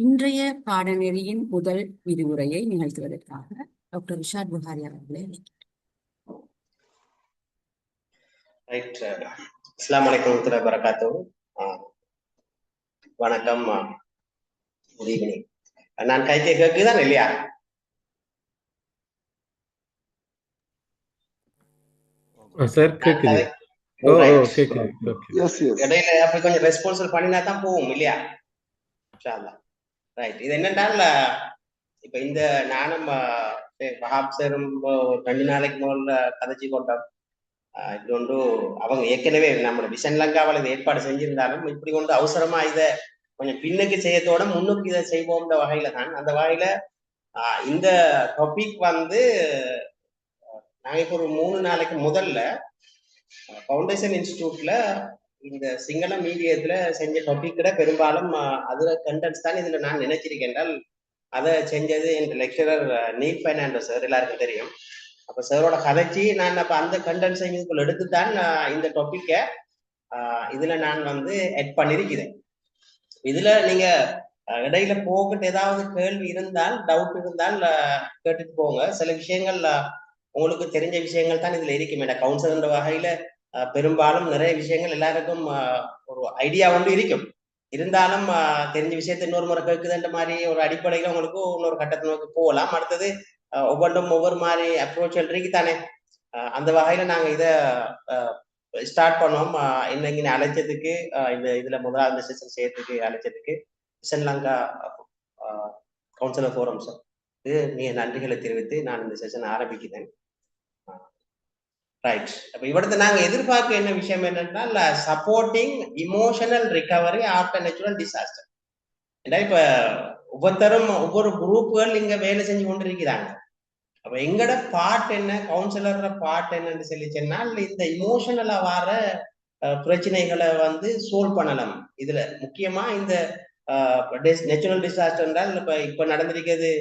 இன்றைய பாடநெறியின் முதல் விரிவுரையை நிகழ்த்துவதற்காக டாக்டர் ரிஷாட் புகாரி அவர்களை ரைட். அஸ்ஸலாமு அலைக்கும் வரஹ்மத்துல்லாஹி வபரகாத்துஹு. வணக்கம், குட் ஈவினிங். நான் கை கேக்குதான் இல்லையா? சார் கேக்குது. இடையில அப்படி கொஞ்சம் ரெஸ்பான்சிபிள் பண்ணினா தான் போகும் இல்லையா? ரைட். இது என்னென்றால் இப்ப இந்த நானும் வஹாப் சாரும் 2 நாளைக்கு முதல்ல கதைச்சி கொண்டோம். இது ஒன்று அவங்க ஏற்கனவே நம்மளோட விஷன் லங்காவில் இதை ஏற்பாடு செஞ்சிருந்தாலும் இப்படி கொண்டு அவசரமா இதை கொஞ்சம் பின்னுக்கு செய்யத்தோட முன்னுக்கு இதை செய்வோம்ன்ற வகையில தான். அந்த வகையில இந்த டாபிக் வந்து நாங்க இப்போ ஒரு 3 நாளைக்கு முதல்ல ஃபவுண்டேஷன் இன்ஸ்டிடியூட்ல இந்த சிங்கள மீடியத்துல செஞ்ச டாபிக்ல பெரும்பாலும் அதுல கண்டென்ட்ஸ் தான் இதுல நான் நினைச்சிருக்கேன் என்றால் அதை செஞ்சது என் லெக்சரர் நீல் பெர்னாண்டோ சார், எல்லாருக்கும் தெரியும். அப்ப சாரோட கதைச்சி நான் அப்ப அந்த கண்டென்ட்ஸை இதுக்குள்ள எடுத்துத்தான் இந்த டாபிக்கை இதுல நான் வந்து ஆட் பண்ணிருக்கிறேன். இதுல நீங்க இடையில போகிட்டு ஏதாவது கேள்வி இருந்தால், டவுட் இருந்தால் கேட்டுட்டு போங்க. சில விஷயங்கள் உங்களுக்கு தெரிஞ்ச விஷயங்கள் தான் இதுல இருக்கும். ஏன்னா கவுன்சிலர் வகையில பெரும்பாலும் நிறைய விஷயங்கள் எல்லாருக்கும் ஒரு ஐடியா ஒன்று இருக்கும். இருந்தாலும் தெரிஞ்ச விஷயத்த இன்னொரு முறை கேட்குதுன்ற மாதிரி ஒரு அடிப்படையில உங்களுக்கு இன்னொரு கட்டத்தை நோக்கி போகலாம். அடுத்தது ஒவ்வொன்றும் ஒவ்வொரு மாதிரி அப்ரோச் இருக்குதானே. அந்த வகையில நாங்க இதை ஸ்டார்ட் பண்ணோம். இன்னைக்கு அழைச்சதுக்கு இந்த இதுல முதலாவது செஷன் செய்யறதுக்கு அழைச்சதுக்கு vision Lanka counsellor forum sir இது மிக நன்றிகளை தெரிவித்து நான் இந்த செஷன் ஆரம்பிக்கிறேன். ரைட். அப்ப இவரது நாங்க எதிர்பார்க்க என்ன விஷயம் என்னென்றால் supporting emotional recovery after natural disaster. ஏன்னா இப்ப ஒவ்வொருத்தரும் ஒவ்வொரு குரூப்புகள் இங்க வேலை செஞ்சு கொண்டு இருக்கிறாங்க. அப்ப எங்கட பார்ட் என்ன, கவுன்சிலர் பார்ட் என்னன்னு சொல்லி சொன்னால் இந்த இமோஷனலா வர பிரச்சனைகளை வந்து சோல்வ் பண்ணலாம். இதுல முக்கியமா இந்த நேச்சுரல் டிசாஸ்டர் என்றால் இப்ப நடந்திருக்கிறது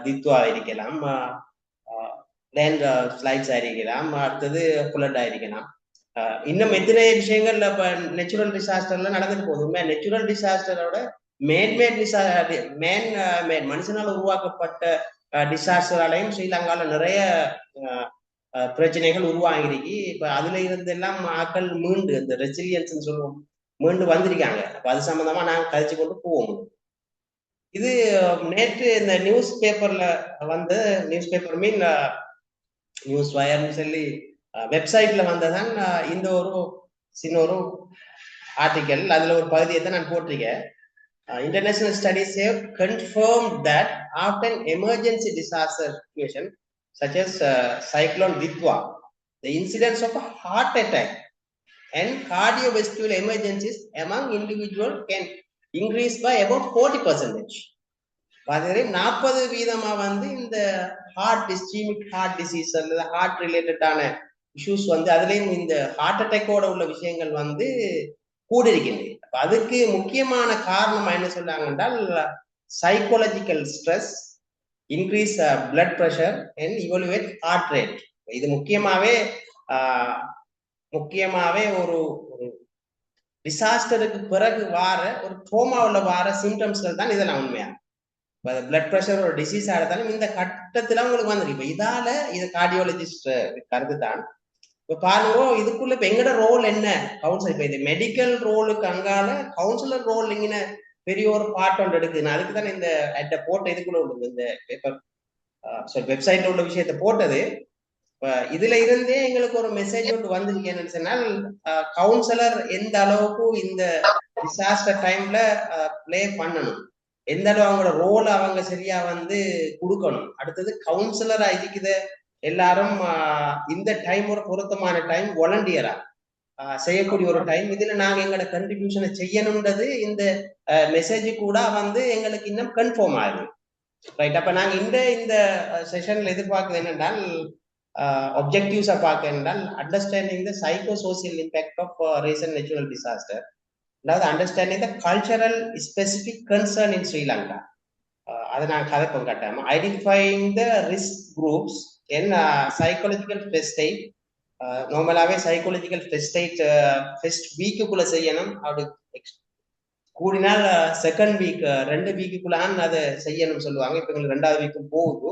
தித்வா இருக்கலாம், லேண்ட் ஸ்லைட்ஸ் ஆயிருக்கலாம், அடுத்தது புலட் ஆயிருக்கலாம். இன்னும் எத்தனை விஷயங்கள் இப்ப நேச்சுரல் டிசாஸ்டர்ல நடந்துட்டு போகுது. நேச்சுரல் டிசாஸ்டரோட மனுஷனால் உருவாக்கப்பட்ட டிசாஸ்டராலையும் ஸ்ரீலங்கால நிறைய பிரச்சனைகள் உருவாகிருக்கு. இப்ப அதுல இருந்து எல்லாம் ஆக்கள் மீண்டு இந்த ரெசிலியன்ஸ் சொல்லுவோம் மீண்டு வந்திருக்காங்க. அப்ப அது சம்பந்தமா நாங்க கழிச்சு கொண்டு போவோம். இது நேற்று இந்த நியூஸ் பேப்பர்ல வந்து நியூஸ் பேப்பர் மீன் நியூஸ் வயர்னு சொல்லி வெப்சைட்ல வந்ததான் இந்த ஒரு சின்ன ஒரு ஆர்டிக்கல். அதுல ஒரு பகுதியை தான் நான் போட்டிருக்கேன். International studies have confirmed that after an emergency disaster situation such as cyclone Ditwa, the incidence of a heart attack and cardiovascular emergencies among individuals can increase by about 40%. பாத்தீங்கன்னா 40% வந்து இந்த இஸ்கெமிக் ஹார்ட் டிசீஸ் அல்லது heart ரிலேட்டடான issues வந்து அதுலயும் இந்த heart அட்டாக்கோட உள்ள விஷயங்கள் வந்து கூட இருக்கின்றன. அதுக்கு முக்கியமான காரணம் என்ன சொல்றாங்க என்றால் psychological stress, increase blood pressure and elevated heart rate. இது முக்கியமாவே ஒரு டிசாஸ்டருக்கு பிறகு வார ஒரு ட்ரோமாவில் வார சிம்டம்ஸ்கள் தான் இதெல்லாம் உண்மையா. பிளட் பிரஷர் ஒரு டிசீஸ் ஆகிறதாலும் இந்த கட்டத்துல உங்களுக்கு வந்துருக்கு. இப்ப இதால இது கார்டியாலஜிஸ்ட் கருத்து தான். இப்ப பாருங்க இதுக்குள்ள இப்ப எங்கட ரோல் என்ன, கவுன்சிலர். இப்ப இது மெடிக்கல் ரோலுக்கு அங்கால கவுன்சிலர் ரோல் இங்கே பெரிய ஒரு பார்ட் ஒன்று எடுக்குது. அதுக்கு தானே இந்த அட்ட போட்ட இதுக்குள்ள உள்ளது இந்த பேப்பர் வெப்சைட்ல உள்ள விஷயத்த போட்டது. இப்ப இதுல இருந்தே எங்களுக்கு ஒரு மெசேஜ் ஒன்று வந்திருக்கு. என்னன்னு சொன்னால் கவுன்சிலர் எந்த அளவுக்கு இந்த டிசாஸ்டர் டைம்ல பிளே பண்ணணும், எந்த அளவு அவங்களோட ரோலை அவங்க சரியா வந்து கொடுக்கணும். அடுத்தது கவுன்சிலரா இருக்குது எல்லாரும் இந்த டைம் ஒரு பொருத்தமான டைம், வாலண்டியரா செய்யக்கூடிய ஒரு டைம். இதுல நாங்க எங்களோட கண்ட்ரிபியூஷனை செய்யணும்ன்றது இந்த மெசேஜ் கூட வந்து எங்களுக்கு இன்னும் கன்ஃபார்ம் ஆகுது. ரைட். அப்ப நாங்க இந்த செஷன்ல எதிர்பார்க்குறது என்னென்றால் objectives என்றால் understanding the psycho social impact of recent natural disaster, அதாவது understanding the cultural specific concern in Sri Lanka. அதை நான் கதைப்போம் கட்டாம identifying the risk groups and psychological test state. நார்மலாவே சைக்காலஜிக்கல் டெஸ்ட் ஸ்டேட் ஃபர்ஸ்ட் வீக்குக்குள்ள செய்யணும். அப்படி கூடினால் செகண்ட் வீக் 2 வீக்குக்குள்ளான் அதை செய்யணும்னு சொல்லுவாங்க. இப்ப எங்களுக்கு 2வது வீக்கும் போகுது.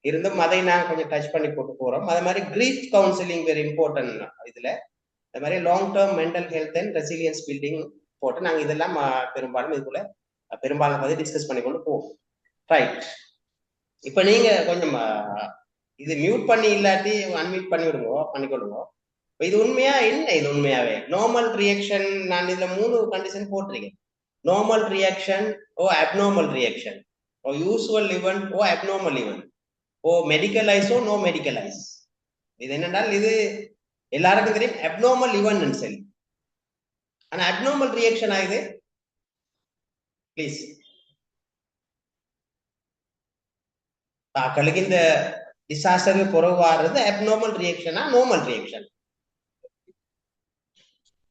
இருந்தும் அதை நாங்கள் கொஞ்சம் டச் பண்ணி போட்டு போறோம். அதே மாதிரி கிரீஃப் கவுன்சிலிங் வெரி இம்பார்ட்டன்ட். இதுல அது மாதிரி long term mental health and resilience building போட்டு நாங்கள் இதெல்லாம் பெரும்பாலும் இதுக்குள்ள பெரும்பாலும் பற்றி டிஸ்கஸ் பண்ணி கொண்டு போவோம். ரைட். இப்ப நீங்க கொஞ்சம் இது மியூட் பண்ணி இல்லாட்டி அன்மியூட் பண்ணி விடுங்க, பண்ணிக்கொள்ளுங்க. இது உண்மையா என்ன? இது உண்மையாவே நார்மல் ரியாக்ஷன் நான் இதுல 3 கண்டிஷன் போட்டிருக்கேன். Normal reaction or abnormal reaction or usual event or abnormal event or medicalize or no medicalize. இது என்னென்றால் இது எல்லாருக்கும் தெரியும் அப்நார்மல் ஈவென்ட் சொல்லி. ஆனா அப்நார்மல் ரியாக்ஷன் ஆகுது ப்ளீஸ் தாக்களுக்கு இந்த டிசாஸ்டருக்கு புறவு வாடுறது அப்நார்மல் ரியாக்ஷனா normal reaction?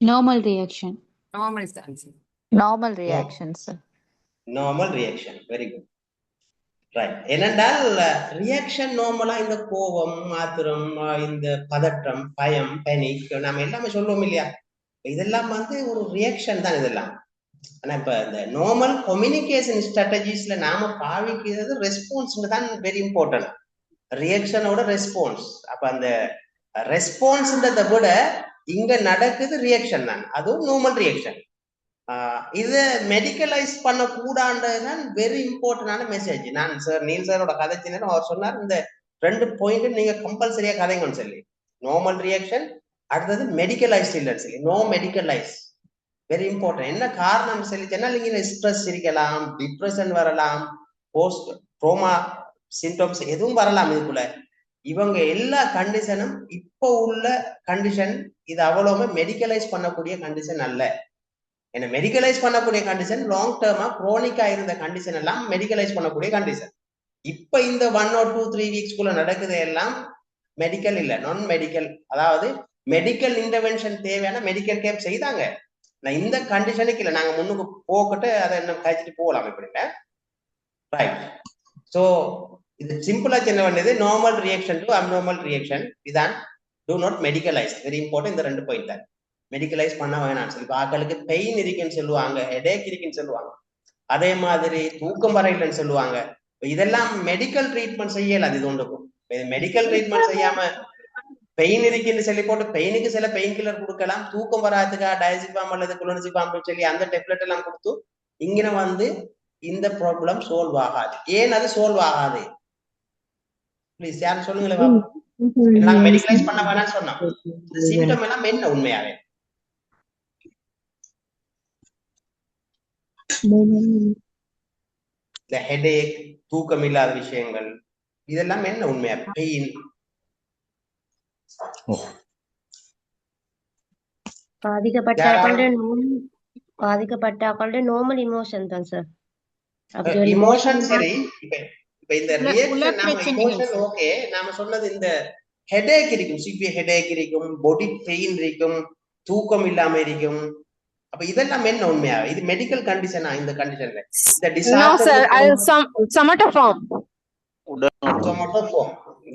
Normal reaction. Normal தான் sir. Normal reaction, sir. Normal reaction. Very good. Right. என்னென்றால் ரியாக்ஷன் நார்மலா இந்த கோபம், ஆத்திரம், இந்த பதட்டம், பயம், பேனிக் நாம எல்லாமே சொல்லுவோம் இல்லையா? இதெல்லாம் வந்து ஒரு ரியாக்ஷன் தான் இதெல்லாம். ஆனா இப்ப இந்த நார்மல் கம்யூனிகேஷன் ஸ்ட்ராட்டஜிஸ்ல நாம பாவிக்கிறது ரெஸ்பான்ஸ் தான் வெரி இம்பார்ட்டன்ட். ரியாக்ஷனோட ரெஸ்பான்ஸ். அப்ப அந்த ரெஸ்பான்ஸ்ன்றதை விட இங்க நடக்குது ரியாக்ஷன் தான். அதுவும் நார்மல் ரியாக்ஷன். இது மெடிக்கலைஸ் பண்ண கூடாதுதான் வெரி இம்பார்ட்டன்டான மெசேஜ். நான் சார் நீல் சாரோட கதைச்சினரும் அவர் சொன்னார் இந்த 2 பாயிண்ட் நீங்க கம்பல்சரியா கதைங்கன்னு சொல்லி. நார்மல் ரியாக்ஷன், அடுத்தது மெடிக்கலைஸ் இல்லைன்னு சொல்லி. No medicalize very important. என்ன காரணம் சொல்லிச்சேன்னா நீங்க ஸ்ட்ரெஸ் இருக்கலாம், டிப்ரெஷன் வரலாம், போஸ்ட் ட்ரோமா சிம்டம்ஸ் எதுவும் வரலாம். இதுக்குள்ள இவங்க எல்லா கண்டிஷனும் இப்போ உள்ள கண்டிஷன் இது அவ்வளவுமே மெடிக்கலைஸ் பண்ணக்கூடிய கண்டிஷன் அல்ல. என்ன மெடிக்கலைஸ் பண்ணக்கூடிய கண்டிஷன் லாங் டேர்மா குரோனிக்கா இருந்த கண்டிஷன் எல்லாம் மெடிக்கலைஸ் பண்ணக்கூடிய கண்டிஷன். இப்ப இந்த 1 or 2, 3 வீக்ஸ்குள்ள நடக்குது எல்லாம் மெடிக்கல் இல்ல, நான் மெடிக்கல். அதாவது மெடிக்கல் இன்டர்வென்ஷன் தேவையான மெடிக்கல் கேம்ப் செய்தாங்க. நான் இந்த கண்டிஷனுக்கு இல்லை, நாங்க முன்னுக்கு போக்கிட்டு அதை என்ன கழிச்சிட்டு போகலாம் இப்படிங்க. ரைட். ஸோ இது சிம்பிளா சொல்ல வேண்டியது normal reaction to abnormal reaction. இதான் do not medicalize. Very important. இந்த 2 பாயிண்ட் தான் மெடிக்கலைஸ் பண்ண வேணாம்னு சொல்லி. ஆக்களுக்கு பெயின் இருக்குன்னு சொல்லுவாங்க, ஹெடேக் இருக்குன்னு சொல்லுவாங்க, அதே மாதிரி தூக்கம் வரையிலன்னு சொல்லுவாங்க. இதெல்லாம் மெடிக்கல் ட்ரீட்மெண்ட் செய்யலாம். இது ஒன்றுக்கும் மெடிக்கல் ட்ரீட்மெண்ட் செய்யாம பெயின் இருக்குன்னு சொல்லி போட்டு பெயினுக்கு சில பெயின் கில்லர் கொடுக்கலாம், தூக்கம் வராதுக்கா டயசிபாம் அல்லது குளோனிசிபாம் சொல்லி அந்த டெப்லெட் எல்லாம் கொடுத்து இங்கே வந்து இந்த ப்ராப்ளம் சால்வ் ஆகாது. ஏன் அது சால்வ் ஆகாது? ப்ளீஸ் யாரும் சொல்லுங்களேன். நாங்க மெடிக்கலைஸ் பண்ண வேணாம்னு சொன்னோம். சிம்டம் எல்லாம் என்ன உண்மையாவே? இந்த ஹெடேக், தூக்கம் இல்லாத விஷயங்கள், இதெல்லாம் என்ன உண்மையா? பெயின், பாதிக்கப்பட்ட நார்மல் இமோஷன் தான் சார். இமோஷன் சரி. இப்ப இந்த ரியாக்ஷன் நாம இமோஷன் ஓகே. நாம சொன்னது இந்த ஹெடேக் இருக்கும், சிவியர் ஹெடேக் இருக்கும், பாடி பெயின் இருக்கும், தூக்கம் இல்லாம இருக்கும். அப்ப இதெல்லாம் என்ன உண்மையா? இது மெடிக்கல் கண்டிஷனா? இந்த கண்டிஷன்ல இந்த disaster somatoform.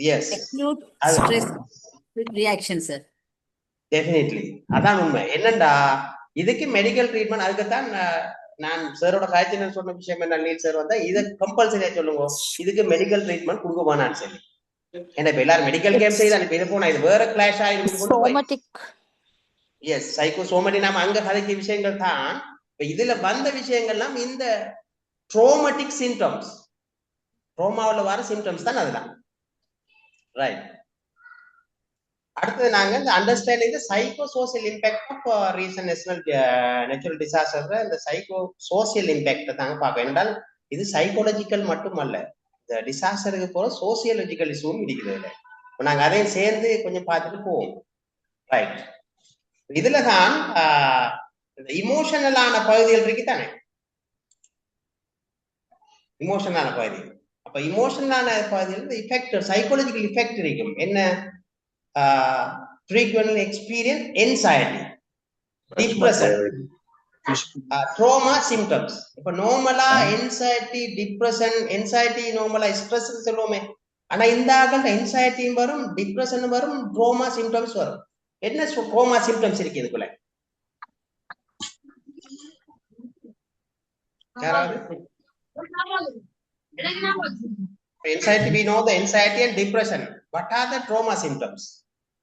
yes, acute stress reaction sir. Definitely அதான் உண்மை. என்னண்டா இதுக்கு மெடிக்கல் ட்ரீட்மெண்ட். அதுக்குத்தான் நான் சாரோட காய்ச்சல் சொன்ன விஷயம் என்ன, நீல் சார் வந்தா இதை கம்பல்சரியா சொல்லுங்க, இதுக்கு மெடிக்கல் ட்ரீட்மெண்ட் கொடுக்க வேணான்னு சொல்லி. ஏன்னா இப்ப எல்லாரும் மெடிக்கல் கேம் செய்தான். இப்ப இது போனா இது வேற கிளாஷ் ஆயிருக்கு. எஸ், சைக்கோசோமேட்டிக் நாம அங்க கதைக்க விஷயங்கள் தான். இப்ப இதுல வந்த விஷயங்கள்லாம் இந்த ட்ரோமேட்டிக் சிம்டம்ஸ், ட்ரோமாவில் வர சிம்டம்ஸ் தான் அதெல்லாம். ரைட். அடுத்தது நாங்க இந்த understanding the psycho social impact of recent natural disaster. இந்த சைக்கோ சோசியல் இம்பாக்ட் தாங்க பார்க்க. என்றால் இது சைக்காலஜிக்கல் மட்டுமல்ல, இந்த டிசாஸ்டருக்கு போற சோசியலஜிக்கல் இஷ்யூவும் இருக்குது. இப்போ நாங்க அதையும் சேர்ந்து கொஞ்சம் பார்த்துட்டு போவோம். ரைட். இதுலதான் இந்த இமோஷனலான பகுதிகள் இருக்கு தானே, இமோஷனலான பகுதி. அப்ப இமோஷனலான பகுதியில் இஃபெக்ட், சைக்காலஜிக்கல் இஃபெக்ட் இருக்கும். என்ன? frequent experience anxiety, depression, trauma symptoms. இப்ப நார்மலா anxiety, depression, anxiety நார்மலா ஸ்ட்ரெஸ் சொல்லுவோமே. ஆனா இந்த ஆகல anxiety வரும், depression வரும், trauma symptoms வரும். என்ன trauma symptoms இருக்கு இதுக்குள்ள? யாராவது anxiety, we know the anxiety and depression. What are the trauma symptoms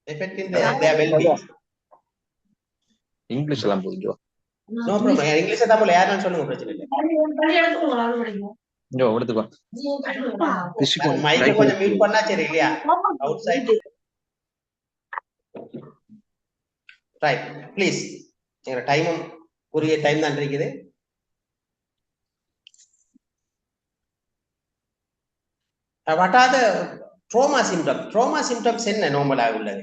affecting their well-being? English எல்லாம் புரிஞ்சோ No problem. இங்கிலீஷ் தமிழ் யாரும் சொல்லுங்க, பிரச்சனை இல்லை. இங்க எடுத்துக்கோ மைக்க கொஞ்சம் மியூட் பண்ணா சரி இல்லையா? Outside. Right, please. எங்க டைமும் குறுகிய டைம் தான் இருக்குது. What are the trauma symptoms? Trauma symptoms என்ன நார்மலாக உள்ளது?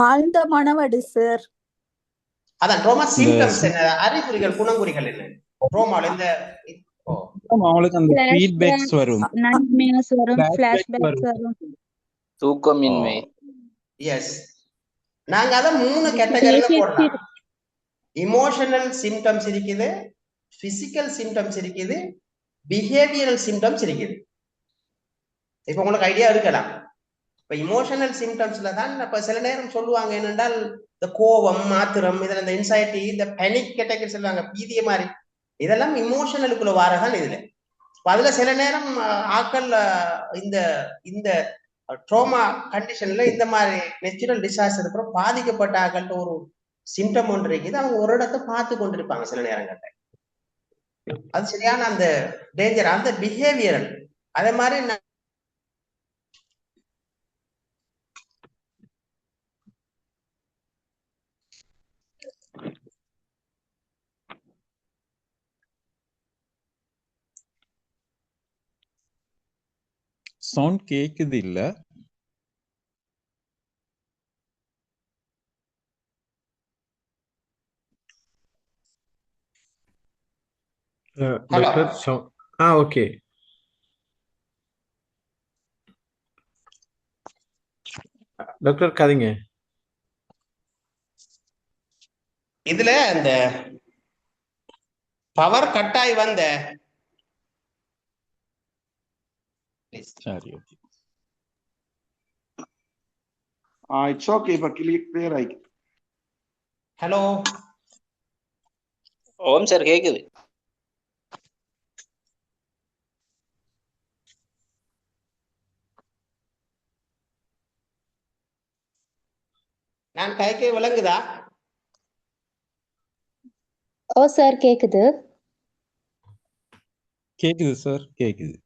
ஆழ்ந்த மனவடு சார். அதான் trauma symptoms என்ன? அறிகுறிகள், குணங்குறிகள் என்ன? ட்ரோமால இந்த அவங்களுக்கு அந்த ஃபீட்பேக்ஸ் வரும், நைட்மேர்ஸ் வரும், Flashback ஃபிளாஷ்பேக்ஸ் வரும். வரும். தூக்கமின்மை. எஸ், நாங்க அத 3 கேட்டகரியில போடலாம். இமோஷனல் சிம்டம்ஸ் இருக்குது, பிசிக்கல் சிம்டம்ஸ் இருக்குது, பிஹேவியரல் சிம்டம்ஸ் இருக்குது. இப்ப உங்களுக்கு ஐடியா இருக்கலாம். இப்ப இமோஷனல் சிம்டம்ஸ்ல தான் இப்ப சில நேரம் சொல்லுவாங்க என்னென்றால் இந்த கோபம், ஆத்திரம், இதுல இந்த இன்சைட்டி, இந்த பேனிக் கேட்டகரி சொல்லுவாங்க, பீதிய மாதிரி, இதெல்லாம் இமோஷனலுக்குள்ள வாரதான் இதுல. அதுல சில நேரம் ஆக்கள் இந்த இந்த ட்ரோமா கண்டிஷன்ல இந்த மாதிரி நேச்சுரல் டிசாஸ்டர் அப்புறம் பாதிக்கப்பட்ட ஆக்கள்கிட்ட ஒரு சிம்டம் ஒன்று இருக்குது, அவங்க ஒரு இடத்தை பார்த்து கொண்டிருப்பாங்க சில நேரங்கள்ல. அது சரியான அந்த டேஞ்சர், அந்த பிஹேவியரல். அதே மாதிரி சவுண்ட் கேக்குது இல்ல? Doctor okay. டாக்டர் கதைங்க. இதுல அந்த பவர் கட்டாய் வந்த சரி, okay. It's okay, but clear ஆயிக்கு. ஹலோ. ஓம் சார் கேக்குது. நான் கைக்கே விளங்குதா? ஓ சார் கேக்குது. கேக்குது சார், கேக்குது.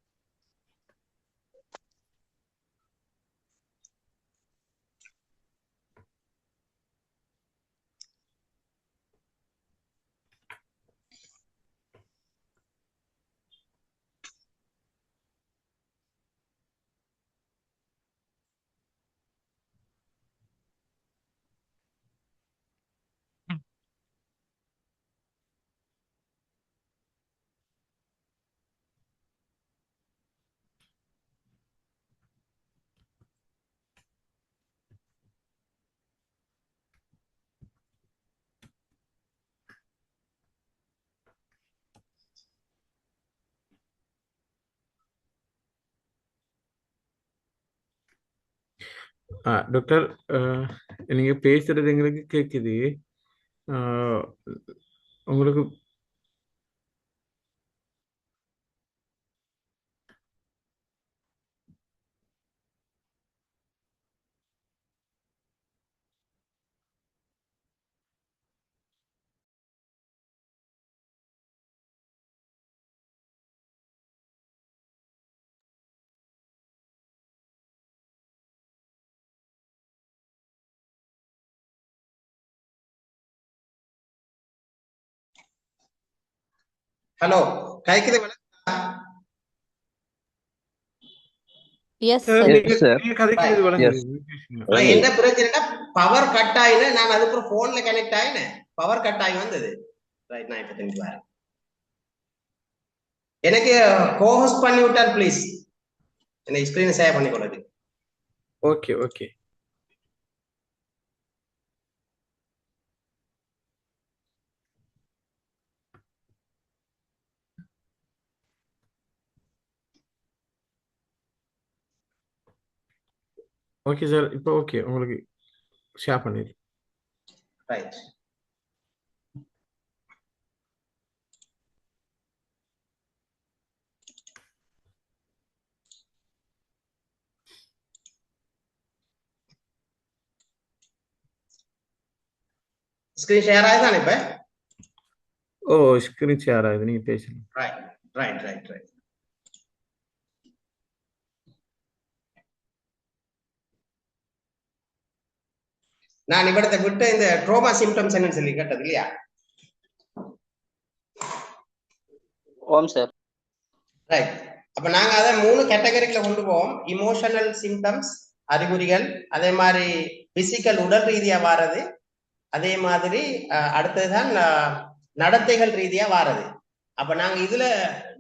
டாக்டர், நீங்க பேசுறது எங்களுக்கு கேக்குது. உங்களுக்கு ஹலோ, கைக்குது விளங்குதா? Yes sir. நீங்க கதைக்கிறது விளங்குது. என்ன பிரச்சனைனா பவர் கட் ஆயின, நான் அதுக்கு போன்ல கனெக்ட் ஆயினேன், பவர் கட் ஆகி வந்தது. ரைட், நான் இப்ப தெரிஞ்சு வரேன். எனக்கு கோஹோஸ்ட் பண்ணி விட்டார் ப்ளீஸ். என்ன ஸ்கிரீன் ஷேர் பண்ணி கொடுங்க. Okay okay. ஓகே சார், இப்போ ஓகே, உங்களுக்கு ஷேர் பண்ணிடு. ரைட். ஸ்கிரீன் ஷேர் ஆகுதானே இப்ப? ஓ ஸ்கிரீன் ஷேர் ஆகுது, நீங்க பேசுங்க. Right right right right. நான் இவடத்தை விட்டு இந்த ட்ரோமா சிம்டம்ஸ் என்னன்னு சொல்லி கேட்டது இல்லையா? ஓம் சார். ரைட். அப்ப நாங்க அதை 3 கேட்டகரிக்குள்ள கொண்டு போவோம். இமோஷனல் சிம்டம்ஸ் அறிகுறிகள், அதே மாதிரி பிசிக்கல் உடல் ரீதியா வாரது, அதே மாதிரி அடுத்ததுதான் நடத்தைகள் ரீதியா வாரது. அப்ப நாங்க இதுல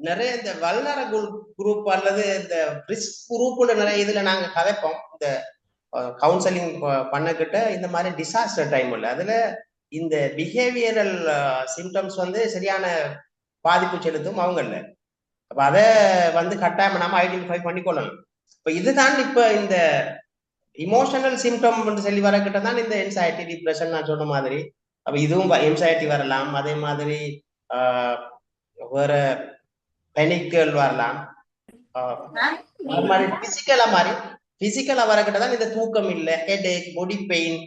நிறைய இந்த வல்னரபிள் குரூப் அல்லது இந்த ரிஸ்க் குரூப்னு நிறைய இதுல நாங்க கதைப்போம். இந்த கவுன்சிலிங் பண்ணக்கிட்ட இந்த மாதிரி டிசாஸ்டர் டைம்ல அதுல இந்த பிஹேவியரல் சிம்டம்ஸ் வந்து சரியான பாதிப்பு செலுத்தும் அவங்கல்ல. அப்ப அதை வந்து கட்டாயம் நாம ஐடென்டிஃபை பண்ணிக்கொள்ளணும். இப்ப இதுதான் இப்ப இந்த இமோஷனல் சிம்டம் சொல்லி வரக்கிட்ட தான் இந்த என்சைட்டி டிப்ரெஷன் நான் சொன்ன மாதிரி. அப்ப இதுவும் என்சைட்டி வரலாம், அதே மாதிரி வேற பெனிக்கல் வரலாம். அது மாதிரி பிசிக்கலா வரக்கிட்ட தான் இந்த தூக்கம் இல்லை, ஹெடேக், பாடி பெயின்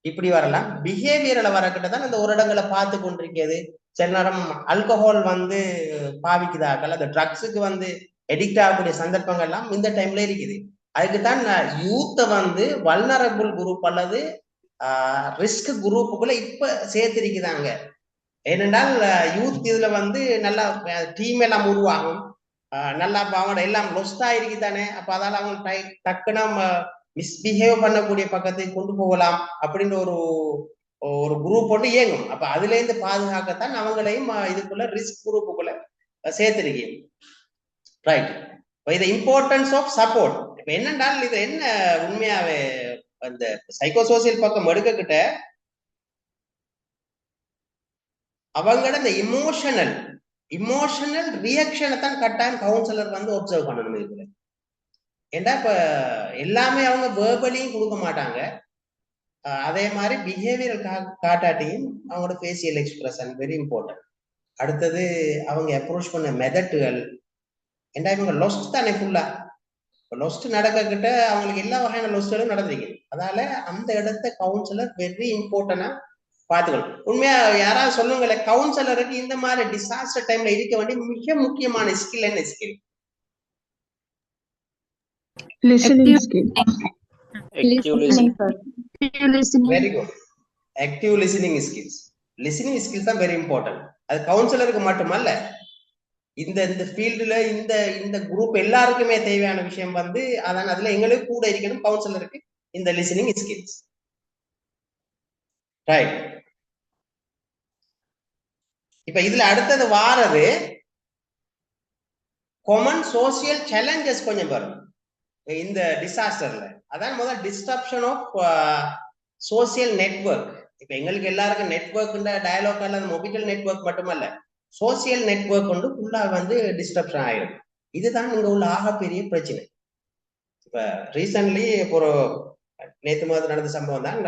இப்படி வரலாம். பிஹேவியர்ல வரக்கிட்ட தான் இந்த ஒரு இடங்களை பார்த்து கொண்டிருக்கிறது. சில நேரம் ஆல்கஹால் வந்து பாவிக்குதாக்கள், அந்த ட்ரக்ஸுக்கு வந்து எடிக்ட் ஆகக்கூடிய சந்தர்ப்பங்கள்லாம் இந்த டைம்ல இருக்குது. அதுக்குத்தான் யூத்தை வந்து வல்னரபிள் குரூப் அல்லது ரிஸ்க் குரூப்புக்குள்ள இப்ப சேர்த்திருக்குதாங்க. ஏனென்றால் யூத் இதுல வந்து நல்லா டீம் எல்லாம் உருவாகும், நல்லா அவங்களோட எல்லாம் லொஸ்டா இருக்குதானே. அப்ப அதால அவங்க டக்குனா மிஸ்பிஹேவ் பண்ணக்கூடிய பக்கத்துக்கு கொண்டு போகலாம் அப்படின்னு ஒரு குரூப் ஒன்று இயங்கும். அப்ப அதுல இருந்து பாதுகாக்கத்தான் அவங்களையும் இதுக்குள்ள ரிஸ்க் குரூப்புக்குள்ள சேர்த்திருக்கீங்க. ரைட். இது இம்பார்ட்டன்ஸ் ஆஃப் சப்போர்ட். இப்ப என்னென்றால் இது என்ன உண்மையாவே அந்த சைக்கோசோசியல் பக்கம் எடுக்கக்கிட்ட அவங்களோட இந்த இமோஷனல் ரியாக்ஷனை தான் கட்டாயம் கவுன்சிலர் வந்து ஒப்சர்வ் பண்ணணும் இதுல. ஏண்டா இப்ப எல்லாமே அவங்க வேர்பலியும் கொடுக்க மாட்டாங்க, அதே மாதிரி பிஹேவியரல் காட்டாட்டியும் அவங்களோட ஃபேசியல் எக்ஸ்பிரஷன் வெரி இம்பார்ட்டன்ட். அடுத்தது அவங்க அப்ரோச் பண்ண மெதட்டுகள். ஏண்டா இவங்க லொஸ்ட் தானே ஃபுல்லா. லொஸ்ட் நடக்கிட்ட அவங்களுக்கு எல்லா வகையான லொஸ்ட்களும் நடந்திருக்கு. அதால அந்த இடத்த கவுன்சிலர் வெரி இம்பார்ட்டன்டா பார்த்துக்கணும். உண்மையா யாராவது சொல்லுங்களேன், கவுன்சிலருக்கு இந்த மாதிரி டிசாஸ்டர் டைம்ல இருக்க வேண்டிய மிக முக்கியமான ஸ்கில் என்ன skill? Listening skill. Very good. Active listening skills. Listening skills தான் வெரி இம்பார்ட்டன்ட். அது கவுன்சிலருக்கு மட்டுமல்ல, இந்த ஃபீல்டுல இந்த குரூப் எல்லாருக்குமே தேவையான விஷயம் வந்து அதான். அதுல எங்களுக்கு கூட இருக்கணும் கவுன்சிலருக்கு இந்த லிசனிங் ஸ்கில்ஸ். ரைட். இப்ப இதுல அடுத்தது வாரது காமன் சோசியல் சேலஞ்சஸ் கொஞ்சம் வரும் இந்த டிசாஸ்டர்ல. அதான் முதல் டிஸ்ட்ரப்ஷன் ஆஃப் சோசியல் நெட்வொர்க். இப்ப எங்களுக்கு எல்லாருக்கும் நெட்வொர்க் டயலாக் அல்லது மொபைல் நெட்வொர்க் மட்டுமல்ல, சோசியல் நெட்வொர்க் கொண்டு ஃபுல்லா வந்து டிஸ்ட்ரப்ஷன் ஆயிடும். இதுதான் இங்க உள்ள ஆகப்பெரிய பிரச்சனை. இப்ப ரீசன்ட்லி ஒரு நேற்று மாதிரி நடந்த சம்பவம் தான்.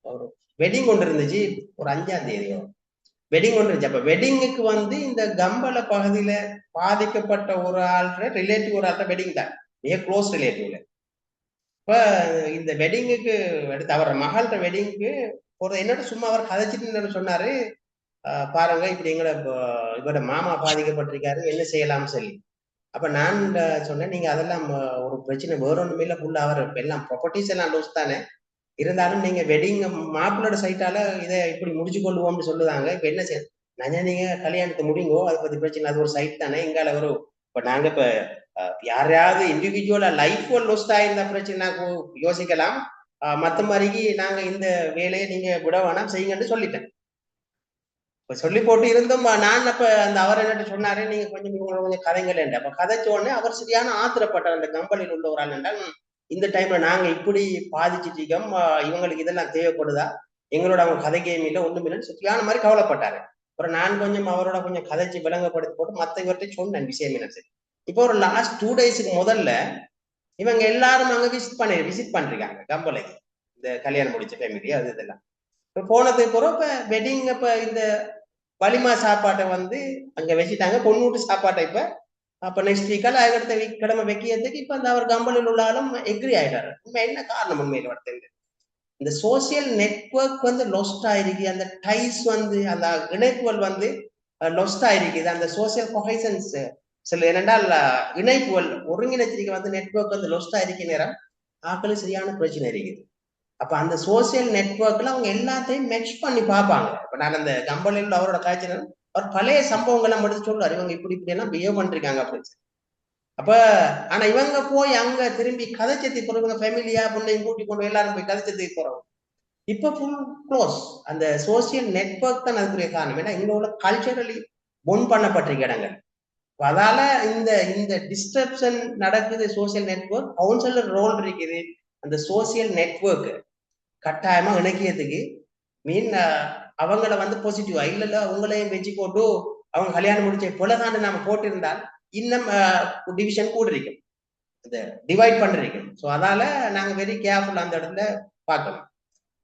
ஒரு வெட்டிங் ஒன்று இருந்துச்சு, ஒரு 5ஆம் தேதி வெட்டிங் ஒன்று இருந்துச்சு. அப்ப வெட்டிங்குக்கு வந்து இந்த கம்பள பகுதியில பாதிக்கப்பட்ட ஒரு ஆள்ற ரிலேட்டிவ், ஒரு ஆள்ற வெட்டிங் தான், மிக க்ளோஸ் ரிலேட்டிவ்ல. இப்ப இந்த வெட்டிங்குக்கு எடுத்து அவர் மகள்கிட்ட வெட்டிங்க்கு ஒரு என்னோட சும்மா அவர் கதைச்சிட்டு சொன்னாரு, பாருங்க இப்படி இவரோட மாமா பாதிக்கப்பட்டிருக்காரு, என்ன செய்யலாம்னு சொல்லி. அப்ப நான் சொன்னேன், நீங்க அதெல்லாம் ஒரு பிரச்சனை வேற ஒண்ணுமே இல்லை, ஃபுல்லா அவர் எல்லாம் ப்ராப்பர்ட்டிஸ் எல்லாம் லூஸ் தானே, இருந்தாலும் நீங்க வெட்டிங் மாப்பிள்ளோட சைட்டால இதை இப்படி முடிச்சு கொள்ளுவோம்னு சொல்லுதாங்க. இப்ப என்ன செய்ய நான் நீங்க கல்யாணத்தை முடிங்கோ, அதை பத்தி பிரச்சனை, அது ஒரு சைட் தானே எங்கால வரும். இப்ப நாங்க இப்ப யாரையாவது இண்டிவிஜுவலா லைஃப் லொஸ்ட் ஆயிருந்த பிரச்சனை யோசிக்கலாம், மத்த மாதிரிக்கு நாங்க இந்த வேலையை நீங்க விட வேணாம் செய்யுங்கன்னு சொல்லிட்டேன். இப்ப சொல்லி போட்டு இருந்தோம். நான் அப்ப அந்த அவர் என்ன சொன்னாரு, நீங்க கொஞ்சம் கதைங்கள். அப்ப கதைச்ச உடனே அவர் சரியான ஆத்திரப்பட்டார். அந்த கம்பெனியில் உள்ள ஒரு ஆள் என்றால், இந்த டைம்ல நாங்க இப்படி பாதிச்சுட்டு இருக்கோம், இவங்களுக்கு இதெல்லாம் தேவைப்படுதா, எங்களோட அவங்க கதை கேம் இல்லை ஒண்ணும் இல்லைன்னு சரியான மாதிரி கவலைப்பட்டாரு. அப்புறம் நான் கொஞ்சம் அவரோட கொஞ்சம் கதைச்சு விளங்கப்படுத்தி போட்டு மத்த இவர்கிட்ட சொன்னேன் விஷயம் என்ன சரி. இப்போ ஒரு லாஸ்ட் 2 டேஸுக்கு முதல்ல இவங்க எல்லாரும் அங்க விசிட் பண்றாங்க கம்பளைக்கு, இந்த கல்யாணம் முடிச்ச ஃபேமிலி அது இதெல்லாம். இப்ப போனதுக்கு பிறகு இப்ப வெட்டிங் இப்ப இந்த வலிமா சாப்பாட்டை வந்து அங்க வச்சுட்டாங்க, பொண்ணூட்டு சாப்பாட்டை. இப்ப அப்ப நெக்ஸ்ட் வீக்கால அடுத்த வீக் கிழமை வைக்கிறதுக்கு இப்ப அந்த அவர் கம்பெனியில் உள்ளாலும் எக்ரி ஆயிட்டாரு. என்ன காரணம் உண்மையில வருது? இந்த சோசியல் நெட்வொர்க் வந்து லொஸ்ட் ஆயிருக்கு, அந்த டைஸ் வந்து அந்த இணைப்புகள் வந்து லொஸ்ட் ஆயிருக்குது, அந்த சோசியல் கொஹைசன்ஸ் சில என்னென்றால் இணைப்புகள் ஒருங்கிணைச்சிருக்க வந்து நெட்வொர்க் வந்து லொஸ்ட் ஆயிருக்க நேரம் ஆக்களும் சரியான பிரச்சனை இருக்குது. அப்ப அந்த சோசியல் நெட்வொர்க்ல அவங்க எல்லாத்தையும் மெச் பண்ணி பார்ப்பாங்க. இப்ப நான் அந்த கம்பெனியில் அவரோட காய்ச்சல் அவர் பழைய சம்பவங்கள்லாம் எடுத்து சொல்றாரு, இவங்க இப்படி இப்படி எல்லாம் பிஹேவ் பண்றாங்க அப்படின்னு. அப்ப ஆனா இவங்க போய் அங்க திரும்பி கதைச்சத்துக்கு போறவங்க ஃபேமிலியா பொண்ணையும் கூட்டி கொண்டு எல்லாரும் போய் கதைச்சத்துக்கு போறவங்க இப்ப ஃபுல் க்ளோஸ். அந்த சோசியல் நெட்வொர்க் தான் அதுக்குரிய காரணம். ஏன்னா இங்க உள்ள கல்ச்சரலி பொன் பண்ணப்பட்டிருக்க இடங்கள். அதால இந்த இந்த டிஸ்டர்ப்ஷன் நடக்குது. சோசியல் நெட்வொர்க் கவுன்சிலர் ரோல் இருக்குது. அந்த சோசியல் நெட்வொர்க் கட்டாயமா இணைக்கிறதுக்கு மீன் அவங்கள வந்து பாசிட்டிவா இல்ல அவங்களையும் வச்சு போட்டு அவங்க கல்யாணம் முடிச்ச பொலகாண்டு நாம போட்டிருந்தால் இன்னும் டிவிஷன் கூட இருக்கும், இந்த டிவைட் பண்ணிருக்கும். ஸோ அதால நாங்க வெரி கேர்ஃபுல் அந்த இடத்துல பார்க்கணும்.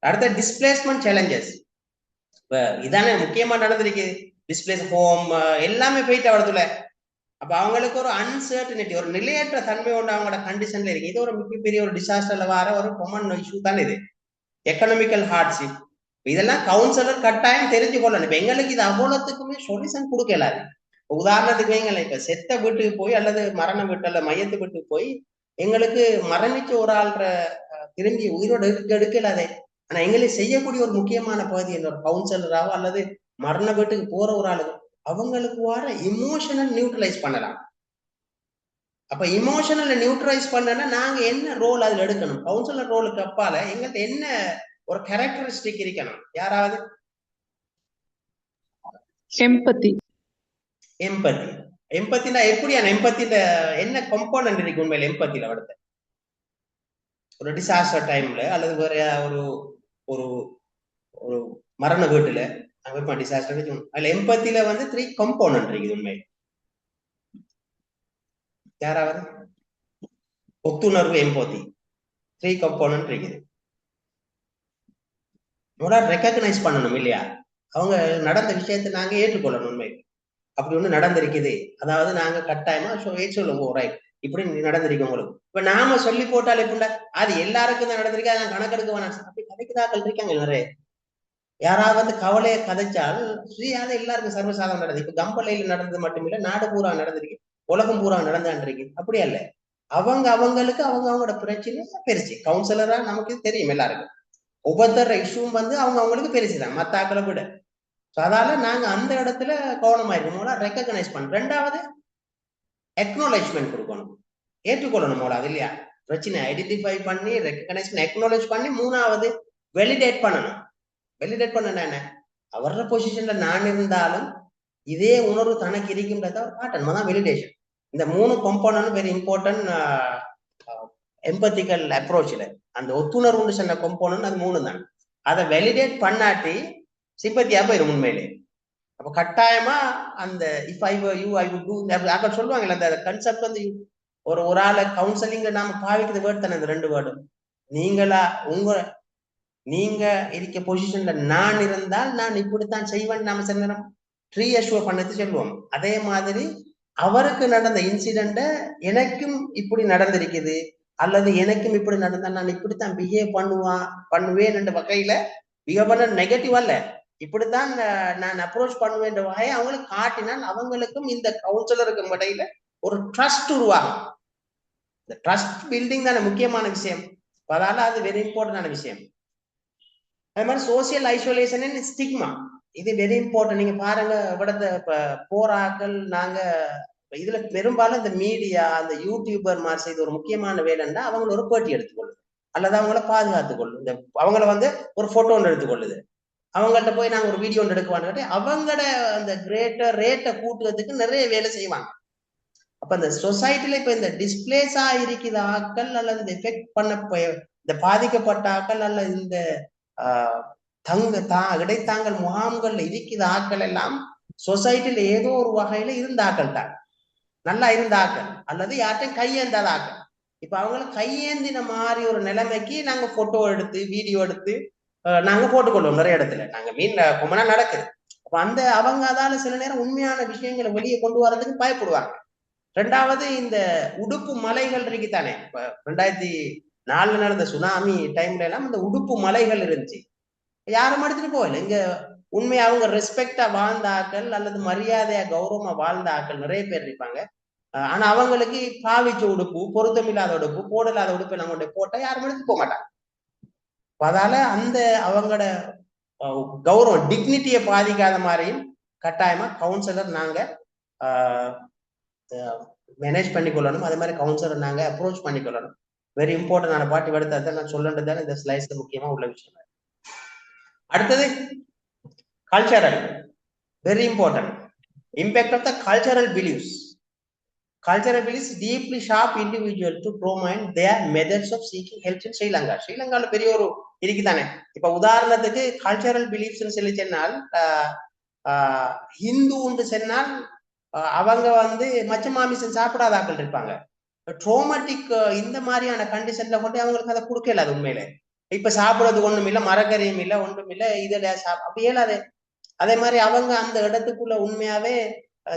அடுத்த டிஸ்பிளேஸ்மெண்ட் சேலஞ்சஸ் இப்ப இதானே முக்கியமா நடந்திருக்கு. டிஸ்பிளேஸ் ஹோம் எல்லாமே போயிட்டு வரதுல அப்ப அவங்களுக்கு ஒரு அன்சர்டனிட்டி, ஒரு நிலையற்ற தன்மை ஒன்று அவங்களோட கண்டிஷன்ல இருக்கு. இது ஒரு மிகப்பெரிய ஒரு டிசாஸ்டர்ல வர ஒரு காமன் இஷ்யூ தான் இது. எக்கனாமிக்கல் ஹார்ட்ஷிப் இதெல்லாம் கவுன்சிலர் கட்டாயம் தெரிஞ்சு கொள்ளணும். இப்ப எங்களுக்கு இது அவ்வளோத்துக்குமே சொல்யூஷன் கொடுக்கலாது. உதாரணத்துக்கு வைங்களேன், இப்ப செத்த வீட்டுக்கு போய் அல்லது மரண வீட்டு அல்ல மையத்து வீட்டுக்கு போய் எங்களுக்கு மரணிச்ச ஒரு ஆள்ற திரும்பி உயிரோடு எடுக்கலாதே. ஆனா எங்களுக்கு செய்யக்கூடிய ஒரு முக்கியமான பகுதி என்னோட கவுன்சிலராவோ அல்லது மரண வீட்டுக்கு போற ஒரு ஆளு அவங்களுக்கு வர இமோஷனல் நியூட்ரலைஸ் பண்ணலாம். அப்ப இமோஷனல் நியூட்ரலைஸ் பண்ணனா நாங்க என்ன ரோல் அதுல எடுக்கணும்? கவுன்சிலர் ரோலுக்கு அப்பால எங்கள்கிட்ட என்ன ஒரு கேரக்டரிஸ்டிக் இருக்கணும்? யாராவது Empathy. எம்பத்தி. எம்பத்தினா எப்படியான எம்பத்தில என்ன கம்போனன்ட் இருக்கு உண்மையில எம்பத்தில வருது? ஒரு டிசாஸ்டர் டைம்ல அல்லது வேற ஒரு ஒரு ஒரு மரண வீட்டுல டிசாஸ்டர் அதுல எம்பத்தில வந்து 3 கம்போனன்ட் இருக்குது உண்மை. யாராவது ஒத்துணர்வு எம்பத்தி 3 கம்போனன்ட் இருக்குது. ரெக்கக்னைஸ் பண்ணணும் இல்லையா? அவங்க நடந்த விஷயத்தை நாங்க ஏற்றுக்கொள்ளணும். உண்மை அப்படி ஒண்ணு நடந்திருக்குது, அதாவது நாங்க கட்டாயமா சொல்லுவோம் ரைட் இப்படி நடந்திருக்கு உங்களுக்கு. இப்ப நாம சொல்லி போட்டால் எப்படின்னா அது எல்லாருக்கும் தான் நடந்திருக்கு, அதை கணக்கெடுக்க வேணாம். அப்படி கதைக்குதாக்கள் இருக்காங்க நிறைய. யாராவது வந்து கவலையை கதைச்சால் ஸ்ரீயாத எல்லாருக்கும் சர்வசாதாரணம் நடந்தது. இப்ப கம்பளையில நடந்தது மட்டுமில்ல, நாடு பூரா நடந்திருக்கு, உலகம் பூரா நடந்தான்றிருக்கு. அப்படியா இல்ல, அவங்களுக்கு அவங்களோட பிரச்சனை பெருசு. கவுன்சிலரா நமக்கு தெரியும் எல்லாருக்கும் ஒவ்வொருத்தர இஷ்யூவும் வந்து அவங்களுக்கு பெருசுதான் மத்த ஆக்களை விட. அதால நாங்க அந்த இடத்துல கவனமா இருக்கணும், ரெக்கக்னைஸ் பண்ணணும். ரெண்டாவது அக்னாலேஜ்மெண்ட் கொடுக்கணும், ஏற்றுக்கொள்ளணும் போல அது இல்லையா? பிரச்சனை ஐடென்டிஃபை பண்ணி ரெக்கக்னைஸ் பண்ணி அக்னாலேஜ் பண்ணி மூணாவது வெலிடேட் பண்ணணும். வெலிடேட் பண்ண என்ன, அவரோட பொசிஷன்ல நான் இருந்தாலும் இதே உணர்வு தனக்கு இருக்கின்றத காட்டணும் தான் வெலிடேஷன். இந்த 3 கம்போனன்ட் வெரி இம்பார்ட்டன்ட் எம்பத்திக்கல் அப்ரோச்ல. அந்த ஒத்துணர்வுன்னு சொன்ன கம்போனன்ட் அது 3 தான். அதை வெலிடேட் பண்ணாட்டி சிம்பத்தியா போயிடும் உண்மையிலே. அப்ப கட்டாயமா அந்த if I var you I would to அங்க சொல்லுவாங்கல்ல, அந்த கன்செப்ட் வந்து ஒரு ஆளை கவுன்சிலிங்ல நாம பாவிக்கிறது வேர்ட் தானே இந்த 2 வேர்டும். நீங்களா நீங்க இருக்க பொசிஷன்ல நான் இருந்தால் நான் இப்படித்தான் செய்வேன் நாம சில நேரம் ரீஅஷ்யூர் பண்ணது சொல்லுவோம். அதே மாதிரி அவருக்கு நடந்த இன்சிடென்ட எனக்கும் இப்படி நடந்திருக்குது அல்லது எனக்கும் இப்படி நடந்தா நான் இப்படித்தான் பிஹேவ் பண்ணுவேன் என்ற வகையில பிஹேவ் பண்ண நெகட்டிவ் அல்ல, இப்படித்தான் நான் அப்ரோச் பண்ணுவேன் வகையை அவங்களுக்கு காட்டினால் அவங்களுக்கும் இந்த கவுன்சிலருக்கும் இடையில ஒரு ட்ரஸ்ட் உருவாகும். இந்த ட்ரஸ்ட் பில்டிங் தானே முக்கியமான விஷயம். அதனால அது வெரி இம்பார்ட்டன்டான விஷயம். அது மாதிரி சோசியல் ஐசோலேஷன் அண்ட் ஸ்டிக்மா இது வெரி இம்பார்ட்டன்ட். நீங்க பாருங்க இവിടത്തെ போராக்கள் நாங்க இதுல பெரும்பாலும் இந்த மீடியா அந்த யூடியூபர் மாதிரி செய்த ஒரு முக்கியமான வேலைன்னா அவங்கள ஒரு பேட்டி எடுத்துக்கொள்ளுது அல்லது அவங்கள பாதுகாத்துக் கொள்ளுது. இந்த அவங்கள வந்து ஒரு போட்டோ ஒன்று எடுத்துக்கொள்ளுது, அவங்கள்ட்ட போய் நாங்க ஒரு வீடியோ ஒன்று எடுக்குவான்னு அவங்களோட அந்த கிரேட்டர் ரேட்டை கூட்டுறதுக்கு நிறைய வேலை செய்வாங்க. அப்ப இந்த சொசைட்டில இப்ப இந்த டிஸ்பிளேஸா இருக்கிற ஆக்கள் அல்லது இந்த எஃபெக்ட் பண்ண இந்த பாதிக்கப்பட்ட ஆக்கள் அல்லது இந்த இடைத்தாங்கல் முகாம்கள்ல இருக்கிற ஆக்கள் எல்லாம் சொசைட்டில ஏதோ ஒரு வகையில இருந்த ஆக்கள் தான், நல்லா இருந்த ஆக்கள் அல்லது யார்ட்டையும் கையேந்தாத ஆக்கள். இப்ப அவங்களை கையேந்தின மாதிரி ஒரு நிலைமைக்கு நாங்க போட்டோ எடுத்து வீடியோ எடுத்து நாங்க போட்டுக்கொள்வோம் நிறைய இடத்துல. நாங்க மீன் கொமனா நடக்குது. அப்ப அந்த அவங்க அதால சில நேரம் உண்மையான விஷயங்களை வெளியே கொண்டு வர்றதுக்கு பயப்படுவாங்க. ரெண்டாவது இந்த உடுப்பு மலைகள் இருக்குத்தானே, இப்ப நாலு நடந்த சுனாமி டைம்ல எல்லாம் இந்த உடுப்பு மலைகள் இருந்துச்சு, யாரும் எடுத்துட்டு போகல. இங்க உண்மையா அவங்க ரெஸ்பெக்டா வாழ்ந்த ஆக்கள் அல்லது மரியாதையா கௌரவமா வாழ்ந்த ஆக்கள் நிறைய பேர் இருப்பாங்க. ஆனா அவங்களுக்கு பாவிச்ச உடுப்பு, பொருத்தமில்லாத உடுப்பு, போடலாத உடுப்பு எல்லாம் கொண்டு போட்டா யாரும் எடுத்து போக மாட்டாங்க. அதால அந்த அவங்களோட கௌரவம் டிக்னிட்டியை பாதிக்காத மாதிரியும் கட்டாயமா கவுன்சிலர் நாங்க மேனேஜ் பண்ணிக்கொள்ளணும். அதே மாதிரி கவுன்சிலர் நாங்க அப்ரோச் பண்ணிக்கொள்ளணும். வெரி இம்பார்ட்டன்டான பாட்டு எடுத்ததை நான் சொல்லுன்றதால இந்த ஸ்லைஸ்ல முக்கியமா உள்ள விஷயம். அடுத்தது cultural, very important. Impact of the cultural beliefs. Cultural beliefs deeply sharp individual to promote their methods of seeking help in Sri Lanka. ஸ்ரீலங்கால பெரிய ஒரு இருக்குதானே. இப்ப உதாரணத்துக்கு கல்ச்சரல் பிலீஃப்ஸ் சொல்லி சொன்னால் ஹிந்துன்னு சொன்னால் அவங்க வந்து மச்ச மாமிசம் சாப்பிடாத ஆட்கள் இருப்பாங்க. ட்ரோமேட்டிக் இந்த மாதிரியான கண்டிஷன்ல கொண்டு அவங்களுக்கு அதை கொடுக்கல. அது உண்மையில இப்ப சாப்பிடுறது ஒண்ணும் இல்லை, மரக்கறியும் இல்லை, ஒன்றும் இல்லை, இதுல அப்படி இயலாது. அதே மாதிரி அவங்க அந்த இடத்துக்குள்ள உண்மையாவே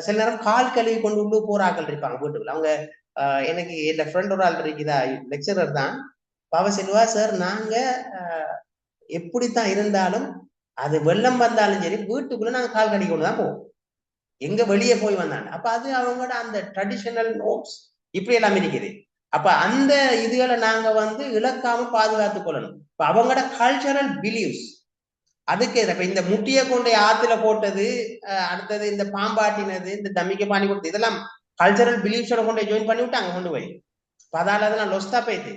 சில நேரம் கால் கழுவி கொண்டு உள்ளு போறாக்கள் இருப்பாங்க வீட்டுக்குள்ள. அவங்க எனக்கு என் ஃப்ரெண்ட் ஒரு ஆள் இருக்குதா, லெக்சரர் தான். அவ சொல்லுவா, சார் நாங்க எப்படித்தான் இருந்தாலும் அது வெள்ளம் வந்தாலும் சரி வீட்டுக்குள்ள நாங்க கால் கழுவி கொண்டு தான் போவோம், எங்க வெளியே போய் வந்தாங்க. அப்ப அது அவங்களோட அந்த ட்ரெடிஷனல் நோட்ஸ் இப்படி எல்லாம் இருக்குது. அப்ப அந்த இதுகளை நாங்க வந்து இழக்காம பாதுகாத்துக் கொள்ளணும். இப்ப அவங்களோட கல்ச்சரல் பிலீவ்ஸ் அதுக்கு இப்ப இந்த முட்டியை கொண்டு ஆத்துல போட்டது, அடுத்தது இந்த பாம்பாட்டினது, இந்த தம்மிக்க பாணி கொடுத்தது, இதெல்லாம் கல்ச்சரல் பிலீஃப்ஸோட கொண்டு ஜாயின் பண்ணி விட்டாங்க கொண்டு போய். அதால அதெல்லாம் லொஸ்டா போயிட்டு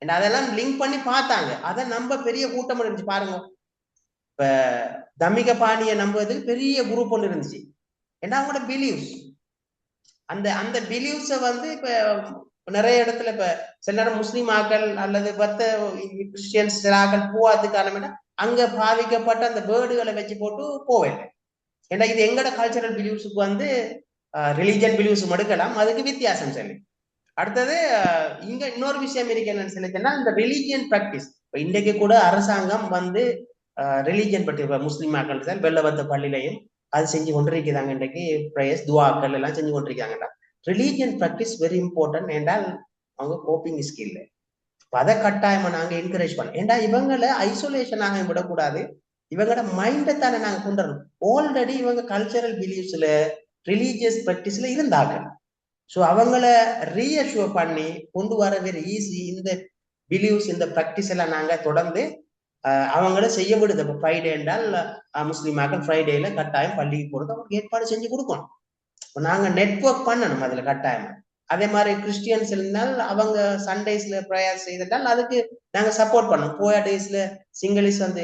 அதெல்லாம் லிங்க் பண்ணி பார்த்தாங்க. அதை நம்ப பெரிய கூட்டம் இருந்துச்சு பாருங்க. இப்ப தம்மிக்க பாணியை நம்புறதுக்கு பெரிய குரூப் ஒன்று இருந்துச்சு. ஏன்னா அவங்களோட பிலீவ்ஸ், அந்த அந்த பிலீவ்ஸை வந்து இப்ப நிறைய இடத்துல இப்ப சில நேரம் முஸ்லீம் ஆக்கள் அல்லது கிறிஸ்டியன்ஸ் ஆக்கள் போவாதுக்கான அங்க பாதிக்கப்பட்ட அந்த பேர்டுகளை வச்சு போட்டு போவேன். ஏன்னா இது எங்கட கல்ச்சரல் பிலீவ்ஸுக்கு வந்து ரிலீஜியன் பிலீவ்ஸ் எடுக்கலாம், அதுக்கு வித்தியாசம் சொல்லி. அடுத்தது இங்க இன்னொரு விஷயம் இருக்கு என்னன்னு சொல்லிச்சுன்னா இந்த ரிலீஜியன் பிராக்டிஸ். இன்றைக்கு கூட அரசாங்கம் வந்து ரிலீஜியன் பற்றி முஸ்லீம் ஆக்கள் வெள்ளவத்த பள்ளியிலையும் அது செஞ்சு கொண்டிருக்கிறாங்க. இன்றைக்கு ப்ரேயர்ஸ் துவாக்கள் எல்லாம் செஞ்சு கொண்டிருக்காங்கடா. Religion practice very important. என்றால் அவங்க கோப்பிங் ஸ்கில் அதை கட்டாயமா நாங்க என்கரேஜ் பண்ணோம். ஏன்னா இவங்களை ஐசோலேஷனாக விடக்கூடாது, இவங்களோட மைண்டை தானே நாங்க கொண்டு வரணும். ஆல்ரெடி இவங்க கல்ச்சரல் பிலீவ்ஸ்ல ரிலீஜியஸ் பிராக்டிஸ்ல இருந்தாங்க. ஸோ அவங்கள ரீஅஷ்யூர் பண்ணி கொண்டு வர வெரி ஈஸி. இந்த பிலீவ்ஸ் இந்த பிராக்டிஸ் எல்லாம் நாங்க தொடர்ந்து அவங்கள செய்ய விடுது. இப்போ ஃப்ரைடே என்றால் முஸ்லீமாக்கள் ஃப்ரைடேல கட்டாயம் பள்ளிக்கு போறது அவங்களுக்கு ஏற்பாடு செஞ்சு கொடுக்கணும். இப்போ நாங்க நெட்வொர்க் பண்ணணும் அதுல கட்டாயம். அதே மாதிரி கிறிஸ்டியன்ஸ் இருந்தால் அவங்க சண்டேஸ்ல ப்ரேயர் செய்தால் அதுக்கு நாங்க சப்போர்ட் பண்ணணும். போயா டேஸ்ல சிங்கிள்ஸ் வந்து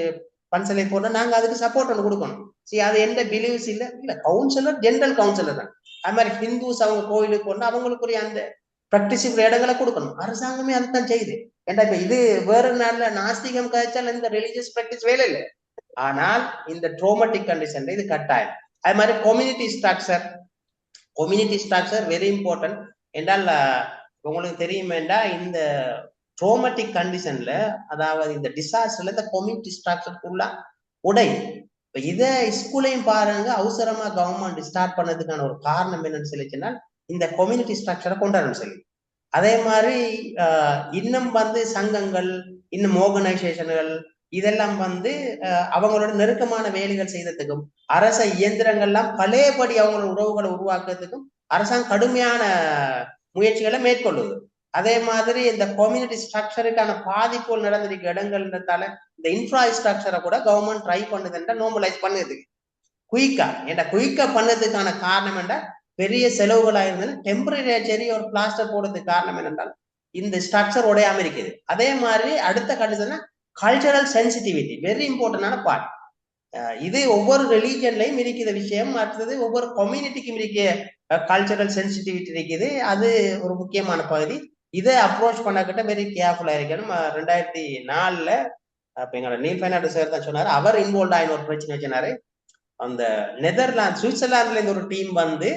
பன்சலை போட்டா நாங்க அதுக்கு சப்போர்ட் ஒன்று கொடுக்கணும். சரி, அது எந்த பிலீவ்ஸ் இல்லை இல்ல கவுன்சிலர் ஜென்ரல் கவுன்சிலர் தான். அது மாதிரி ஹிந்துஸ் அவங்க கோயிலுக்கு கொண்டு அவங்களுக்குரிய அந்த பிராக்டிஸ் இடங்களை கொடுக்கணும். அரசாங்கமே அதுதான் செய்யுது. ஏன்னா இப்ப இது வேற நாள்ல நாஸ்திகம் கழிச்சால் இந்த ரிலீஜியஸ் பிராக்டிஸ் வேலை இல்லை. ஆனால் இந்த ட்ரோமேட்டிக் கண்டிஷன்ல இது கட்டாயம். அது மாதிரி கம்யூனிட்டி ஸ்ட்ரக்சர் வெரி இம்பார்ட்டன்ட். என்றால் உங்களுக்கு தெரியுமேண்டா இந்த ட்ரோமேட்டிக் கண்டிஷன்ல, அதாவது இந்த டிசாஸ்டர்ல இந்த கம்யூனிட்டி ஸ்ட்ரக்சருக்குள்ள உடை. இப்ப இதை ஸ்கூலையும் பாருங்க, அவசரமா கவர்மெண்ட் ஸ்டார்ட் பண்ணதுக்கான ஒரு காரணம் என்னன்னு சொல்லிச்சுன்னா இந்த கம்யூனிட்டி ஸ்ட்ரக்சரை கொண்டாடணும் சொல்லி. அதே மாதிரி இன்னும் வந்து சங்கங்கள், இன்னும் ஆர்கனைசேஷன்கள் இதெல்லாம் வந்து அவங்களோட நெருக்கமான வேலைகள் செய்யறதுக்கும் அரச இயந்திரங்கள்லாம் பழையபடி அவங்களோட உறவுகளை உருவாக்குறதுக்கும் அரசாங்கம் கடுமையான முயற்சிகளை மேற்கொள்ளுது. அதே மாதிரி இந்த கம்யூனிட்டி ஸ்ட்ரக்சருக்கான பாதிப்புகள் நடந்திருக்க இடங்கள்ன்றதால இந்த இன்ஃப்ராஸ்ட்ரக்சரை கூட கவர்மெண்ட் ட்ரை பண்ணுதுன்றா நார்மலைஸ் பண்ணுது குயிக்கா. ஏன்னா குயிக்கா பண்ணதுக்கான காரணம் என்றால் பெரிய செலவுகளா இருந்தாலும் டெம்பரரி ஒரு பிளாஸ்டர் போடுறதுக்கு காரணம் என்னென்றால் இந்த ஸ்ட்ரக்சர் உடையாம இருக்குது. அதே மாதிரி அடுத்த கண்டிஷன் கல்ச்சரல் சென்சிட்டிவிட்டி வெரி இம்பார்ட்டன்டான பார்ட். இது ஒவ்வொரு ரிலீஜன்லையும் இருக்கிற விஷயம். அடுத்தது ஒவ்வொரு கம்யூனிட்டிக்கும் இருக்க கல்ச்சரல் சென்சிட்டிவிட்டி இருக்குது. அது ஒரு முக்கியமான பகுதி. இதை அப்ரோச் பண்ணக்கிட்ட வெரி கேர்ஃபுல்லா இருக்கணும். 2004 இப்ப எங்களோட நீல் ஃபைனாடு சார் தான் சொன்னாரு, அவர் இன்வால்வ் ஆயின ஒரு பிரச்சனை வச்சுனாரு. அந்த நெதர்லாந்து சுவிட்சர்லாந்துல இருந்து ஒரு டீம் வந்து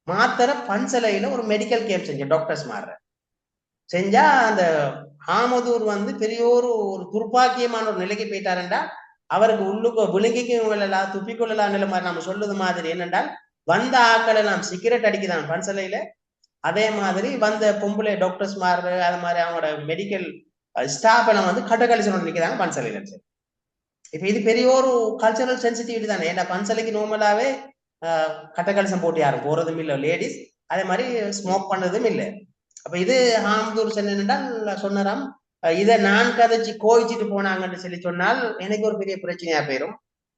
மாத்திர பன்சலையில ஒரு மெடிக்கல் கேம்ப் செஞ்ச டாக்டர்ஸ் மாறுற செஞ்சா அந்த ஆமதூர் வந்து பெரிய ஒரு துர்பாக்கியமான ஒரு நிலைக்கு போயிட்டாருண்டா அவருக்கு உள்ளுக்கு விழுங்கிக்கும் கொள்ளலாம், துப்பிக்கொள்ளலாம் நிலை மாதிரி நம்ம சொல்லுது மாதிரி. என்னென்றால் வந்த ஆக்களை நாம் சிகரெட் அடிக்கிறான் பன்சலையில, அதே மாதிரி வந்த பொம்பளை டாக்டர்ஸ் மாதிரி அது மாதிரி அவங்களோட மெடிக்கல் ஸ்டாஃப் எல்லாம் வந்து கட்டகலிசன் நிற்கிறாங்க பன்சலையில். சரி, இப்ப இது பெரிய ஒரு கல்ச்சரல் சென்சிட்டிவிட்டி தானே. ஏன்னா பன்சலைக்கு நார்மலாவே கட்டகலிசம் போட்டு யாரும் போறதும் இல்லை லேடிஸ், அதே மாதிரி ஸ்மோக் பண்ணதும் இல்லை. அப்ப இது ஹாம்தூர் என்னென்றால் சொன்னாராம், இதை நான் கதைச்சு கோயிச்சிட்டு போனாங்கன்னு சொல்லி சொன்னால் எனக்கு ஒரு பெரிய பிரச்சனையா போயிரும்,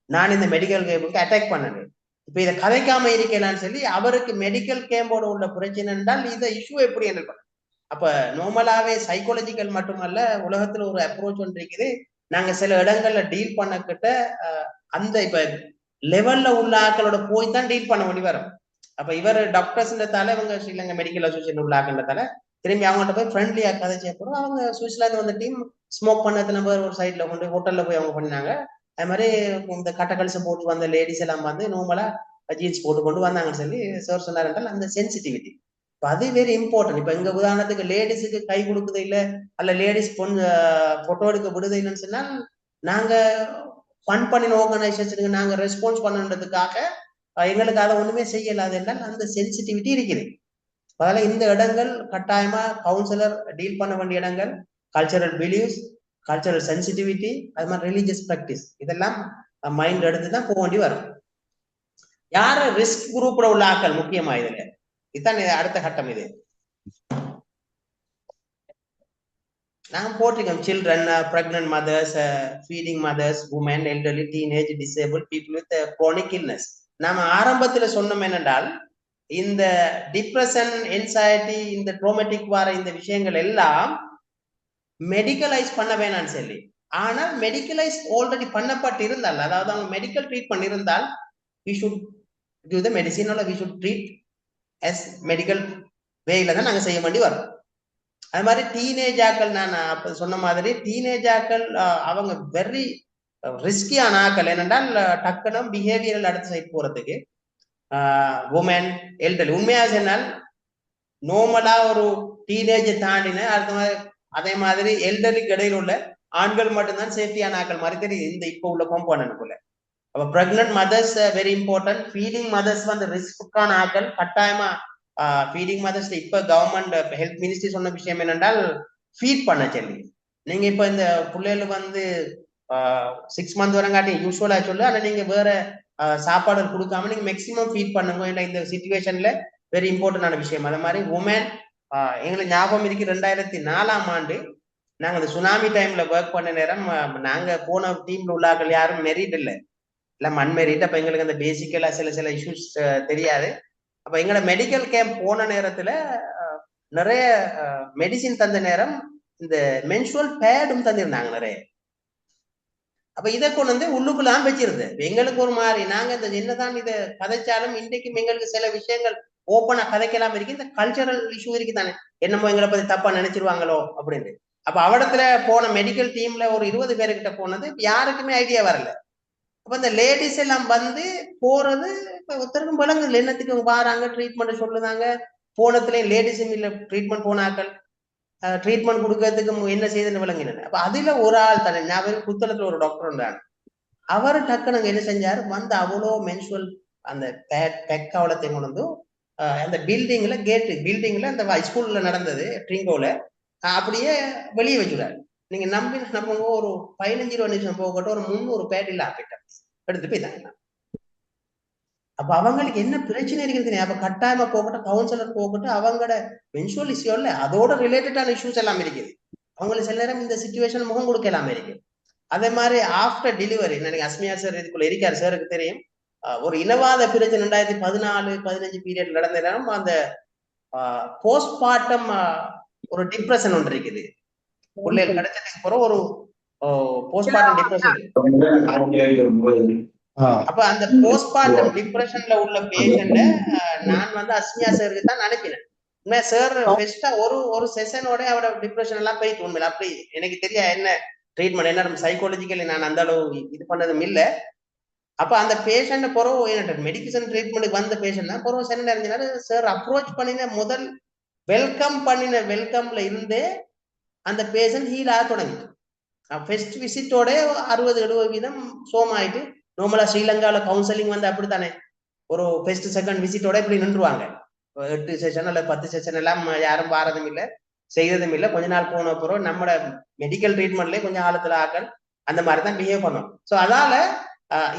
நான் இந்த மெடிக்கல் கேம்புக்கு அட்டாக் பண்ணேன். இப்ப இதை கதைக்காம இருக்கலான்னு சொல்லி அவருக்கு மெடிக்கல் கேம்போட உள்ள பிரச்சனை என்றால் இதை இஷ்யூ எப்படி ஹேண்டில் பண்ண. அப்ப நார்மலாவே சைக்காலஜிக்கல் மட்டுமல்ல, உலகத்துல ஒரு அப்ரோச் ஒன்று இருக்குது. நாங்க சில இடங்கள்ல டீல் பண்ணக்கிட்ட அந்த இப்ப லெவல்ல உள்ள ஆக்களோட போய் தான் டீல் பண்ண வேண்டி வரும். அப்ப இவர் டாக்டர்ஸ்ன்றதால இவங்க ஸ்ரீலங்கா மெடிக்கல் அசோசியேஷன் உள்ள ஆக்களத்தால திரும்பி அவங்கள்ட்ட போய் ஃப்ரெண்ட்லியா கதைச்ச அப்புறம் அவங்க சுவிட்சர்லாந்து வந்த டீம் ஸ்மோக் பண்ணது நம்ம ஒரு சைட்ல கொண்டு ஹோட்டல்ல போய் அவங்க பண்ணாங்க. அது மாதிரி இந்த கட்டக்கல்சம் போட்டு வந்த லேடிஸ் எல்லாம் வந்து நார்மலா ஜீன்ஸ் போட்டு கொண்டு வந்தாங்கன்னு சொல்லி சார் சொன்னார் என்றால் அந்த சென்சிட்டிவிட்டி. இப்போ அது வெரி இம்பார்ட்டன்ட். இப்போ எங்க உதாரணத்துக்கு லேடிஸுக்கு கை கொடுக்குது இல்லை, அல்ல லேடிஸ் போட்டோ எடுக்க விடுது இல்லைன்னு சொன்னால் நாங்க ஃபண்ட் பண்ணின ஆர்கனைசேஷனுக்கு நாங்க ரெஸ்பான்ஸ் பண்ணுன்றதுக்காக எங்களுக்கு அதை ஒண்ணுமே செய்யலாது என்றால் அந்த சென்சிட்டிவிட்டி இருக்குது. அதனால இந்த இடங்கள் கட்டாயமா கவுன்சிலர் டீல் பண்ண வேண்டிய இடங்கள். கல்ச்சரல் பிலீவ்ஸ், கல்ச்சரல் சென்சிட்டிவிட்டி, அது மாதிரி ரிலீஜியஸ் பிராக்டிஸ், இதெல்லாம் மைண்ட் எடுத்து தான் போக வேண்டி வரும். யாரு ரிஸ்க் குரூப்ல உள்ள ஆக்கள் முக்கியமா இதுல, இதுதான் அடுத்த கட்டம். இது நாங்க போட்டிருக்கோம், children, pregnant mothers, feeding mothers, women, elderly, teenage, disable people with chronic illness. நாம ஆரம்பத்துல சொன்னோம் என்னென்றால் இந்த டிப்ரெஷன், என்சைட்டி, இந்த ட்ரோமேட்டிக் வர இந்த விஷயங்கள் எல்லாம் மெடிக்கலைஸ் பண்ண வேணாம்னு சொல்லி. ஆனால் மெடிக்கலைஸ் ஆல்ரெடி பண்ணப்பட்டு இருந்தால், அதாவது அவங்க மெடிக்கல் ட்ரீட்மெண்ட் இருந்தால் we should give the medicine or we should treat as medical வேல தான் நாங்க செய்ய வேண்டி வரும். அது மாதிரி டீனேஜ் ஆக்கள், நான் அப்ப சொன்ன மாதிரி டீனேஜ் ஆக்கள் அவங்க வெரி ரிஸ்கியான ஆக்கள். என்னென்றால் டக்குனும் பிஹேவியரல் அடுத்த சைட் போறதுக்கு. உமன், எல்டர்லி, உண்மையா சொன்னால் நார்மலா ஒரு டீனேஜ் தாண்டின அதே மாதிரி எல்டர்லிக்கு இடையில உள்ள ஆண்கள் மட்டும்தான் சேஃப்டியான ஆக்கள் மாதிரி தெரியுது இந்த இப்ப உள்ள காம்பவுண்டுக்குள்ள. அப்ப pregnant mothers very important. Feeding mothers வந்து ரிஸ்க்கான ஆக்கள் கட்டாயமா. ஃபீடிங் மதர்ஸ் இப்ப கவர்மெண்ட் ஹெல்த் மினிஸ்ட்ரி சொன்ன விஷயம் என்னென்றால் ஃபீட் பண்ண சொல்லி. நீங்க இப்ப இந்த பிள்ளைகள் வந்து 6 months வரங்காட்டி யூஸ்வலா சொல்லு, ஆனா நீங்க வேற சாப்பாடு கொடுக்காம நீங்க மேக்சிமம் ஃபீட் பண்ணுங்க. இந்த சிச்சுவேஷன்ல வெரி இம்பார்ட்டன்டான விஷயம். அது மாதிரி உமன், எங்களுக்கு ஞாபகம் இருக்கு 2004ஆம் ஆண்டு நாங்க இந்த சுனாமி டைம்ல ஒர்க் பண்ண நேரம் நாங்க போன டீம்ல உள்ளாக்கள் யாரும் மெரிட் இல்லை, எல்லாம் அன்மெரிட். அப்ப எங்களுக்கு அந்த பேசிக்கலா சில இஷ்யூஸ் தெரியாது. அப்ப எங்களோட மெடிக்கல் கேம்ப் போன நேரத்துல நிறைய மெடிசின் தந்த நேரம் இந்த மென்சுவல் பேடும் தந்திருந்தாங்க நிறைய. அப்ப இதை கொண்டு வந்து உள்ளுக்குள்ளாம் வச்சிருது. எங்களுக்கு ஒரு மாதிரி நாங்க இந்த என்னதான் இதை கதைச்சாலும் இன்றைக்கும் எங்களுக்கு சில விஷயங்கள் ஓப்பனா கதைக்கலாம் இருக்கு. இந்த கல்ச்சரல் இஷ்யூ இருக்கு தானே, என்னமோ எங்களை பத்தி தப்பா நினைச்சிருவாங்களோ அப்படின்னு. அப்ப அவடத்துல போன மெடிக்கல் டீம்ல ஒரு 20 பேருக்கிட்ட போனது யாருக்குமே ஐடியா வரல. அப்ப இந்த லேடிஸ் எல்லாம் வந்து போறது இப்ப ஒருத்தருக்கும் விளங்குது என்னத்துக்கு வாராங்க, ட்ரீட்மெண்ட் சொல்லுதாங்க. போனதுலயும் லேடிஸும் இல்ல ட்ரீட்மெண்ட் போனாக்கள், ட்ரீட்மெண்ட் கொடுக்கறதுக்கு என்ன செய்யுதுன்னு விளங்கினேன். அப்ப அதுல ஒரு ஆள் தானே, நான் புத்தளத்துல ஒரு டாக்டர் இருந்தாங்க. அவர் டக்குனு என்ன செஞ்சாரு, வந்து அவ்வளோ மென்சுவல் அந்த பெக்காவளத்தை கொண்டு வந்து அந்த பில்டிங்ல பில்டிங்ல அந்த ஸ்கூல்ல நடந்தது ட்ரிங்கோல அப்படியே வெளியே வச்சுடாரு. நீங்க நம்ம ஒரு 15-20 நிமிஷம் போகட்டும் ஒரு 300 பேட்டில் ஆப்பிட்டேன் எடுத்து போய்தாங்க. அப்ப அவங்களுக்கு என்ன பிரச்சனை இருக்குது, அப்ப கட்டாயமா போகட்டும், கவுன்சிலர் போகட்டும், அவங்களோட மென்சுவல் இஷ்யூ இல்ல அதோட ரிலேட்டடான இஷ்யூஸ் எல்லாம் இருக்குது. அவங்களுக்கு சில நேரம் இந்த சிச்சுவேஷன் முகம் கொடுக்க எல்லாமே இருக்கு. அதே மாதிரி ஆஃப்டர் டெலிவரி, நினைக்க அஸ்மியா சார் இதுக்குள்ள இருக்காரு, சாருக்கு தெரியும். ஒரு இனவாத பிரச்சனை 2014-15 பீரியட் நடந்த நேரம் அந்த போஸ்ட்மார்ட்டம் ஒரு டிப்ரெஷன் ஒன்று இருக்குது. பிள்ளைகள் கிடைச்சதுக்கு அப்புறம் ஒரு போஸ்ட்மார்ட்டம் டிப்ரெஷன். அப்ப அந்த போஸ்ட்மார்ட்டம் டிப்ரெஷன்ல உள்ள பேஷண்ட நான் வந்து அஸ்மியா சாருக்கு தான் அனுப்பினேன். சார் பெஸ்டா ஒரு செஷனோட அவட டிப்ரெஷன் எல்லாம் போயிட்டு உண்மையில அப்படி எனக்கு தெரியா என்ன ட்ரீட்மெண்ட் என்ன சைக்காலஜிக்கலி நான் அந்த அளவு இது பண்ணதும் இல்லை. அப்ப அந்த பேஷண்ட் பிறகு மெடிக்கேஷன் ட்ரீட்மெண்ட்டுக்கு வந்த பேஷண்ட் பிறகு சென்னை அறிஞ்சினாரு சார் அப்ரோச் பண்ணின முதல் வெல்கம்ல இருந்தே அந்த பேஷண்ட் ஹீல் ஆக தொடங்கிட்டு ஃபர்ஸ்ட் விசிட்டோட 60-70% சோமாயிட்டு. நார்மலா ஸ்ரீலங்காவில கவுன்சிலிங் வந்து அப்படித்தானே, ஒரு ஃபர்ஸ்ட் செகண்ட் விசிட்டோட இப்படி நின்றுவாங்க. 8 செஷன் அல்ல 10 செஷன் எல்லாம் யாரும் பாரதும் இல்லை, செய்யறதும் இல்லை. கொஞ்ச நாள் போன அப்புறம் நம்மளோட மெடிக்கல் ட்ரீட்மெண்ட்லயே கொஞ்சம் ஆழத்துல ஆக்கள் அந்த மாதிரி தான் பிஹேவ் பண்ணும். ஸோ அதால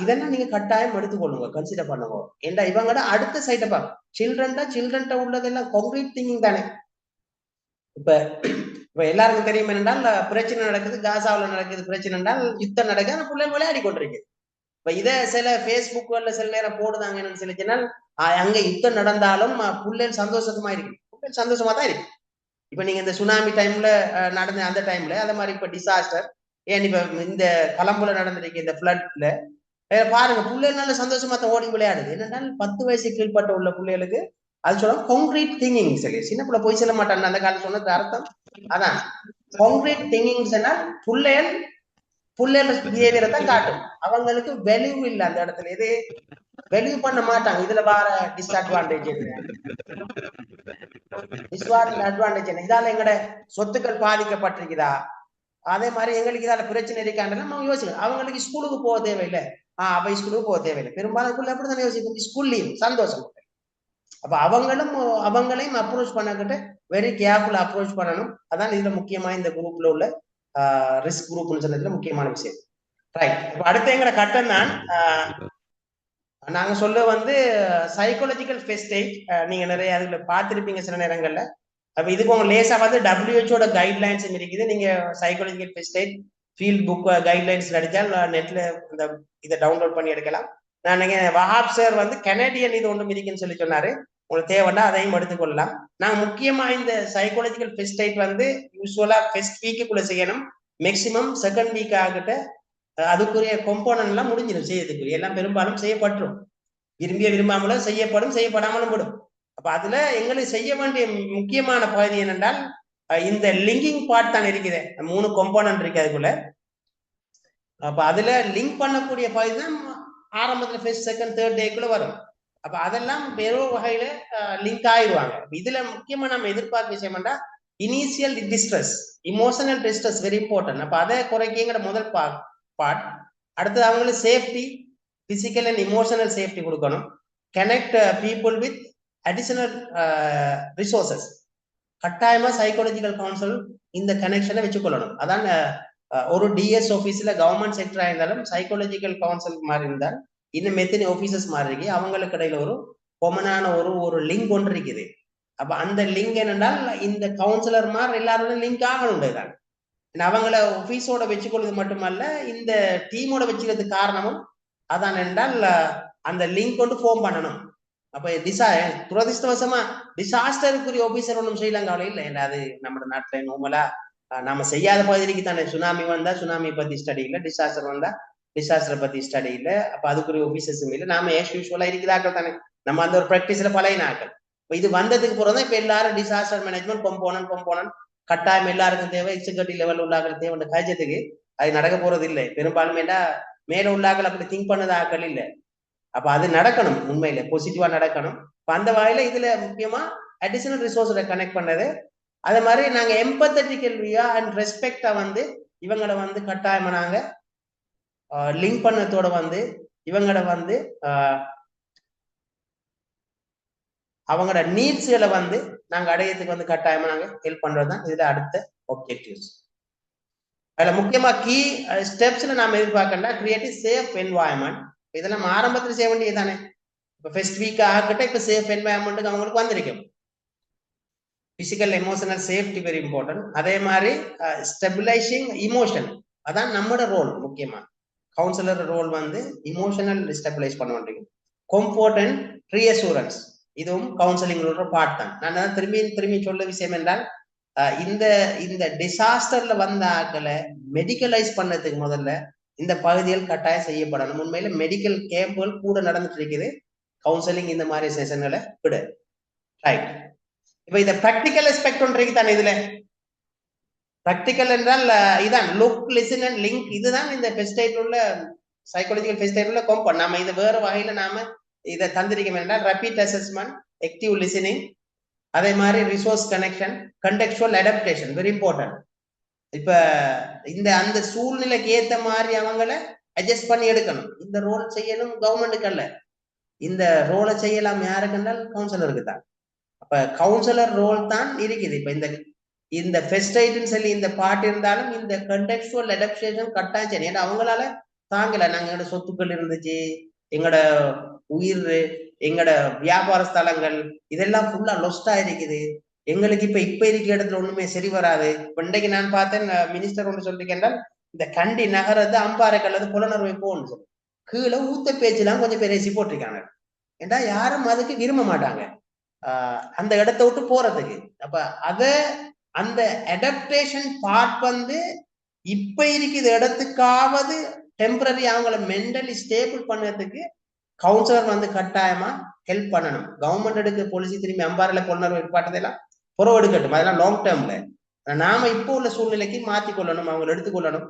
இதெல்லாம் நீங்க கட்டாயம் எடுத்துக்கொள்ளுங்க, கன்சிடர் பண்ணுங்க. ஏண்டா இவங்கட அடுத்த சைட்டை பார்க்க சில்ட்ரன்ட்ட உள்ளதெல்லாம் கான்கிரீட் திங்கிங் தானே. இப்ப எல்லாருக்கும் தெரியும் என்னென்றால் பிரச்சனை நடக்குது, காசாவில் நடக்குது பிரச்சனை என்றால் யுத்தம் நடக்குது, அந்த பிள்ளைகள் விளையாடி கொண்டிருக்கு. இப்ப இதை சில பேஸ்புக்ல சில நேரம் போடுதாங்க என்னன்னு சொல்லிச்சுன்னா, அங்க யுத்தம் நடந்தாலும் பிள்ளைகள் சந்தோஷமா இருக்கு, பிள்ளைகள் சந்தோஷமா தான் இருக்கு. இப்ப நீங்க இந்த சுனாமி டைம்ல நடந்த அந்த டைம்ல அதே மாதிரி இப்ப டிசாஸ்டர், ஏன் இப்ப இந்த கொலம்புல நடந்திருக்கு இந்த பிளட்ல பாருங்க, பிள்ளைகள் நல்ல சந்தோஷமா தான் ஓடி விளையாடுது. என்னன்னா 10 வயசு கீழ்பட்ட உள்ள பிள்ளைகளுக்கு அது சொல்ல கான்கிரீட் திங்கிங். சரி, சின்ன பிள்ளை போய் சொல்ல மாட்டாங்க அந்த காலத்துல சொன்னது அர்த்தம் அதான். கான்கிரீட் திங்கிங் பிள்ளைகள் பிஹேவியரை தான் காட்டும். அவங்களுக்கு வேல்யூ இல்லை அந்த இடத்துல, எது வேல்யூ பண்ண மாட்டாங்க. இதுல வர டிஸ்அட்வான்டேஜ் என்ன, இதால எங்கட சொத்துக்கள் பாதிக்கப்பட்டிருக்குதா, அதே மாதிரி எங்களுக்கு இதால பிரச்சனை இருக்காண்டெல்லாம் அவங்க யோசிக்கணும். அவங்களுக்கு ஸ்கூலுக்கு போக தேவையில்லை, அவை ஸ்கூலுக்கு போக தேவையில்லை. பெரும்பாலும் எப்படித்தானே யோசிக்கும், ஸ்கூல் லீவ் சந்தோஷம். அப்ப அவங்களையும் அப்ரோச் பண்ணக்கிட்ட வெரி கேர்ஃபுல்லா அப்ரோச் பண்ணணும். அதான் இதுல முக்கியமா இந்த குரூப்ல உள்ள ரிஸ்க் குரூப்னு சொன்னதுல முக்கியமான விஷயம். ரைட். இப்ப அடுத்த எங்கட கட்டம் தான் நாங்க சொல்ல சைக்காலஜிக்கல் ஃபெஸ்டேஜ். நீங்க நிறைய அதுல பார்த்திருப்பீங்க சில நேரங்கள்ல. அப்ப இதுக்கு உங்க லேசா WHO கைட்லைன்ஸ் இருக்குது. நீங்க சைக்காலஜிக்கல் ஃபெஸ்டேஜ் ஃபீல்ட் புக் கைட்லைன்ஸ் அடிச்சால் நெட்ல இந்த இதை டவுன்லோட் பண்ணி எடுக்கலாம். நான் வஹாப் சார் கனடியன் இது ஒன்றும் இருக்குன்னு சொல்லி சொன்னாரு, உங்களுக்கு தேவைன்னா அதையும் எடுத்துக்கொள்ளலாம். நாங்க முக்கியமா இந்த சைக்காலஜிக்கல் ஃபெஸ்டேஜ் யூஸ்வலா ஃபெஸ்ட் வீக்குள்ள செய்யணும். மேக்சிமம் செகண்ட் வீக் ஆகிட்ட அதுக்குரிய கொம்போனன்ட் எல்லாம் முடிஞ்சிடும் செய்யறதுக்குரிய, எல்லாம் பெரும்பாலும் செய்யப்பட்டுரும். விரும்பாமலும் செய்யப்படும், செய்யப்படாமலும் விடும். அப்ப அதுல எங்களுக்கு செய்ய வேண்டிய முக்கியமான பகுதி என்னென்றால் இந்த லிங்கிங் பார்ட் தான் இருக்குது. 3 கொம்போனன்ட் இருக்கு அதுக்குள்ள. அப்ப அதுல லிங்க் பண்ணக்கூடிய பகுதி தான் ஆரம்பத்துல ஃபர்ஸ்ட் செகண்ட் தேர்ட் டேக்குள்ள வரும். அப்ப அதெல்லாம் வேற வகையில லிங்க் ஆயிடுவாங்க. இதுல முக்கியமா நம்ம எதிர்பார்க்க விஷயம் என்றா initial distress, emotional distress very important. அப்ப அதை குறைக்கிங்கிற முதல் பார்ட். அடுத்தது அவங்களுக்கு safety, physical and emotional safety கொடுக்கணும். Connect people with additional resources. கட்டாயமா சைக்காலஜிக்கல் கவுன்சில் இந்த கனெக்ஷனை வச்சுக்கொள்ளணும். அதான் ஒரு டிஎஸ் ஆபீஸ்ல கவர்மெண்ட் செக்டரா இருந்தாலும் சைக்காலஜிக்கல் கவுன்சில் மாதிரி இருந்தால் இன்னும் எத்தனை ஆபீசர்ஸ் மாதிரி இருக்கு, அவங்களுக்கு இடையில ஒரு கொமனான ஒரு லிங்க் ஒன்று இருக்குது. அப்ப அந்த லிங்க் என்னென்றால் இந்த கவுன்சிலர் மாதிரி எல்லாரோட லிங்க் ஆகணும். தான் அவங்கள ஆபீஸோட வச்சுக்கொள்வது மட்டுமல்ல, இந்த டீமோட வச்சுக்கிறதுக்கு காரணமும் அதான் என்றால் அந்த லிங்க் கொண்டு ஃபார்ம் பண்ணணும். அப்ப துரதிருஷ்டவசமா டிசாஸ்டருக்குரிய ஆபீசர் ஒன்றும் ஸ்ரீலங்காவில இல்லை. அது நம்ம நாட்டுல நோமலா நாம செய்யாத பகுதிக்கு தானே. சுனாமி வந்தா சுனாமி பத்தி ஸ்டடி இல்லை, டிசாஸ்டர் வந்தா டிசாஸ்டரை பத்தி ஸ்டடி இல்லை. அப்ப அதுக்குரிய ஆபீசர்ஸும் இல்லை. நாம யூஸ்வலா இருக்கிறாக்கள் தானே, நம்ம அந்த ஒரு ப்ராக்டிஸ்ல பழைய நாட்கள். இது வந்ததுக்கு பிறகுதான் இப்ப எல்லாரும் டிசாஸ்டர் மேனேஜ்மெண்ட் கொம்போனன்ட் கட்டாயம் எல்லாருக்கும் தேவை. எக்ஸிகூட்டிவ் லெவல் உள்ளாக்கள் தேவை கழிச்சதுக்கு அது நடக்க போறது இல்லை. பெரும்பாலுமே மேல உள்ளாக்கள் அப்படி திங்க் பண்ணது ஆக்கள் இல்லை. அப்ப அது நடக்கணும், உண்மையில பாசிட்டிவா நடக்கணும். அந்த வகையில இதுல முக்கியமா அடிஷனல் ரிசோர்ஸோட கனெக்ட் பண்ணது. அதே மாதிரி நாங்க எம்பத்தட்டிக்கல் வியா அண்ட் ரெஸ்பெக்டா இவங்களை கட்டாயமா நாங்க லிங்க் பண்ணதோட இவங்களோட அவங்களோட நீட்ஸ்களை நாங்க அடையத்துக்கு கட்டாயமா நாங்க ஹெல்ப் பண்றதுதான் இதுல அடுத்த ஆப்ஜெக்டிவ்ஸ். அதுல முக்கியமா கீ ஸ்டெப்ஸ்ல நாம எதிர்பார்க்கண்டா கிரியேட்டிவ் சேஃப் என்வாயன்மெண்ட். இதெல்லாம் ஆரம்பத்துல செய்ய வேண்டியது தானே. இப்ப ஃபர்ஸ்ட் வீக் ஆகட்ட இப்ப சேஃப் என்வாயன்மெண்ட்டுக்கு அவங்களுக்கு வந்திருக்கும். Physical emotional safety very important. அதே மாதிரி ஸ்டெபிலைசிங் இமோஷன், அதான் நம்மளோட ரோல். முக்கியமா கவுன்சிலர் ரோல் இமோஷனல் ஸ்டெபிலைஸ் பண்ண வேண்டியது. கம்ஃபோர்ட் அண்ட் ரீஅசூரன்ஸ், இதுவும் கவுன்சிலிங்களோட பார்ட் தான். நான் திரும்பி சொல்ல விஷயம் என்றால் இந்த டிசாஸ்டர்ல வந்த ஆக்களை மெடிக்கலைஸ் பண்ணதுக்கு முதல்ல இந்த பகுதிகள் கட்டாயம் செய்யப்படணும். உண்மையில மெடிக்கல் கேம்புகள் கூட நடந்துட்டு இருக்குது. கவுன்சிலிங் இந்த மாதிரி செஷன்களை விடு. ரைட். இப்ப இந்த பிராக்டிக்கல் எஸ்பெக்ட் ஒன்றைக்கு தானே. இதுல பிராக்டிக்கல் என்றால் இதான் லுக், லிசன் அண்ட் லிங்க். இதுதான் இந்த ஃபெஸ்டைட் உள்ள சைக்காலஜிக்கல் ஃபெஸ்டைட் உள்ள கொம்பன். நாம இது வேற வகையில நாம இதை தந்திருக்கோம் என்றால் ரேபிட் அசஸ்மெண்ட், ஆக்டிவ் லிசனிங், அதே மாதிரி resource connection, contextual adaptation very important. இப்ப அந்த சூழ்நிலைக்கு ஏத்த மாதிரி அவங்கள அட்ஜஸ்ட் பண்ணி எடுக்கணும். இந்த ரோல் செய்யணும் கவர்மெண்ட்டுக்கு அல்ல, இந்த ரோலை செய்யலாம் யாருக்கு என்றால் கவுன்சிலருக்கு தான். அப்ப கவுன்சிலர் ரோல் தான் இருக்குது. இப்ப இந்த ஃபெஸ்டைட்னு சொல்லி இந்த பாட்டு இருந்தாலும் இந்த கண்டெக்சுவல் அடாப்டேஷன் கட்டாயம் சரி. ஏன்னா அவங்களால தாங்கல. நாங்க எங்களோட சொத்துக்கள் இருந்துச்சு, எங்களோட உயிர், எங்களோட வியாபார ஸ்தலங்கள் இதெல்லாம் ஃபுல்லா லொஸ்டா இருக்குது. எங்களுக்கு இப்ப இருக்கிற இடத்துல ஒண்ணுமே சரி வராது. இன்றைக்கு நான் பார்த்தேன் மினிஸ்டர் ஒன்று சொல்லிருக்கேன், இந்த கண்டி நகரது அம்பாறைகள் அது புலனர்வை போன்னு சொல்லி கீழே ஊத்த பேச்சுலாம் கொஞ்சம் பேர் ஏசி போட்டிருக்காங்க. ஏன்னா யாரும் அதுக்கு விரும்ப மாட்டாங்க அந்த இடத்த விட்டு போறதுக்கு. அப்ப அந்த அடாப்டேஷன் பார்ட் வந்து இப்ப இருக்கிற இடத்துக்காவது டெம்பரரி அவங்கள மென்டலி ஸ்டேபிள் பண்ணதுக்கு கவுன்சிலர் வந்து கட்டாயமா ஹெல்ப் பண்ணணும். கவர்மெண்ட் எடுக்க பாலிசி திரும்பி அம்பாரில பொருளாதார ஏற்பாட்டதெல்லாம் புறவு எடுக்கட்டும், அதெல்லாம் லாங் டேர்ம்ல. நாம இப்போ உள்ள சூழ்நிலைக்கு மாத்திக்கொள்ளணும், அவங்களை எடுத்துக்கொள்ளணும்.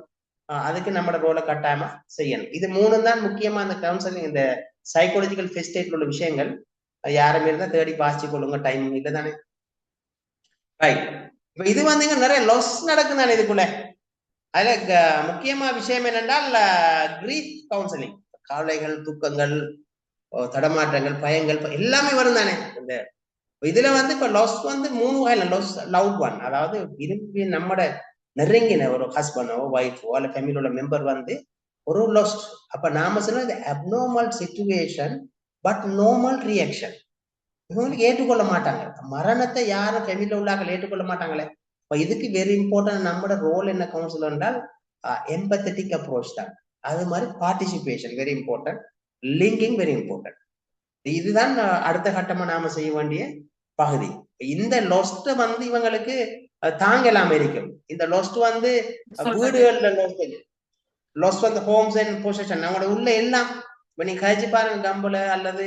அதுக்கு நம்மளோட ரோலை கட்டாயமா செய்யணும். இது 3 தான் முக்கியமா அந்த கவுன்சிலிங், இந்த சைக்காலஜிக்கல் ஃபெஸ்டேட்ல உள்ள விஷயங்கள். யாருமே இருந்தா தேடி பாசிச்சு கொள்ளுங்க, டைம் இல்லை தானே. ரைட். இப்ப இது வந்து நிறைய லாஸ் நடக்குதானே இதுக்குள்ள. அதுல முக்கியமா விஷயம் என்னென்றால் கிரீஃப் கவுன்சிலிங். கவலைகள், துக்கங்கள், தடமாற்றங்கள், பயங்கள் எல்லாமே வரும் தானே. இந்த இதுல வந்து இப்ப லாஸ் வந்து 3 வகையில. லாஸ் லவுட் ஒன், அதாவது விரும்பி நம்மட நெருங்கின ஒரு ஹஸ்பண்டோ ஒய்ஃபோ அல்ல ஃபேமிலியோட மெம்பர் வந்து ஒரு லாஸ்ட். அப்ப நாம சொன்னது abnormal situation but normal reaction. இவங்களுக்கு ஏற்றுக்கொள்ள மாட்டாங்க. மரணத்தை யாரும் ஃபேமிலியில உள்ளாக்கள் ஏற்றுக்கொள்ள மாட்டாங்களே. இப்ப இதுக்கு வெரி இம்பார்ட்டன்ட் நம்மளோட ரோல் என்ன கவுன்சிலர் என்றால் எம்பத்தட்டிக் அப்ரோச் தான். அது மாதிரி participation very important, linking very important. இதுதான் அடுத்த கட்டமா நாம செய்ய வேண்டிய பகுதி. இந்த லொஸ்ட் வந்து இவங்களுக்கு தாங்கலாம இருக்கும். இந்த லொஸ்ட் வந்து வீடுகள்ல லொஸ்ட் வந்து ஹோம்ஸ் அண்ட் பொசிஷன் அவங்களோட உள்ள எல்லாம். இப்ப நீங்க கழிச்சு பாருங்க, கம்புல அல்லது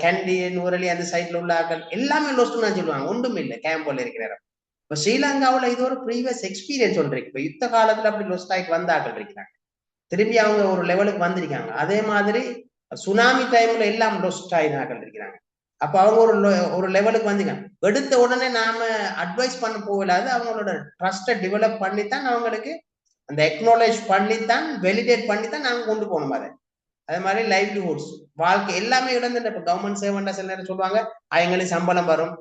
கேண்டி, நூரலி அந்த சைட்ல உள்ள ஆக்கள் எல்லாமே லொஸ்ட் தான் சொல்லுவாங்க. ஒன்றும் இல்லை கேம்போல இருக்கிற இடம். இப்ப ஸ்ரீலங்காவில இது ஒரு ப்ரீவியஸ் எக்ஸ்பீரியன்ஸ் ஒன்று இருக்கு. இப்ப யுத்த காலத்துல அப்படி லொஸ்ட் ஆகி வந்த ஆக்கள் இருக்கிறாங்க, திரும்பி அவங்க ஒரு லெவலுக்கு வந்திருக்காங்க. அதே மாதிரி சுனாமி டைம்ல எல்லாம் லொஸ்ட் ஆகி ஆக்கள் இருக்கிறாங்க. அப்ப அவங்க ஒரு லெவலுக்கு வந்திருக்காங்க. எடுத்த உடனே நாம அட்வைஸ் பண்ண போகலாது. அவங்களோட ட்ரஸ்ட்டை டெவலப் பண்ணித்தான், அவங்களுக்கு அந்த எக்னாலேஜ் பண்ணித்தான், வெலிடேட் பண்ணித்தான் நாங்க கொண்டு போகணும். அதே மாதிரி லைவ்லிஹுட்ஸ், வாழ்க்கை எல்லாமே இழந்துட்டு. இப்ப கவர்மெண்ட் சேவண்டா சில நேரம் சொல்லுவாங்க அவங்களுக்கு சம்பளம் வரும்,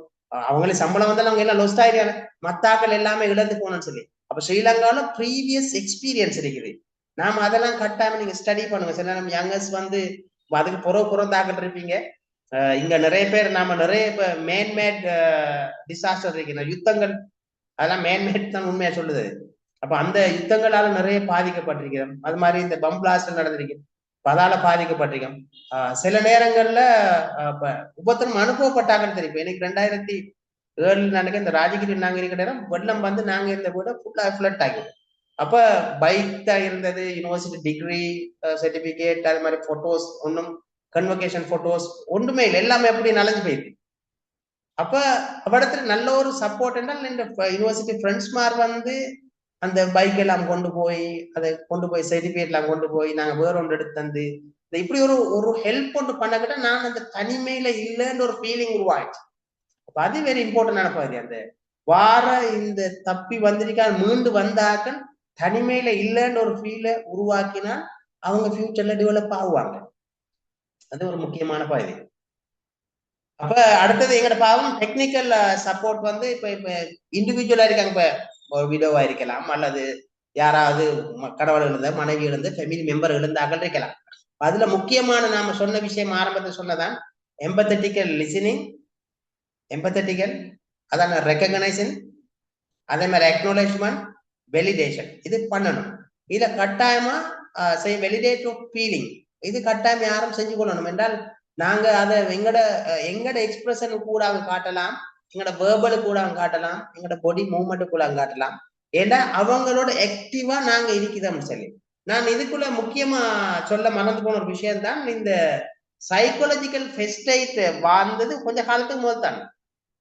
அவங்களுக்கு சம்பளம் வந்தாலும் அவங்க எல்லாம் லொஸ்ட் ஆயிருக்காங்க, மத்தாக்கள் எல்லாமே இழந்து போகணும்னு சொல்லி. அப்ப ஸ்ரீலங்கால ப்ரீவியஸ் எக்ஸ்பீரியன்ஸ் இருக்குது. நாம அதெல்லாம் கட்டாம நீங்க ஸ்டடி பண்ணுங்க. சில நேரம் யங்கர்ஸ் வந்து அதுக்கு புறந்தாக்கிட்டு இருப்பீங்க. இங்க நிறைய பேர் நாம நிறைய இப்ப மேன்மேட் டிசாஸ்டர் இருக்கு, யுத்தங்கள், அதெல்லாம் மேன்மேட் தான் உண்மையா சொல்லுது. அப்ப அந்த யுத்தங்களால நிறைய பாதிக்கப்பட்டிருக்கிறோம். அது மாதிரி இந்த பம் பிளாஸ்ட் நடந்திருக்கு, அதால பாதிக்கப்பட்டிருக்கோம். சில நேரங்கள்ல உபத்திரம் அனுபவப்பட்டாங்கன்னு தெரியும். எனக்கு 2007 நினைக்க இந்த ராஜகிரி நாங்க இருக்கிற நேரம் வெள்ளம் வந்து நாங்க இருந்த வீட ஃபுல்லா ஃபிளட் ஆகிடும். அப்ப பைக் தான் இருந்தது, யூனிவர்சிட்டி டிகிரி சர்டிபிகேட், அது மாதிரி போட்டோஸ், ஒன்றும் கன்வகேஷன் போட்டோஸ் ஒன்றுமே இல்லை, எல்லாமே எப்படி நலஞ்சு போயிருக்கு. அப்ப அவடத்துல நல்ல ஒரு சப்போர்ட் என்றால் இந்த யூனிவர்சிட்டி ஃப்ரெண்ட்ஸ் மார் வந்து அந்த பைக் எல்லாம் கொண்டு போய் அதை கொண்டு போய் சர்டிபிகேட் எல்லாம் கொண்டு போய் நாங்க வேற ஒன்று எடுத்து தந்து இப்படி ஒரு ஹெல்ப் ஒன்று பண்ணக்கிட்ட நான் அந்த தனிமையில இல்லைன்ற ஒரு ஃபீலிங் உருவாயிடுச்சு. அப்ப அது வெரி இம்பார்ட்டன்டான பகுதி. அந்த வார இந்த தப்பி வந்திருக்கா மீண்டு வந்தாக்கள் தனிமையில இல்லைன்ற ஒரு ஃபீலை உருவாக்கினா அவங்க ஃபியூச்சர்ல டெவலப் ஆகுவாங்க. அது ஒரு முக்கியமான பகுதி. அப்ப அடுத்தது எங்கட பாவம் டெக்னிக்கல் சப்போர்ட் வந்து இப்ப இண்டிவிஜுவலா இருக்காங்க. இப்ப விடோவா இருக்கலாம், அல்லது யாராவது கடவுள் இழந்த, மனைவி இழந்த, ஃபேமிலி மெம்பர் இழந்தாக்கள் இருக்கலாம். அதுல முக்கியமான நாம சொன்ன விஷயம் ஆரம்பத்தில் சொன்னதான் எம்பத்தட்டிக்கல் லிசனிங், எம்பத்தட்டிக்கல் அதான ரெக்கக்னைசேஷன், அதே மாதிரி அக்னாலேஜ்மெண்ட், வெலிடேஷன். இது பண்ணணும். இதுல கட்டாயமா வெலிடேட் ஆஃப் ஃபீலிங் இது கட்டாயம் யாரும் செஞ்சு கொள்ளணும். என்றால் நாங்க அதை எங்கட எக்ஸ்பிரஷனு கூட அவங்க காட்டலாம், எங்கட வேர்பலு கூட அவங்க காட்டலாம், எங்கட பாடி மூவ்மெண்ட் கூட அவங்க காட்டலாம். ஏன்னா அவங்களோட ஆக்டிவா நாங்க இருக்கிறோம் சொல்லி. நான் இதுக்குள்ள முக்கியமா சொல்ல மறந்து போன ஒரு விஷயம் தான், இந்த சைக்காலஜிக்கல் ஃபெஸ்டைட் வாழ்ந்தது கொஞ்ச காலத்துக்கு முதல் தான்.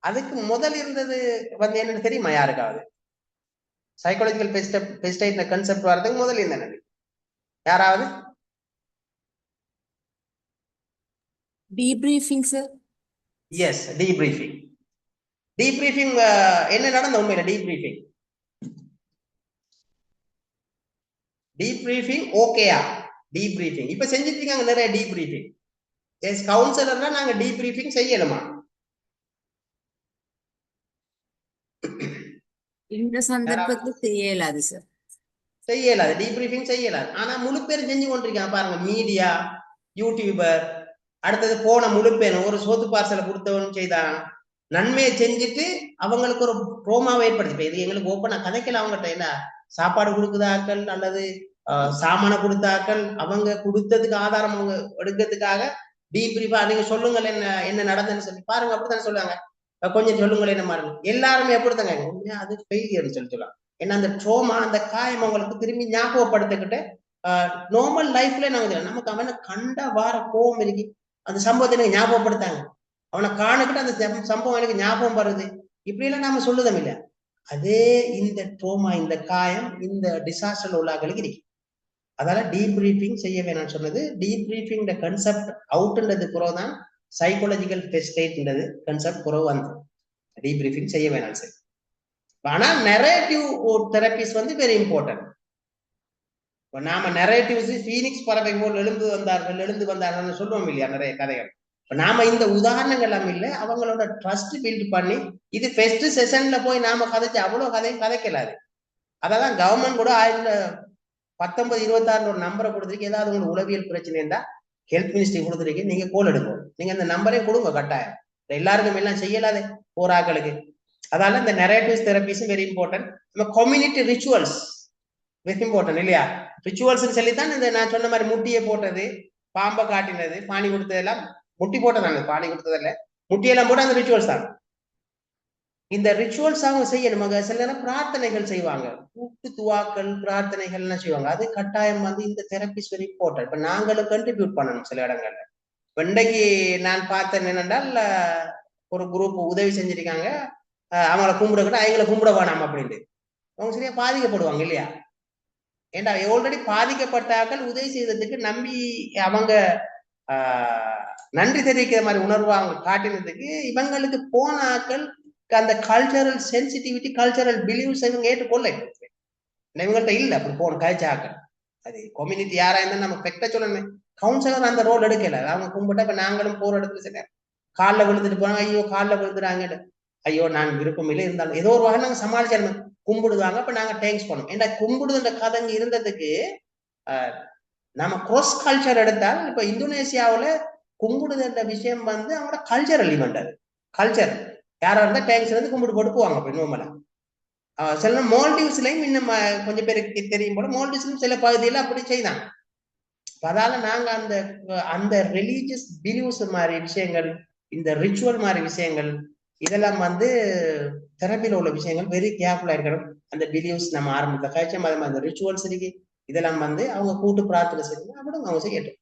அதுக்கு முதல் இருந்தது வந்து என்னன்னு தெரியுமா யாருக்காவது? சைக்காலஜிக்கல் ஃபெஸ்டைட் கான்செப்ட் வர்றதுக்கு முதல் இருந்தது யாராவது? டீப்ரீஃபிங் சார். எஸ், டீப்ரீஃபிங். டீப்ரீஃபிங் என்ன நடந்த உண்மையில? டீப்ரீஃபிங் ஓகேயா? டீப்ரீஃபிங் இப்ப செஞ்சுட்டு இருக்காங்க நிறைய டீப்ரீஃபிங். எஸ் கவுன்சிலர்னா நாங்க டீப்ரீஃபிங் செய்யணுமா? இந்த சந்தர்ப்பத்தில் செய்ய இயலாது சார். செய்யலாது, டீப்ரீஃபிங் செய்யலாது. ஆனா முழு பேரும் செஞ்சு கொண்டிருக்காங்க பாருங்க, மீடியா, யூடியூபர், அடுத்தது போன முழு பேரும் ஒரு சோத்து பார்சலை கொடுத்தவனும் செய்தாங்க. நன்மையை செஞ்சுட்டு அவங்களுக்கு ஒரு ட்ரோமாவை ஏற்படுத்தி, இது எங்களுக்கு ஓப்பனா கதைக்கல. அவங்ககிட்ட என்ன சாப்பாடு கொடுக்குதாக்கள் அல்லது சாமான கொடுத்தாக்கள், அவங்க கொடுத்ததுக்கு ஆதாரம் அவங்க எடுக்கிறதுக்காக டீப்ரீஃபா நீங்க சொல்லுங்கள் என்ன என்ன நடந்ததுன்னு சொல்லி பாருங்க, அப்படித்தானே சொல்லுவாங்க. கொஞ்சம் சொல்லுங்கள் என்ன மாதிரி எல்லாருமே எப்படித்தாங்க அது ஃபெயிலியர்னு சொல்லுவாங்க. ஏன்னா அந்த ட்ரோமா, அந்த காயம் அவங்களுக்கு திரும்பி ஞாபகப்படுத்திக்கிட்டு நார்மல் லைஃப்ல நாங்க நமக்கு அவனை கண்ட வார கோபம் இருக்கு, அந்த சம்பவத்தை எனக்கு ஞாபகப்படுத்தாங்க, அவனை காணுக்கிட்டு அந்த சம்பவம் எனக்கு ஞாபகம் வருது, இப்படி எல்லாம் நாம சொல்லுதம் இல்லை. அதே இந்த ட்ரோமா, இந்த காயம் இந்த டிசாஸ்டர்ல உள்ளாக்களுக்கு இருக்கு. அதால டீப்ரீஃபிங் செய்ய வேணாம்னு சொன்னது. டீப்ரீஃபிங் கன்செப்ட் அவுட்ன்றது குறவு தான், சைக்காலஜிக்கல் ஸ்டேட்ன்றது கன்செப்ட் குறவு வந்து டீப்ரீஃபிங் செய்ய வேணாம் சரி. ஆனா நரேட்டிவ் தெரபிஸ் வந்து வெரி இம்பார்ட்டன்ட். நாம நரேட்டிவ்ஸ் ஃபீனிக்ஸ் பறவை போல் எழுந்து வந்தார்கள் சொல்லுவோம் இல்லையா, நிறைய கதைகள். நாம இந்த உதாரணங்கள் எல்லாம் இல்லை, அவங்களோட ட்ரஸ்ட் பில்ட் பண்ணி இது ஃபர்ஸ்ட் செஷன்ல போய் நாம கதைச்சு அவ்வளவு கதைக்கலாது. அதான் கவர்மெண்ட் கூட 1926 ஒரு நம்பரை கொடுத்துருக்கு. ஏதாவது உங்களுக்கு உளவியல் பிரச்சனை இருந்தா ஹெல்த் மினிஸ்ட்ரி கொடுத்துருக்கு, நீங்க கோல் எடுக்கும், நீங்க அந்த நம்பரே கொடுங்க கட்டாயம். எல்லாருக்கும் எல்லாம் செய்யலாது போராக்களுக்கு. அதால இந்த நரேட்டிவ்ஸ் தெரபிஸும் வெரி இம்பார்ட்டன்ட். நம்ம கம்யூனிட்டி ரிச்சுவல்ஸ் வெரி இம்பார்ட்டன்ட் இல்லையா. ரிச்சுவல்ஸ் சொல்லித்தான் இந்த நான் சொன்ன மாதிரி முட்டியை போட்டது, பாம்பை காட்டினது, பானி கொடுத்ததெல்லாம், முட்டி போட்டதாங்க பானி கொடுத்ததில்ல, முட்டியெல்லாம் போட்டு அந்த ரிச்சுவல்ஸ் தான். இந்த ரிச்சுவல்ஸ் அவங்க செய்யணும். சில நேரம் பிரார்த்தனைகள் செய்வாங்க, கூட்டு துவாக்கள் பிரார்த்தனைகள் எல்லாம் செய்வாங்க. அது கட்டாயம் வந்து இந்த தெரபிஸ் வெரி இம்பார்ட்டன்ட். இப்ப நாங்களும் கண்ட்ரிபியூட் பண்ணணும் சில இடங்கள்ல. இன்னைக்கு நான் பார்த்தேன் என்னென்றால், ஒரு குரூப் உதவி செஞ்சிருக்காங்க, அவங்கள கும்பிடக்கூட அவங்கள கும்பிட வேணாம் அப்படின்ட்டு. அவங்க சரியா பாதிக்கப்படுவாங்க இல்லையா. ஏண்டா ஆல்ரெடி பாதிக்கப்பட்டாக்கள் உதவி செய்யறதுக்கு நம்பி அவங்க நன்றி தெரிவிக்கிற மாதிரி உணர்வு அவங்க காட்டினதுக்கு இவங்களுக்கு போன ஆக்கள் அந்த கல்ச்சரல் சென்சிட்டிவிட்டி, கல்ச்சரல் பிலீவ்ஸ் இவங்க ஏற்றுக்கொள்ள இவங்கள்ட்ட இல்லை. அப்படி போன கழிச்சாக்கள் அது கம்யூனிட்டி யாரா இருந்தாலும் நம்ம பெக்ட சொல்லணுமே. கவுன்சிலர் அந்த ரோல் எடுக்கல. அவங்க கும்பிட்டா இப்ப நாங்களும் போற இடத்துல சரி காலில் விழுந்துட்டு போனாங்க, ஐயோ காலில் விழுந்துறாங்க, ஐயோ நான் விருப்பம் இல்லை, இருந்தாலும் ஏதோ ஒரு வகை நாங்க சமாளிச்சாலும் கும்பிடுவாங்க. அப்ப நாங்க தேங்க்ஸ் பண்ணோம். ஏன்னா கும்பிடுதுன்ற கதைங்க இருந்ததுக்கு நம்ம கிராஸ் கல்ச்சர் எடுத்தால், இப்ப இந்தோனேசியாவுல கும்பிடுதுன்ற விஷயம் வந்து அவங்களோட கல்ச்சரல் இவெண்ட். அது கல்ச்சர் யாரா இருந்தா தேங்க்ஸ் வந்து கும்பிட்டு போட்டு போவாங்க. அப்ப நோமலா சில மால்டீவ்ஸ்லயும் இன்னும் கொஞ்சம் பேருக்கு தெரியும் போல, மால்டீவ்ஸ்லயும் சில பகுதியில அப்படி செய்தாங்க. அதால நாங்க அந்த அந்த ரிலீஜியஸ் பிலீவ்ஸ் மாதிரி விஷயங்கள், இந்த ரிச்சுவல் மாதிரி விஷயங்கள், இதெல்லாம் வந்து தெரப்பில உள்ள விஷயங்கள் வெரி கேர்ஃபுல்லா இருக்கணும். அந்த பிலீவ்ஸ் நம்ம ஆரம்பத்துல கழிச்ச மாதிரி அந்த ரிச்சுவல்ஸ் இருக்கு, இதெல்லாம் வந்து அவங்க கூட்டு பிரார்த்தனை செய்யணும், அப்படி அவங்க செய்யட்டும்.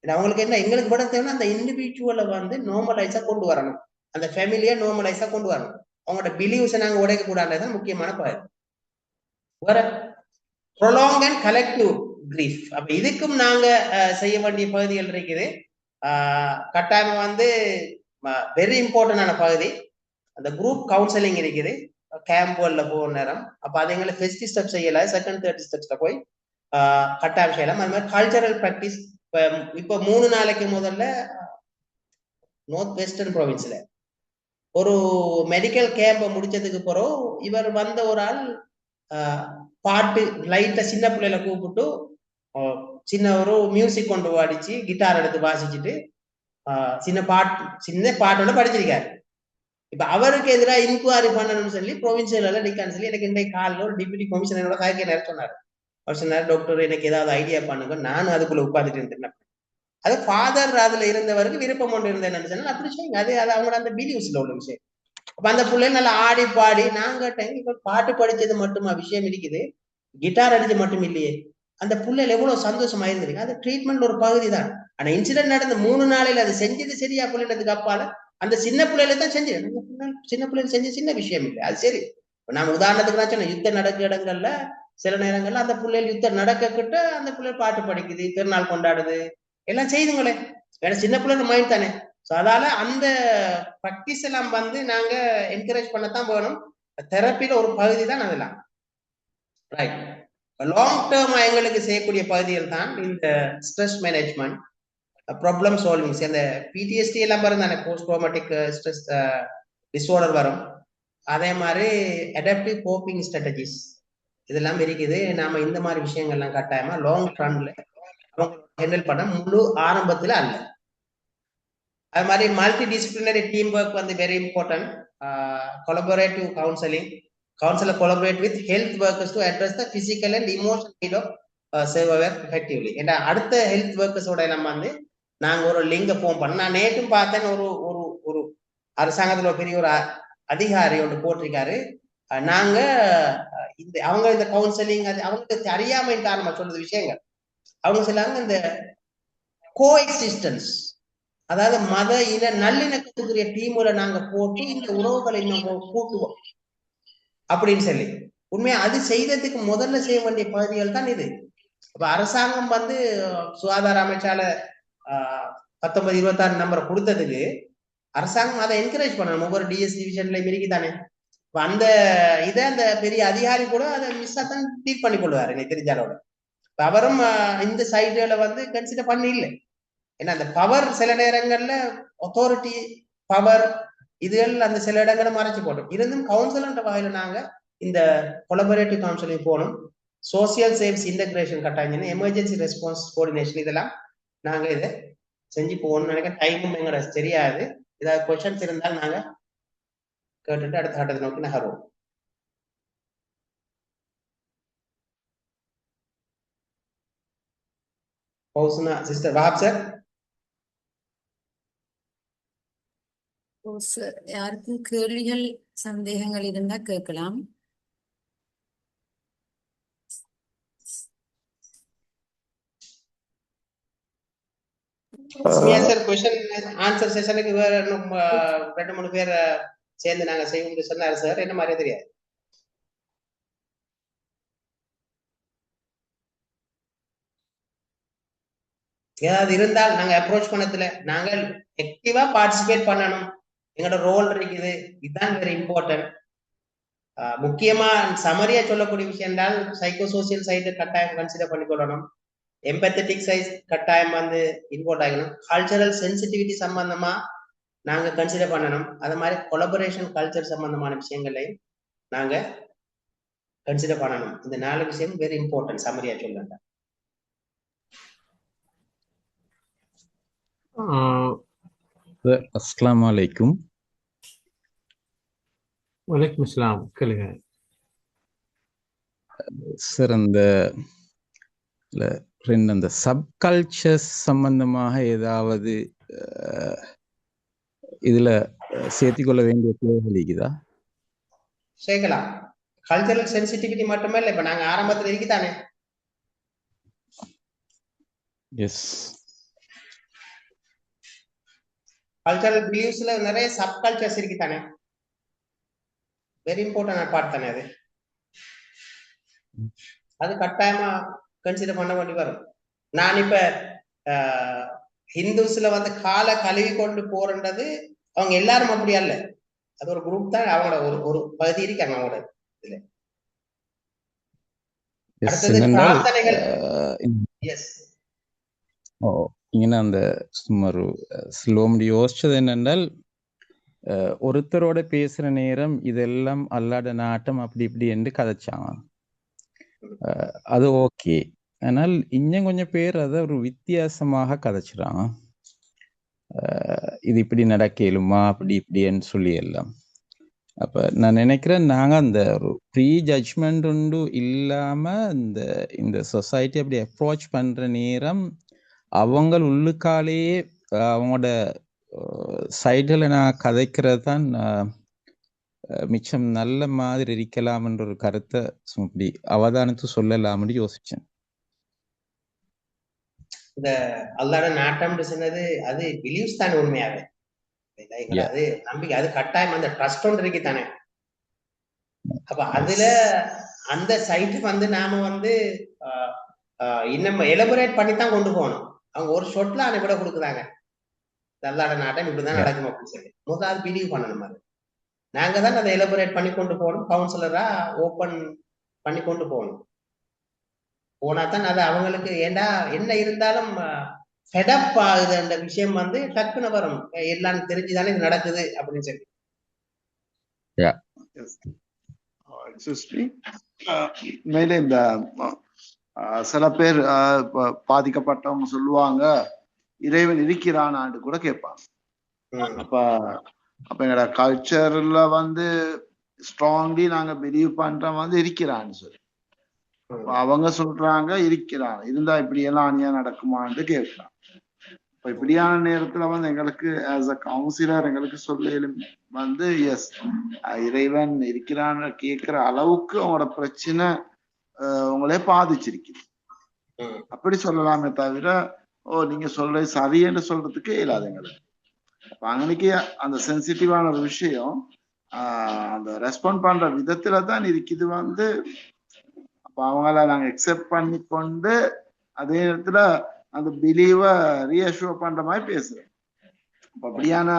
அவங்களுக்கு என்ன, எங்களுக்கு கூட தேவைன்னா அந்த இண்டிவிஜுவலை வந்து நார்மலைஸா கொண்டு வரணும், அந்த ஃபேமிலியா நார்மலைஸா கொண்டு வரணும். அவங்களோட பிலீவ்ஸை நாங்க உடைக்க கூடாதுதான் முக்கியமான பகுதி. வேற ப்ரொலாங் அண்ட் கலெக்டிவ் கிரீஃப். அப்ப இதுக்கும் நாங்க செய்ய வேண்டிய பகுதிகள் இருக்குது. கட்டாயம் வந்து வெரி இம்பார்ட்டன்டான பகுதி. அந்த குரூப் கவுன்சிலிங் இருக்குது, கேம்புகள்ல போகிற நேரம். அப்ப அது எங்களை ஃபர்ஸ்ட் ஸ்டெப் செய்யல, செகண்ட் தேர்ட் ஸ்டெப்ஸ்ல போய் கட்டாயம் செய்யலாம். அது மாதிரி கல்ச்சரல் ப்ராக்டிஸ். இப்ப 3 நாளைக்கு முதல்ல நார்த் வெஸ்டர்ன் ப்ரொவின்ஸ்ல ஒரு மெடிக்கல் கேம்ப முடிச்சதுக்கு பிறகு இவர் வந்த ஒரு ஆள் பாட்டு லைட்டா சின்ன பிள்ளைல கூப்பிட்டு சின்ன ஒரு மியூசிக் கொண்டு அடிச்சு கிட்டார் எடுத்து வாசிச்சுட்டு சின்ன பாட்டோட படிச்சிருக்காரு. இப்ப அவருக்கு எதிராக இன்குவாரி பண்ணணும்னு சொல்லி ப்ரொவின்சியல் நிக்கான்னு சொல்லி எனக்கு இன்றைக்கு காலில் ஒரு டிப்யூட்டி கமிஷனரோட காய்க்க நேரம் சொன்னார். அவர் சொன்னார், டாக்டர் எனக்கு ஏதாவது ஐடியா பண்ணுங்க, நானும் அதுக்குள்ள உட்காந்துட்டு இருந்தேன். அது ஃபாதர் அதுல இருந்தவருக்கு விருப்பம் ஒன்று இருந்தேன்னு சொன்னா அப்படி செய்யுங்க. அது அவங்களோட அந்த பிலீவ்ஸ்ல உள்ள விஷயம். அப்ப அந்த பிள்ளைங்க நல்லா ஆடி பாடி, நாங்க இப்ப பாட்டு படிச்சது மட்டுமா விஷயம் இருக்குது, கிட்டார் அடிச்சு மட்டும் இல்லையே. அந்த பிள்ளைகள் எவ்வளவு சந்தோஷமா இருந்திருக்கு. அது ட்ரீட்மெண்ட் ஒரு பகுதி தான். ஆனா இன்சிடென்ட் நடந்த 3 நாளையில அது செஞ்சது சரியா பிள்ளைன்றதுக்கு அப்பால அந்த சின்ன பிள்ளைல தான் செஞ்சு, சின்ன பிள்ளைங்க செஞ்ச சின்ன விஷயம் இல்லை. அது சரி. நாம உதாரணத்துக்கு நான் சொன்னேன், யுத்தம் நடக்கிற இடங்கள்ல சில நேரங்கள்ல அந்த பிள்ளைகள் யுத்தம் நடக்கிட்ட அந்த பிள்ளைகள் பாட்டு படிக்குது, திருநாள் கொண்டாடுது, எல்லாம் செய்துங்களே. வேற சின்ன பிள்ளைங்க மைண்ட் தானே. ஸோ அதால அந்த ப்ராக்டிஸ் எல்லாம் வந்து நாங்க என்கரேஜ் பண்ணத்தான் போகணும். தெரப்பில ஒரு பகுதி தான் அதெல்லாம். ரைட். லாங் டேர்மா எங்களுக்கு செய்யக்கூடிய பகுதிகள் தான் இந்த ஸ்ட்ரெஸ் மேனேஜ்மெண்ட், ப்ராப்ளம் சால்விங். அந்த பிடிஎஸ்டி எல்லாம் வரும் தானே, போஸ்ட் ட்ராமாட்டிக் ஸ்ட்ரெஸ் டிஸார்டர் வரும். அதே மாதிரி அடாப்டிவ் கோப்பிங் ஸ்ட்ராட்டஜிஸ் இதெல்லாம் இருக்குது. நாம இந்த மாதிரி விஷயங்கள்லாம் கட்டாயமா லாங் ரன்ல ஹேண்டில் பண்ண முழு ஆரம்பத்துல அல்ல. அது மாதிரி மல்டி டிசிப்ளினரி டீம் ஒர்க் வந்து very important. Collaborative counsellor collaborate with health workers to address the physical and emotional need of server effectively. ஏன்னா அடுத்த ஹெல்த் ஒர்க்கர்ஸோட நம்ம வந்து நாங்க ஒரு லிங்க ஃபோன் பண்ண. நான் நேற்றும் பார்த்தேன், ஒரு ஒரு ஒரு அரசாங்கத்துல பெரிய ஒரு அதிகாரி ஒன்று போட்டிருக்காரு. நாங்க இந்த அவங்க இந்த கவுன்சிலிங் அது அவங்களுக்கு அறியாமையின் காரணமா சொல்றது விஷயங்கள். அவங்க சொல்லாங்க இந்த கோ எக்ஸிஸ்டன்ஸ், அதாவது மத இன நல்லிணக்கத்துக்குரிய டீமுல நாங்க போட்டு இந்த உறவுகளை இன்னும் கூட்டுவோம் அப்படின்னு சொல்லி. உண்மையா அது செய்ததுக்கு முதல்ல செய்ய வேண்டிய பகுதிகள் தான் இது. அப்ப அரசாங்கம் வந்து சுகாதார அமைச்சால 1926 நம்பரை கொடுத்ததுக்கு அரசாங்கம் அதை என்கரேஜ் பண்ணணும். ஒவ்வொரு டிஎஸ் டிவிஷன்ல இருக்குதானே. அந்த இதை அந்த பெரிய அதிகாரி கூட அதை மிஸ்ஸா தான் ட்ரீட் பண்ணி கொள்வாரு எனக்கு தெரிஞ்சாலோட. அவரும் இந்த சைடுல வந்து கன்சிடர் பண்ணி இல்லை. ஏன்னா அந்த பவர் சில நேரங்கள்ல அத்தாரிட்டி பவர் இதுகள் அந்த சில இடங்களை மறைச்சு போட்டோம். இருந்தும் கவுன்சிலர்ன்ற வகையில நாங்க இந்த கொலபரேட்டிவ் கவுன்சிலிங் போகணும். சோசியல் சேவ்ஸ் இன்டகிரேஷன் கட்டாயம், எமர்ஜென்சி ரெஸ்பான்ஸ் கோஆர்டினேஷன், இதெல்லாம் நாங்க இதை செஞ்சு போகணும்னு நினைக்க. டைமும் எங்களோட தெரியாது. ஏதாவது கொஸ்டின்ஸ் இருந்தால் நாங்க கேட்டுட்டு அடுத்த கட்டத்தை நோக்கி நகருவோம். Sister Wahab sir. யாருக்கும் கேள்விகள் சந்தேகங்கள் இருந்தா கேட்கலாம். சார் கொஸ்டின் ஆன்சர் செஷனுக்கு வேற 2-3 பேர் சேர்ந்து நாங்க செய்வோம்னு சொன்னாரு சார். என்ன மாதிரி தெரியாது. ஏதாவது இருந்தால் நாங்க அப்ரோச் பண்ணதுல நாங்கள் ஆக்டிவா பார்ட்டிசிபேட் பண்ணணும். எங்களோட ரோல் இருக்குது. இதுதான் வெரி இம்பார்ட்டன்ட். முக்கியமா சமரியா சொல்லக்கூடிய விஷயம் என்றால் சைக்கோ சோசியல் சைடு கட்டாயம் கன்சிடர் பண்ணிக்கொள்ளணும். எம்பத்தட்டிக் சைஸ் கட்டாயம் வந்து இன்வால்வ் ஆகணும். கல்ச்சரல் சென்சிட்டிவிட்டி சம்பந்தமா நாங்க கன்சிடர் பண்ணணும். அது மாதிரி கொலபரேஷன் கல்ச்சர் சம்பந்தமான விஷயங்களையும் நாங்க கன்சிடர் பண்ணணும். இந்த 4 விஷயம் வெரி இம்பார்ட்டன்ட் சமரியா சொல்லுங்க. அஸ்ஸலாமு அலைக்கும். வலைக்கும் அஸ்ஸலாம். கேளுங்க சார். அந்த சப்கல்ச்சர்ஸ் சம்பந்தமாக ஏதாவது இதுல சேர்த்திக்கொள்ள வேண்டிய தேவைகள் இருக்குதா? சேர்க்கலாம். கல்ச்சரல் சென்சிட்டிவிட்டி மட்டுமே இல்லை, இப்ப நாங்க ஆரம்பத்துல இருக்குதானே. எஸ். கல்ச்சரல் பிலீவ்ஸ்ல நிறைய சப் கல்ச்சர்ஸ் இருக்குதானே. வெரி இம்பார்ட்டன்ட் பார்ட் தானே அது. அது கட்டாயமா கன்சிடர் பண்ண வேண்டி வரும். நான் இப்ப ஹிந்துஸ்ல வந்து காலை கழுவி கொண்டு போறன்றது அவங்க எல்லாரும் அப்படி அல்ல. அது ஒரு குரூப் தான். அவங்களோட ஒரு பகுதி இருக்காங்க அவங்களோட இதுல. அடுத்தது பிரார்த்தனைகள். எஸ். இങ്ങനെ அந்த சுமார் ஸ்லோம்டி யோசிச்சது என்னென்றால், ஒருத்தரோட பேசுற நேரம் இதெல்லாம் அல்லாட நாட்டம் அப்படி இப்படி என்று கதைச்சாங்க. அது ஓகே. ஆனால் இன்னும் கொஞ்சம் பேர் அதை ஒரு வித்தியாசமாக கதைச்சிடாங்க. இது இப்படி நடக்கலுமா அப்படி இப்படின்னு சொல்லி எல்லாம். அப்ப நான் நினைக்கிறேன் நாங்க அந்த ஒரு ப்ரீ ஜட்ஜ்மெண்ட் உண்டு இல்லாம இந்த சொசைட்டி அப்படி அப்ரோச் பண்ற நேரம் அவங்க உள்ளுக்காலேயே அவங்களோட சைடுல நான் கதைக்கிறது தான் மிச்சம் நல்ல மாதிரி இருக்கலாம் என்ற ஒரு கருத்தை இப்படி அவதானத்து சொல்லலாம்னு யோசிச்சேன். இந்த அல்லாட நாட்டம் சொன்னது அது பிலீவ்ஸ் தானே உண்மையாவே. அது நம்பிக்கை, அது கட்டாயம் அந்த ட்ரஸ்ட் ஒன்று இருக்கு தானே. அப்ப அதுல அந்த சைட்டு வந்து நாம வந்து இன்னும் எலபரேட் பண்ணி தான் கொண்டு போகணும். அவங்க ஒரு ஷொட்ல அதை கூட கொடுக்குறாங்க. அல்லாட நாட்டம் இப்படிதான் நடக்கும் அப்படின்னு சொல்லி முதலாவது பிலீவ் பண்ணணும். அது நாங்க தான் அதை எலபரேட் பண்ணி கொண்டு போகணும். கவுன்சிலரா ஓபன் பண்ணி கொண்டு போகணும். போனாதான் அது அவங்களுக்கு ஏண்டா என்ன இருந்தாலும் ஃபெடப் ஆகுது அந்த விஷயம் வந்து டக்குன்னு வரும். எல்லாம் தெரிஞ்சுதானே இது நடக்குது அப்படின்னு சொல்லி. Yes. Excuse me. மேலே இந்த சில பேர் பாதிக்கப்பட்டவங்க சொல்லுவாங்க இறைவன் இருக்கிறானான்னு கூட கேட்பாங்க. அப்ப எங்களோட கல்ச்சர்ல வந்து ஸ்ட்ராங்லி நாங்க பிலீவ் பண்றோம் இருக்கிறான்னு சொல்லி. அவங்க சொல்றாங்க இருக்கிறான், இருந்தா இப்படி எல்லாம் அநியாயம் நடக்குமான்னு கேட்கலாம். இப்ப இப்படியான நேரத்துல எங்களுக்கு ஆஸ் அ கவுன்சிலர் எங்களுக்கு சொல்ல எஸ் இறைவன் இருக்கிறான்னு கேட்கிற அளவுக்கு அவங்களோட பிரச்சனை உங்களே பாதிச்சிருக்குது அப்படி சொல்லலாமே தவிர நீங்க சொல்றது சரியன்னு சொல்றதுக்கு இயலாது எங்களுக்கு. அப்ப அன்னைக்கு அந்த சென்சிட்டிவான ஒரு விஷயம் அந்த ரெஸ்பாண்ட் பண்ற விதத்துல தான் இருக்குது. அப்ப அவங்கள நாங்க எக்ஸெப்ட் பண்ணி கொண்டு அதே நேரத்துல அந்த பிலீவ ரீஅஷ்யூர் பண்ற மாதிரி பேசுறோம். அப்படியான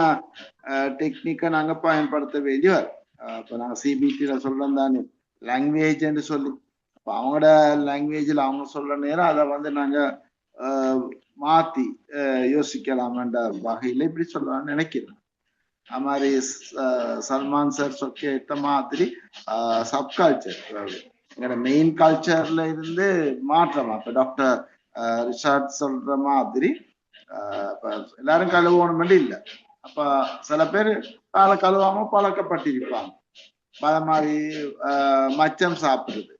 டெக்னிக்கை நாங்க பயன்படுத்த வேண்டியவர். இப்ப நாங்க சிபிடில சொல்றோம் தானே லாங்குவேஜ் என்று சொல்லி, அப்ப அவங்களோட லாங்குவேஜ்ல அவங்க சொல்ற நேரம் அதை நாங்க மாத்தி யோசிக்கலாம்ன்ற வகையில இப்படி சொல்லலாம்னு நினைக்கிறேன். அது மாதிரி சல்மான் சார் கேட்ட மாதிரி சப்கல்ச்சர் எங்களோட மெயின் கல்ச்சர்ல இருந்து மாற்றமா. இப்ப டாக்டர் ரிஷாட் சொல்ற மாதிரி எல்லாரும் கழுவணும் இல்லை. அப்ப சில பேர் காலை கழுவாம பழக்கப்பட்டிருப்பாங்க. அத மாதிரி மச்சம் சாப்பிடுறது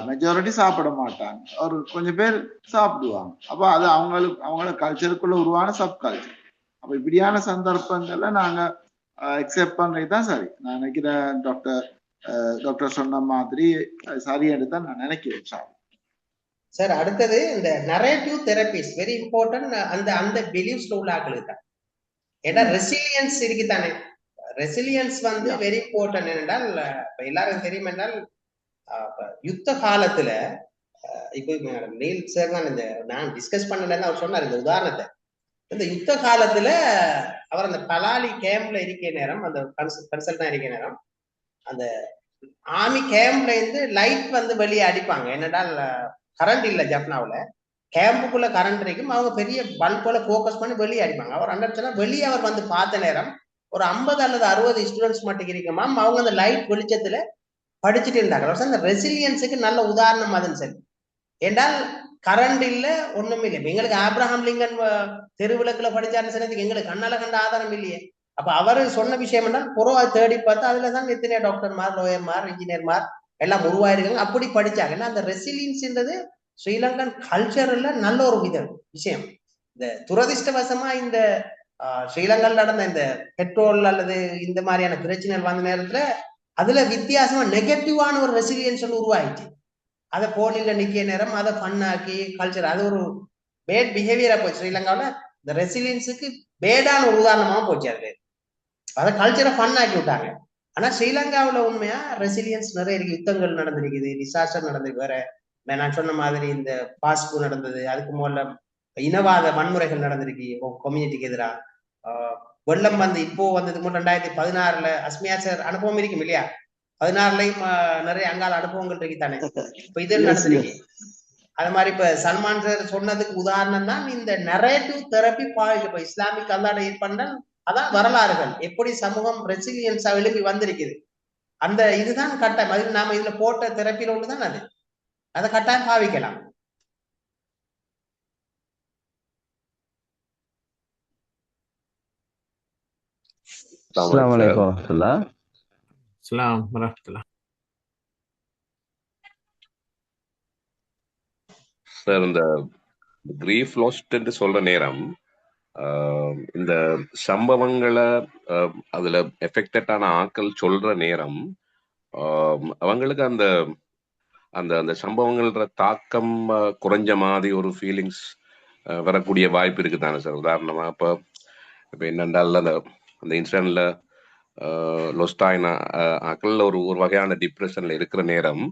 மெஜாரிட்டி சாப்பிட மாட்டாங்க, ஒரு கொஞ்சம் பேர் சாப்பிடுவாங்க. அப்ப அது அவங்களோட கல்ச்சருக்குள்ள உருவான சப் கல்ச்சர். அப்ப இப்படியான சந்தர்ப்பங்கள்ல நாங்க எக்ஸெப்ட் பண்றதுதான் சரி. நான் நினைக்கிறேன் டாக்டர் சொன்ன மாதிரி சரின்னு தான் நான் நினைக்கிறேன். சார் அடுத்தது இந்த நரேட்டிவ் தெரபிஸ் வெரி இம்பார்ட்டன்ட். அந்த பிலீவ்ஸ்ல உள்ள ஆக்களுக்கு தான். ஏன்னா ரெசிலியன்ஸ் இருக்குதானே, ரெசிலியன்ஸ் வெரி இம்பார்ட்டன்ட். என்றால் எல்லாரும் தெரியும் என்றால் யுத்த காலத்துல இப்போ நீல் சார் தான் இந்த நான் டிஸ்கஸ் பண்ணலன்னு அவர் சொன்னார் இந்த உதாரணத்தை. இந்த யுத்த காலத்துல அவர் அந்த பலாலி கேம்ப்ல இருக்க நேரம், அந்த கன்சல்டா இருக்க நேரம், அந்த ஆர்மி கேம்ப்ல இருந்து லைட் வெளியே அடிப்பாங்க. என்னடால் கரண்ட் இல்ல ஜப்னாவுல, கேம்புக்குள்ள கரண்ட் இருக்கும். அவங்க பெரிய பல்போல போக்கஸ் பண்ணி வெளியே அடிப்பாங்க. அவர் அண்டர்ஸ்டாண்டா வெளியே அவர் பார்த்த நேரம் ஒரு 50 அல்லது 60 ஸ்டூடெண்ட்ஸ் மட்டும் இருக்குமா, அவங்க அந்த லைட் வெளிச்சத்துல படிச்சுட்டு இருந்தாங்க. அந்த ரெசிலியன்ஸுக்கு நல்ல உதாரணம் அதுன்னு சரி. என்றால் கரண்ட் இல்ல, ஒண்ணும் இல்லை. எங்களுக்கு ஆப்ரஹாம் லிங்கன் தெருவிளக்குல படிச்சாருன்னு சொன்னதுக்கு எங்களுக்கு கண்ணால கண்ட ஆதாரம் இல்லையே. அப்ப அவரு சொன்ன விஷயம் என்றால் புறவா தேடி பார்த்தா அதுலதான் எத்தனை டாக்டர்மார், லோயர்மார், இன்ஜினியர்மார் எல்லாம் உருவாயிருக்காங்க. அப்படி படிச்சாங்க. ஏன்னா அந்த ரெசிலியன்ஸ்ன்றது ஸ்ரீலங்கன் கல்ச்சர்ல நல்ல ஒரு விஷயம். இந்த துரதிருஷ்டவசமா இந்த ஸ்ரீலங்கா நடந்த இந்த பெட்ரோல் அல்லது இந்த மாதிரியான பிரச்சனைகள் வந்த நேரத்துல அதுல வித்தியாசமா நெகட்டிவான ஒரு ரெசிலியன்ஸ் உருவாயிடுச்சு. அதை போலில நிக்க நேரம் அதை பண்ணாக்கி கல்ச்சர் அது ஒரு பேட் பிஹேவியரா போச்சு. ஸ்ரீலங்காவில இந்த ரெசிலியன்ஸுக்கு பேடான ஒரு உதாரணமா போச்சு. அது அதை கல்ச்சரை பண்ணாக்கி விட்டாங்க. ஆனா ஸ்ரீலங்காவில உண்மையா ரெசிலியன்ஸ் நிறைய இருக்கு. யுத்தங்கள் நடந்திருக்குது, டிசாஸ்டர் நடந்திருக்கு. வேற நான் சொன்ன மாதிரி இந்த பாஸ்பு நடந்தது, அதுக்கு முதல்ல இனவாத வன்முறைகள் நடந்திருக்கு கம்யூனிட்டிக்கு எதிராக. வெள்ளம் இப்போ வந்தது 2016 அஸ்மியா சார் அனுபவம் இருக்கும் இல்லையா, 16லயும் நிறைய அங்கால அனுபவங்கள் இருக்குதானே. இப்ப இது நடந்திருக்கு. அது மாதிரி இப்ப சல்மான் சார் சொன்னதுக்கு உதாரணம் தான் இந்த நரேட்டிவ் தெரப்பி பாயிண்ட். இப்ப இஸ்லாமிக் அல்லாட ஏற்பட்டால் அதான் வரலாறுகள் எப்படி சமூகம் ரெசிலியன்ஸா எழுப்பி வந்திருக்குது. அந்த இதுதான் கட்டாயம். அது நாம இதுல போட்ட தெரப்பியில ஒண்ணுதான் அது. அதை கட்டாயம் பாவிக்கலாம். அஸ்ஸலாமு அலைக்கும் வரஹ்மத்துல்லாஹ். அஸ்ஸலாம் வரஹ்மத்துல்லாஹ். சார் இந்த கிரீஃப் லாஸ்ட் என்று சொல்ற நேரம் இந்த சம்பவங்களை அதுல எஃபெக்டடான ஆட்கள் சொல்ற நேரம் அவங்களுக்கு அந்த அந்த அந்த சம்பவங்கள்ன்ற தாக்கம் குறைஞ்ச மாதிரி ஒரு ஃபீலிங்ஸ் வரக்கூடிய வாய்ப்பு இருக்குதானே சார்? உதாரணமா இப்போ என்னென்றால் அந்த இன்சிடென்ட்ல லொஸ்டாயின ஆக்கள் ஒரு வகையான டிப்ரெஷன்ல இருக்கிற நேரம்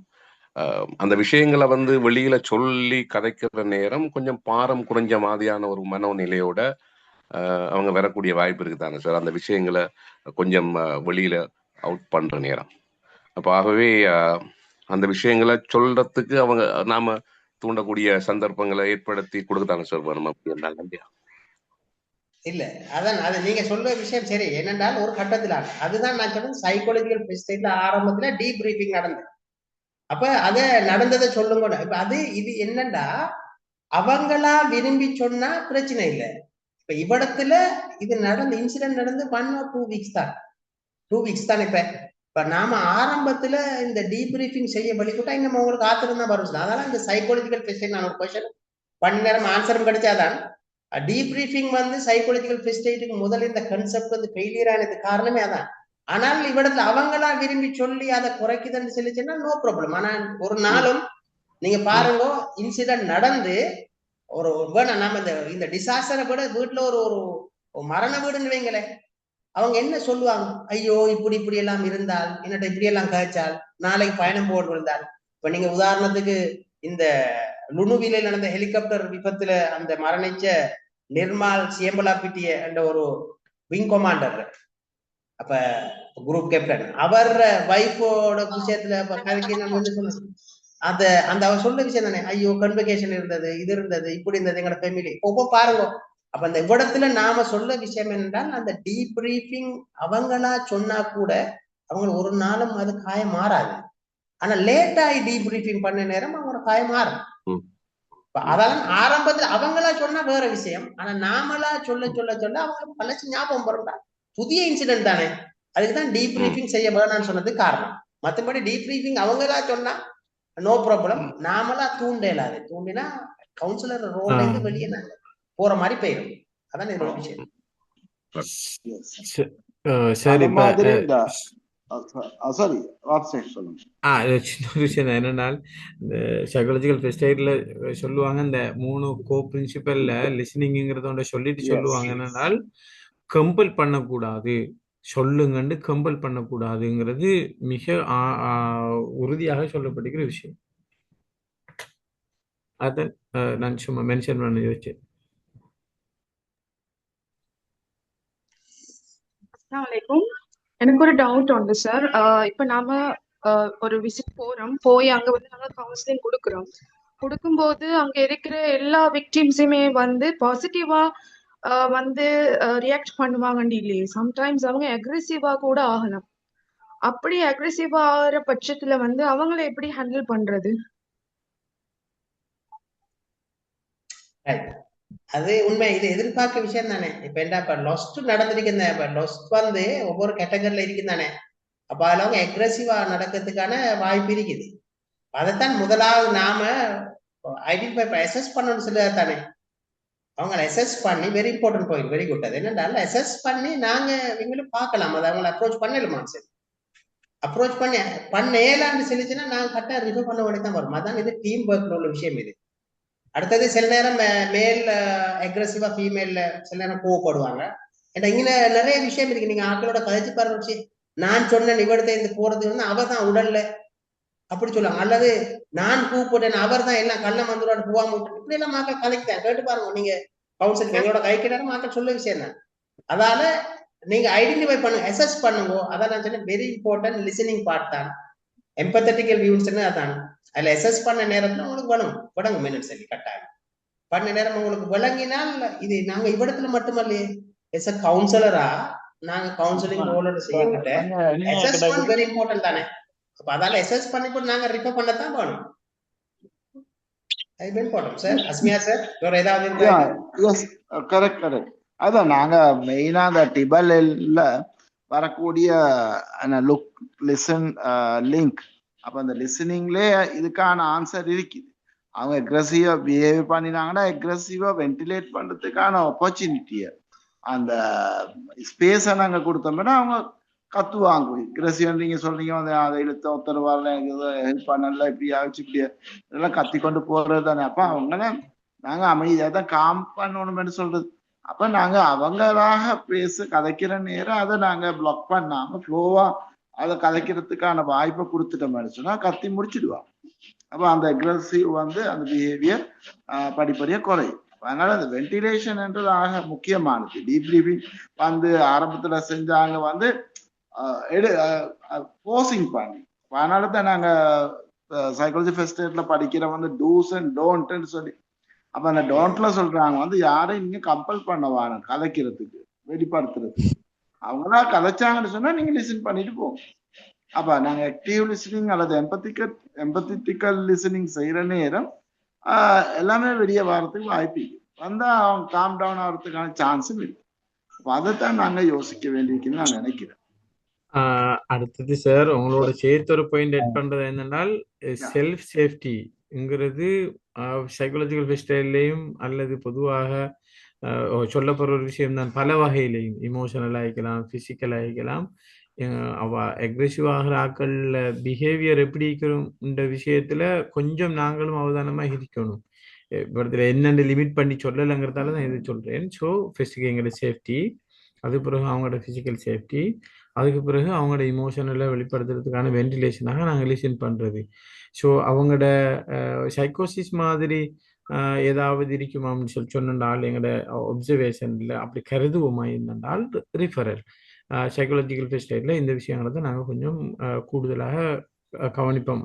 அந்த விஷயங்களை வெளியில சொல்லி கதைக்கிற நேரம் கொஞ்சம் பாரம் குறைஞ்ச மாதிரியான ஒரு மனோநிலையோட அவங்க வரக்கூடிய வாய்ப்பு இருக்குதானே சார்? அந்த விஷயங்களை கொஞ்சம் வெளியில அவுட் பண்ற நேரம். அப்ப ஆகவே அந்த விஷயங்களை சொல்றதுக்கு அவங்க நாம தூண்டக்கூடிய சந்தர்ப்பங்களை ஏற்படுத்தி கொடுக்கத்தானே சார் வேணும். அப்படி இருந்தாங்க இல்லையா? இல்ல அதான் அது நீங்க சொல்ற விஷயம் சரி. என்னென்றால் ஒரு கட்டத்துல அதுதான் நான் சொன்னது சைக்காலஜிக்கல் ஸ்டேட்ல ஆரம்பத்துல டீப்ரீஃபிங் நடந்தது. அப்ப அத நடந்ததை சொல்லுங்க. இப்ப அது இது என்னண்டா அவங்களா விரும்பி சொன்னா பிரச்சனை இல்லை. இப்ப இவ்விடத்துல இது நடந்து இன்சிடென்ட் நடந்து 1 or 2 வீக்ஸ் தான். 2 வீக்ஸ் தான். இப்ப நாம ஆரம்பத்துல இந்த டீப்ரீஃபிங் செய்ய வழிபட்டா இன்னும் உங்களுக்கு ஆத்திரம் தான் வரும். அதனால இந்த சைக்காலஜிக்கல் டெஸ்ட் நான் ஒரு கொஸ்டின் 1 நேரம் ஆன்சரும் கிடைச்சாதான் டீப்ரீஃபிங் வந்து சைக்காலஜிக்கல் டெஸ்ட்டுக்கு முதல்ல இந்த கன்செப்ட் வந்து ஃபெயிலியர் ஆனது காரணமே அதான். ஆனால் இவ்விடத்துல அவங்களா விரும்பி சொல்லி அதை குறைக்குதுன்னு சொல்லிச்சுன்னா நோ ப்ராப்ளம். ஆனா ஒரு நாளும் நீங்க பாருங்க இன்சிடென்ட் நடந்து ஒரு வேணாம் நாம இந்த டிசாஸ்டரை விட வீட்டுல ஒரு ஒரு மரண வீடுன்னு வைங்களேன், அவங்க என்ன சொல்லுவாங்க? ஐயோ இப்படி இப்படி எல்லாம் இருந்தால் என்னட்ட இப்படி எல்லாம் கழிச்சால் நாளைக்கு பயணம் போட்டு இருந்தால். இப்ப நீங்க உதாரணத்துக்கு இந்த லுணுவில நடந்த ஹெலிகாப்டர் விபத்துல அந்த மரணிச்ச நிர்மால் சியம்பலாப்பிட்டிய என்ற ஒரு விங் கமாண்டர், அப்ப குரூப் கேப்டன், அவர் வைஃபோட விஷயத்துல கதைக்கு நம்ம வந்து சொன்னோம். அந்த அவர் சொல்ற விஷயம் தானே, ஐயோ கன்வெகேஷன் இருந்தது, இது இருந்தது, இப்படி இருந்தது எங்களோட ஃபேமிலி. ஒவ்வொரு பாருங்க. அப்ப அந்த இவ்விடத்துல நாம சொல்ல விஷயம் என்னென்றால் அந்த டீப்ரீஃபிங் அவங்களா சொன்னா கூட அவங்க ஒரு நாளும் அது காயம் மாறாது. ஆனா லேட் ஆகி டீப்ரீஃபிங் பண்ண நேரம் அவங்களோட காயம் மாறும். அதெல்லாம் ஆரம்பத்துல அவங்களா சொன்னா வேற விஷயம். ஆனா நாமளா சொல்ல சொல்ல சொல்ல அவங்களுக்கு பழச்சு ஞாபகம் வரும்டா. புதிய இன்சிடென்ட் தானே, அதுக்குதான் டீப்ரீஃபிங் செய்ய வேணாம்னு சொன்னது காரணம். மற்றபடி டீப்ரீஃபிங் அவங்களா சொன்னா நோ ப்ராப்ளம். நாமளா தூண்டலாது. தூண்டினா கவுன்சிலர் ரோல்ல இருந்து வெளியே போற மாதிரி போயிடும். அதான் என்னோட விஷயம். சரி இப்ப சாரி சொல்லுங்க. சின்ன விஷயம் தான். என்னன்னா இந்த சைக்காலஜிக்கல் ஃபர்ஸ்ட் எய்ட்ல சொல்லுவாங்க இந்த 3 கோ பிரின்சிபல்ல லிசனிங்கிறத சொல்லிட்டு சொல்லுவாங்க. என்னன்னா கம்பல் பண்ணக்கூடாது, சொல்லுங்கன்னு கம்பல் பண்ணக்கூடாதுங்கிறது மிக உறுதியாக சொல்லப்பட்டிருக்கிற விஷயம். அத நான் சும்மா மென்ஷன் பண்ண யோசிச்சேன். எனக்கு ஒரு டவுட் உண்டு சார். இப்ப நாம ஒரு விசிட் போய் அங்க வந்து நாங்க கவுன்சிலிங் கொடுக்கும்போது அங்க இருக்கிற எல்லா விக்டிம்ஸுமே வந்து பாசிட்டிவா வந்து ரியாக்ட் பண்ணுவாங்கன்னு இல்லையே. சம்டைம்ஸ் அவங்க அக்ரெசிவா கூட ஆகலாம். அப்படி அக்ரெசிவா ஆகிற பட்சத்துல வந்து அவங்கள எப்படி ஹேண்டில் பண்றது? அது உண்மை. இது எதிர்பார்க்க விஷயம் தானே. இப்ப என்ன இப்ப லொஸ்ட் நடந்திருக்குங்க. இப்ப லொஸ்ட் வந்து ஒவ்வொரு கேட்டகரியில இருக்குதானே. அப்ப அதுல அவங்க அக்ரெசிவா நடக்கிறதுக்கான வாய்ப்பு இருக்குது. அதைத்தான் முதலாவது நாம ஐடென்டிஃபை அசஸ் பண்ணணும்னு சொல்லி தானே. அவங்களை அசஸ் பண்ணி very important point, very good. அது என்னன்னா அசஸ் பண்ணி நாங்க எங்களும் பார்க்கலாம். அதை அவங்களை அப்ரோச் பண்ணலுமா? சரி, அப்ரோச் பண்ணலான்னு சொல்லிச்சுன்னா நாங்க கரெக்டா ரிவ்யூ பண்ண வேண்டியதான் வரும். அதான் இது டீம் ஒர்க்ல உள்ள விஷயம். இது அடுத்தது சில நேரம் மேல் அக்ரெசிவா, ஃபீமேல் சில நேரம் கோவப்படுவாங்க. ஏன்னா இங்க நிறைய விஷயம் இருக்கு. நீங்க ஆட்களோட கதைச்சு பாருங்க. நான் சொன்ன நிவடத்தை இருந்து போறது வந்து அவ தான் உடல்ல அப்படி சொல்லுவாங்க. அல்லது நான் கூப்பிட்டேன் அவர் தான் எல்லாம் கள்ள மந்தோட போவாம விட்டு இப்படி எல்லாம் மக்கள் கலைக்குதான். கேட்டு பாருங்க. நீங்க கவுன்சில் எங்களோட கைக்கிட்ட மக்கள் சொல்ல விஷயம் தான். அதால நீங்க ஐடென்டிஃபை பண்ணுங்க, அசஸ் பண்ணுங்க. அதான் நான் சொன்னேன் வெரி இம்பார்ட்டன்ட் லிசனிங் பார்ட் தான். எம்பத்தட்டிக்கல் வியூஸ்ன்னு அதான். அதுல அசஸ் பண்ண நேரத்துல உங்களுக்கு விளங்கும் என்னன்னு சொல்லி கட்டாயம் பண்ண நேரம் உங்களுக்கு விளங்கினால் இது நாங்க இவ்விடத்துல மட்டுமல்லையே எஸ் அ கவுன்சிலரா நாங்க கவுன்சிலிங் ரோலோட செய்யப்பட்ட அசஸ்மெண்ட் வெரி இம்பார்ட்டன்ட் தானே. அப்ப அதால அசஸ் பண்ணிட்டு நாங்க ரிஃபர் பண்ணத்தான் வேணும். அது இம்பார்ட்டன்ட் சார். அஸ்மியா சார் வேற ஏதாவது? கரெக்ட். அதான் நாங்க மெயினா அந்த டிபல்ல வரக்கூடிய லுக் லிசன் லிங்க். அப்ப அந்த லிசனிங்லே இதுக்கான ஆன்சர் இருக்குது. அவங்க அக்ரெசிவா பிஹேவ் பண்ணினாங்கன்னா அக்ரெசிவா வென்டிலேட் பண்றதுக்கான ஆப்பர்ச்சுனிட்டிய அந்த ஸ்பேஸை நாங்க கொடுத்தோம்னா அவங்க கத்துவாங்க. அக்ரெசிவ் நீங்க சொல்றீங்க அதை இழுத்த ஒருத்தர் வரல, எனக்கு ஹெல்ப் பண்ணல, இப்படி ஆச்சு இப்படி இதெல்லாம் கத்தி கொண்டு போறது தானே. அப்ப அவங்கள நாங்க அமைதியா தான் காம் பண்ணணும்னு சொல்றது. அப்ப நாங்க அவங்களாக கதைக்கிற நேரம் அதை நாங்க பிளாக் பண்ணாம ஃப்ளோவா அதை கதைக்கிறதுக்கான வாய்ப்பை கொடுத்துட்டோம்னு சொன்னா கத்தி முடிச்சிடுவாங்க. அப்ப அந்த அக்ரெசிவ் வந்து அந்த பிஹேவியர் படிப்படியா குறையும். அதனால அந்த வென்டிலேஷன் என்றது ஆக முக்கியமானது. டீப்ரீஃபிங் வந்து ஆரம்பத்துல செஞ்சாங்க வந்து போசிங் பண்ணி. அதனால தான் நாங்க சைக்காலஜி ஃபர்ஸ்ட் இயர்ல படிக்கிற வந்து டூஸ் அண்ட் டோன்ட்னு சொல்லி அப்ப அந்த டோன்ட்ல சொல்றாங்க வந்து யாரையும் நீங்க கம்பல் பண்ண வேணும் கதைக்கிறதுக்கு வெளிப்படுத்துறதுக்கு. அவங்களா கதைச்சாங்கன்னு சொன்னா நீங்க லிசன் பண்ணிட்டு போங்க. அப்ப நாங்க ஆக்டிவ் லிசனிங் அல்லது எம்பத்திட்டிக்கல் லிசனிங் செய்யற நேரம் எல்லாமே வெளியே வர்றதுக்கு வாய்ப்பு இருக்கு. வந்தா அவங்க காம் டவுன் ஆகிறதுக்கான சான்ஸும் இருக்கு. அப்ப அதைத்தான் நாங்க யோசிக்க வேண்டியிருக்குன்னு நான் நினைக்கிறேன். அடுத்தது சார் உங்களோட சேர்த்து ஒரு பாயிண்ட் எட் பண்றது என்னென்னால் செல்ஃப் சேஃப்டிங்கிறது சைக்காலஜிக்கல் ஃபெஸ்டைல்லையும் அல்லது பொதுவாக சொல்லப்படுற ஒரு விஷயம் தான். பல வகையிலையும் இமோஷனல் ஆகிக்கலாம், பிசிக்கல் ஆகிக்கலாம். அவ அக்ரெசிவ் ஆகிற ஆக்கள் பிஹேவியர் எப்படி இருக்கிறோம் இந்த விஷயத்துல கொஞ்சம் நாங்களும் அவதானமா இருக்கணும். இடத்துல என்னென்ன லிமிட் பண்ணி சொல்லலைங்கிறதால தான் இது சொல்றேன். ஸோ ஃபர்ஸ்ட் எங்களோட சேஃப்டி, அது பிறகு அவங்களோட பிசிக்கல் சேஃப்டி, அதுக்கு பிறகு அவங்களோட இமோஷனலை வெளிப்படுத்துறதுக்கான வென்டிலேஷனாக நாங்கள் லிசன் பண்றது. ஸோ அவங்களோட சைக்கோசிஸ் மாதிரி ஏதாவது இருக்குமான்னு சொன்னால் எங்களோட ஒப்சர்வேஷன்ல அப்படி கருதுவோமா இருந்தால் ரிஃபரல் சைக்காலஜிக்கல் ஃபெஸ்டைல இந்த விஷயங்களை தான் நாங்கள் கொஞ்சம் கூடுதலாக கவனிப்போம்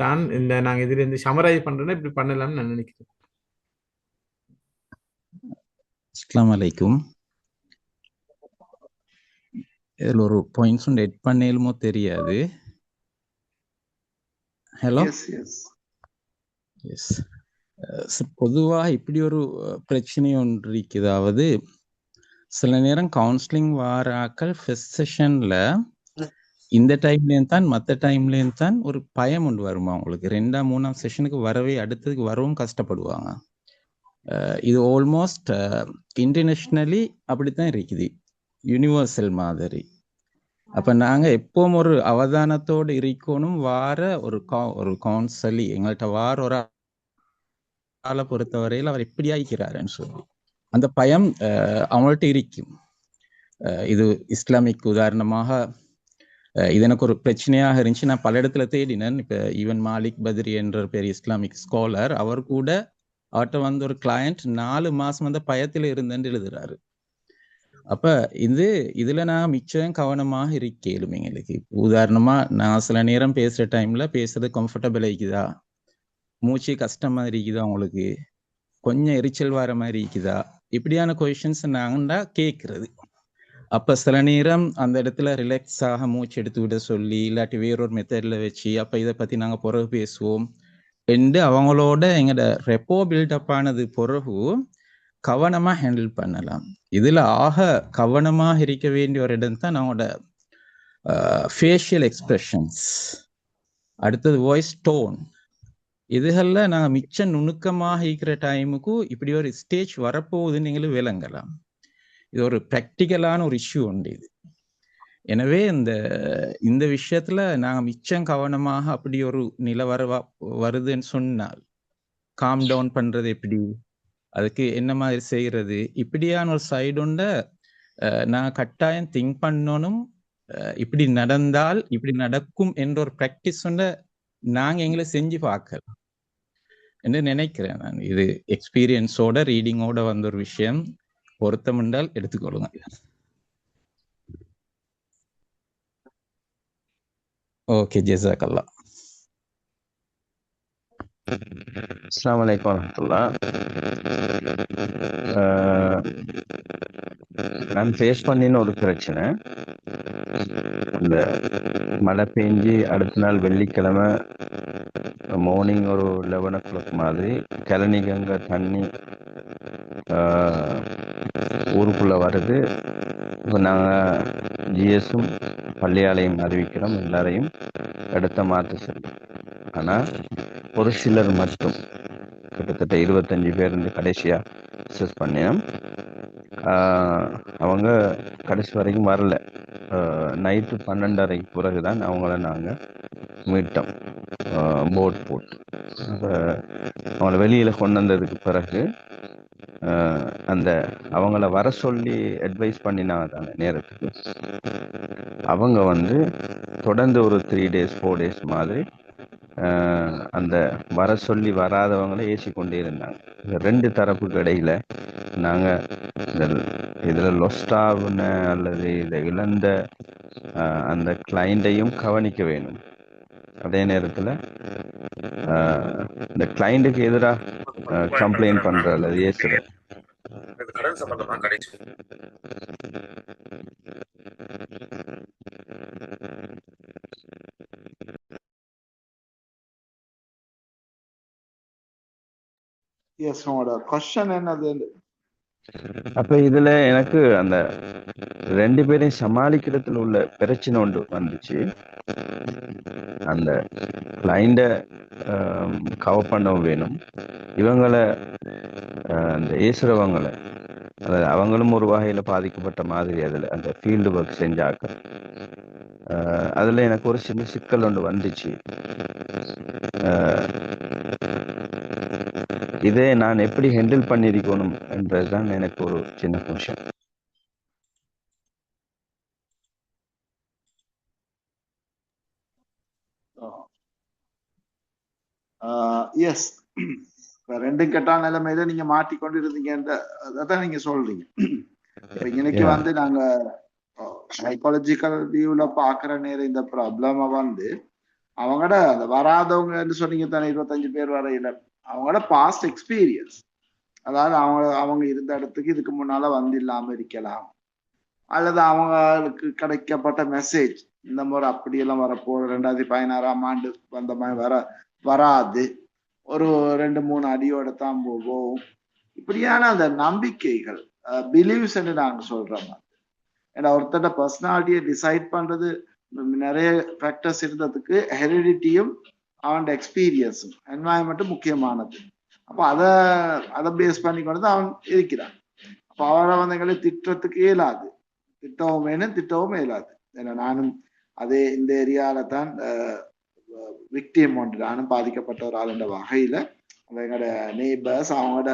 தான். இந்த நாங்கள் இதுல இருந்து சமரைஸ் பண்றோன்னா இப்படி பண்ணலாம்னு நான் நினைக்கிறேன். அஸ்ஸலாமு அலைக்கும். இதில் ஒரு பாயிண்ட்ஸ் ஒன்று எட் பண்ணலுமோ தெரியாது. Hello, yes. பொதுவாக இப்படி ஒரு பிரச்சனை ஒன்று இருக்குதாவது, சில நேரம் கவுன்சிலிங் வார ஆக்கள் ஃபர்ஸ்ட் செஷன்ல இந்த டைம்லேயும் தான் மற்ற டைம்லேயும் தான் ஒரு பயம் ஒன்று வருமா அவங்களுக்கு. 2ஆம் 3ஆம் செஷனுக்கு வரவே அடுத்ததுக்கு வரவும் கஷ்டப்படுவாங்க. இது ஆல்மோஸ்ட் இன்டர்நேஷ்னலி அப்படித்தான் இருக்குது, யூனிவர்சல் மாதிரி. அப்ப நாங்க எப்பவும் ஒரு அவதானத்தோடு இருக்கணும். வார ஒரு கவுன்சிலி எங்கள்கிட்ட வார ஒரு ஆளை பொறுத்தவரையில் அவர் எப்படி ஆகிக்கிறாருன்னு சொல்லி அந்த பயம் அவங்கள்ட்ட இருக்கும். இது இஸ்லாமிக் உதாரணமாக இது எனக்கு ஒரு பிரச்சனையாக இருந்துச்சு. நான் பல இடத்துல தேடினேன். இப்ப ஈவன் மாலிக் பத்ரி என்ற பெரிய இஸ்லாமிக் ஸ்காலர், அவர் கூட அவர்கிட்ட வந்து ஒரு கிளையண்ட் 4 மாசம் அந்த பயத்துல இருந்தேன்னு எழுதுறாரு. அப்ப இதுல நான் மிச்சம் கவனமாக இருக்கேன். எங்களுக்கு உதாரணமா நான் சில நேரம் பேசுற டைம்ல பேசுறது கம்ஃபர்டபுள் ஆகிக்குதா, மூச்சு கஷ்டமா இருக்குதா, அவங்களுக்கு கொஞ்சம் எரிச்சல் வர மாதிரி இருக்குதா, இப்படியான கொஸ்டின்ஸ் நாங்கண்டா கேட்கறது. அப்ப சில நேரம் அந்த இடத்துல ரிலாக்ஸாக மூச்சு எடுத்து விட சொல்லி இல்லாட்டி வேறொரு மெத்தட்ல வச்சு அப்ப இதை பத்தி நாங்க பிறகு பேசுவோம் என்று அவங்களோட எங்களோட ரெப்போ பில்டப் ஆனது பிறகு கவனமா ஹேண்டில் பண்ணலாம். இதுல ஆக கவனமாக இருக்க வேண்டிய ஒரு இடம் தான் நம்மளோட ஃபேஷியல் எக்ஸ்பிரஷன்ஸ், அடுத்தது வாய்ஸ் டோன். இதுகள்ல நாங்கள் மிச்சம் நுணுக்கமாக இருக்கிற டைமுக்கு இப்படி ஒரு ஸ்டேஜ் வரப்போகுதுன்னு நீங்களும் விளங்கலாம். இது ஒரு ப்ராக்டிக்கலான ஒரு இஷ்யூ உண்டு இது. எனவே இந்த விஷயத்துல நாங்கள் மிச்சம் கவனமாக அப்படி ஒரு நிலை வருதுன்னு சொன்னால் காம் டவுன் பண்றது எப்படி, அதுக்கு என்ன மாதிரி செய்யறது, இப்படியான ஒரு சைடு உண்ட நான் கட்டாயம் திங்க் பண்ணணும். இப்படி நடந்தால் இப்படி நடக்கும் என்ற ஒரு ப்ராக்டிஸ் உண்ட நாங்கள் எங்களை செஞ்சு பார்க்கலாம் என்று நினைக்கிறேன் நான். இது எக்ஸ்பீரியன்ஸோட ரீடிங்கோட வந்த ஒரு விஷயம். பொருத்தம் என்றால் எடுத்துக்கொள்ளுங்க. ஓகே, ஜஸாக்கல்லா. அஸ்ஸலாமு அலைக்கும் வரஹ்மத்துல்லாஹ். நான் ஃபேஸ் பண்ணின ஒரு பிரச்சனை, இந்த மழை பெஞ்சு அடுத்த நாள் வெள்ளிக்கிழமை மார்னிங் ஒரு 11 o'clock மாதிரி கழனிகங்க தண்ணி ஊருக்குள்ள வருது. இப்போ நாங்கள் ஜிஎஸும் பள்ளியாலையும் அறிவிக்கிறோம், எல்லாரையும் இடத்த மாற்ற சொல்லி. ஆனால் ஒரு சிலர் மட்டும், கிட்டத்தட்ட 25 பேர் இருந்து கடைசியாக அசஸ் பண்ணினோம். அவங்க கடைசி வரைக்கும் வரல. நைட்டு 12:30 பிறகுதான் அவங்கள நாங்கள் மீட்டோம் போட் போட்டு. அப்போ அவங்கள வெளியில் கொண்டு வந்ததுக்கு பிறகு அவங்கள வர சொல்லி அட்வைஸ் பண்ணினாங்க தானே நேரத்துக்கு. அவங்க தொடர்ந்து ஒரு 3 days 4 days மாதிரி அந்த வர சொல்லி வராதவங்களை ஏசி கொண்டே இருந்தாங்க. இந்த 2 தரப்புக்கு இடையில நாங்கள் இதில் லொஸ்டாவுன அல்லது இதை இழந்த அந்த கிளைண்டையும் கவனிக்க வேணும். அதே நேரத்தில் இந்த கிளைண்ட்டுக்கு எதிராக கம்ப்ளைண்ட் பண்ற அல்லது ஏசுற கடன் சம்பந்தமா கடைசி எஸ் உங்களோட கொஸ்டின் என்னது? அப்ப இதுல எனக்கு அந்த 2 பேரையும் சமாளிக்கிறதுல உள்ள பிரச்சனை ஒன்று வந்துச்சு. அந்த கிளைண்ட கவர் பண்ணவும் வேணும், இவங்களை அந்த ஏசுறவங்களை, அதாவது அவங்களும் ஒரு வகையில பாதிக்கப்பட்ட மாதிரி அதுல அந்த ஃபீல்டு ஒர்க் செஞ்சாக்க அதுல எனக்கு ஒரு சின்ன சிக்கல் ஒன்று வந்துச்சு. இதே நான் எப்படி ஹேண்டில் பண்ணிருக்கணும் என்றதுதான் எனக்கு ஒரு சின்ன கொஷன். எஸ், ரெண்டும் கெட்டான நிலைமையில நீங்க மாட்டிக்கொண்டு இருந்தீங்க, அதான் நீங்க சொல்றீங்க. இப்ப இன்னைக்கு வந்து நாங்க சைக்காலஜிக்கல் வியூல பாக்குற நேரம் இந்த ப்ராப்ளம வந்து அவங்களோட அந்த வராதவங்க சொன்னீங்க தானே 25 பேர் வரையில, அவங்களோட பாஸ்ட் எக்ஸ்பீரியன்ஸ், அதாவது அவங்க இருந்த இடத்துக்கு இதுக்கு முன்னால வந்து இல்லாம இருக்கலாம், அல்லது அவங்களுக்கு கிடைக்கப்பட்ட மெசேஜ் இந்த முறை அப்படியெல்லாம் வரப்போ 2016ஆம் ஆண்டு வந்த மாதிரி வராது, ஒரு 2-3 அடியோட தான் போகும். இப்படியான அந்த நம்பிக்கைகள், பிலீவ்ஸ் என்று நாங்க சொல்ற மாதிரி. ஏன்னா ஒருத்தட பர்சனாலிட்டியை டிசைட் பண்றது நிறைய ஃபேக்டர்ஸ் இருந்ததுக்கு ஹெரிடிட்டியும் அவனோட எக்ஸ்பீரியன்ஸும் என்வாயன்மெண்ட்டும் முக்கியமானது. அப்போ அதை பேஸ் பண்ணி கொண்டு தான் அவன் இருக்கிறான். அப்போ அவரை வந்து எங்களை திட்டத்துக்கு இயலாது, திட்டவும் இயலாது. ஏன்னா நானும் அதே இந்த ஏரியால தான் விக்டிம் ஒன்று, நானும் பாதிக்கப்பட்ட ஒரு ஆளுன்ற வகையில எங்களோட நெய்பர்ஸ் அவங்களோட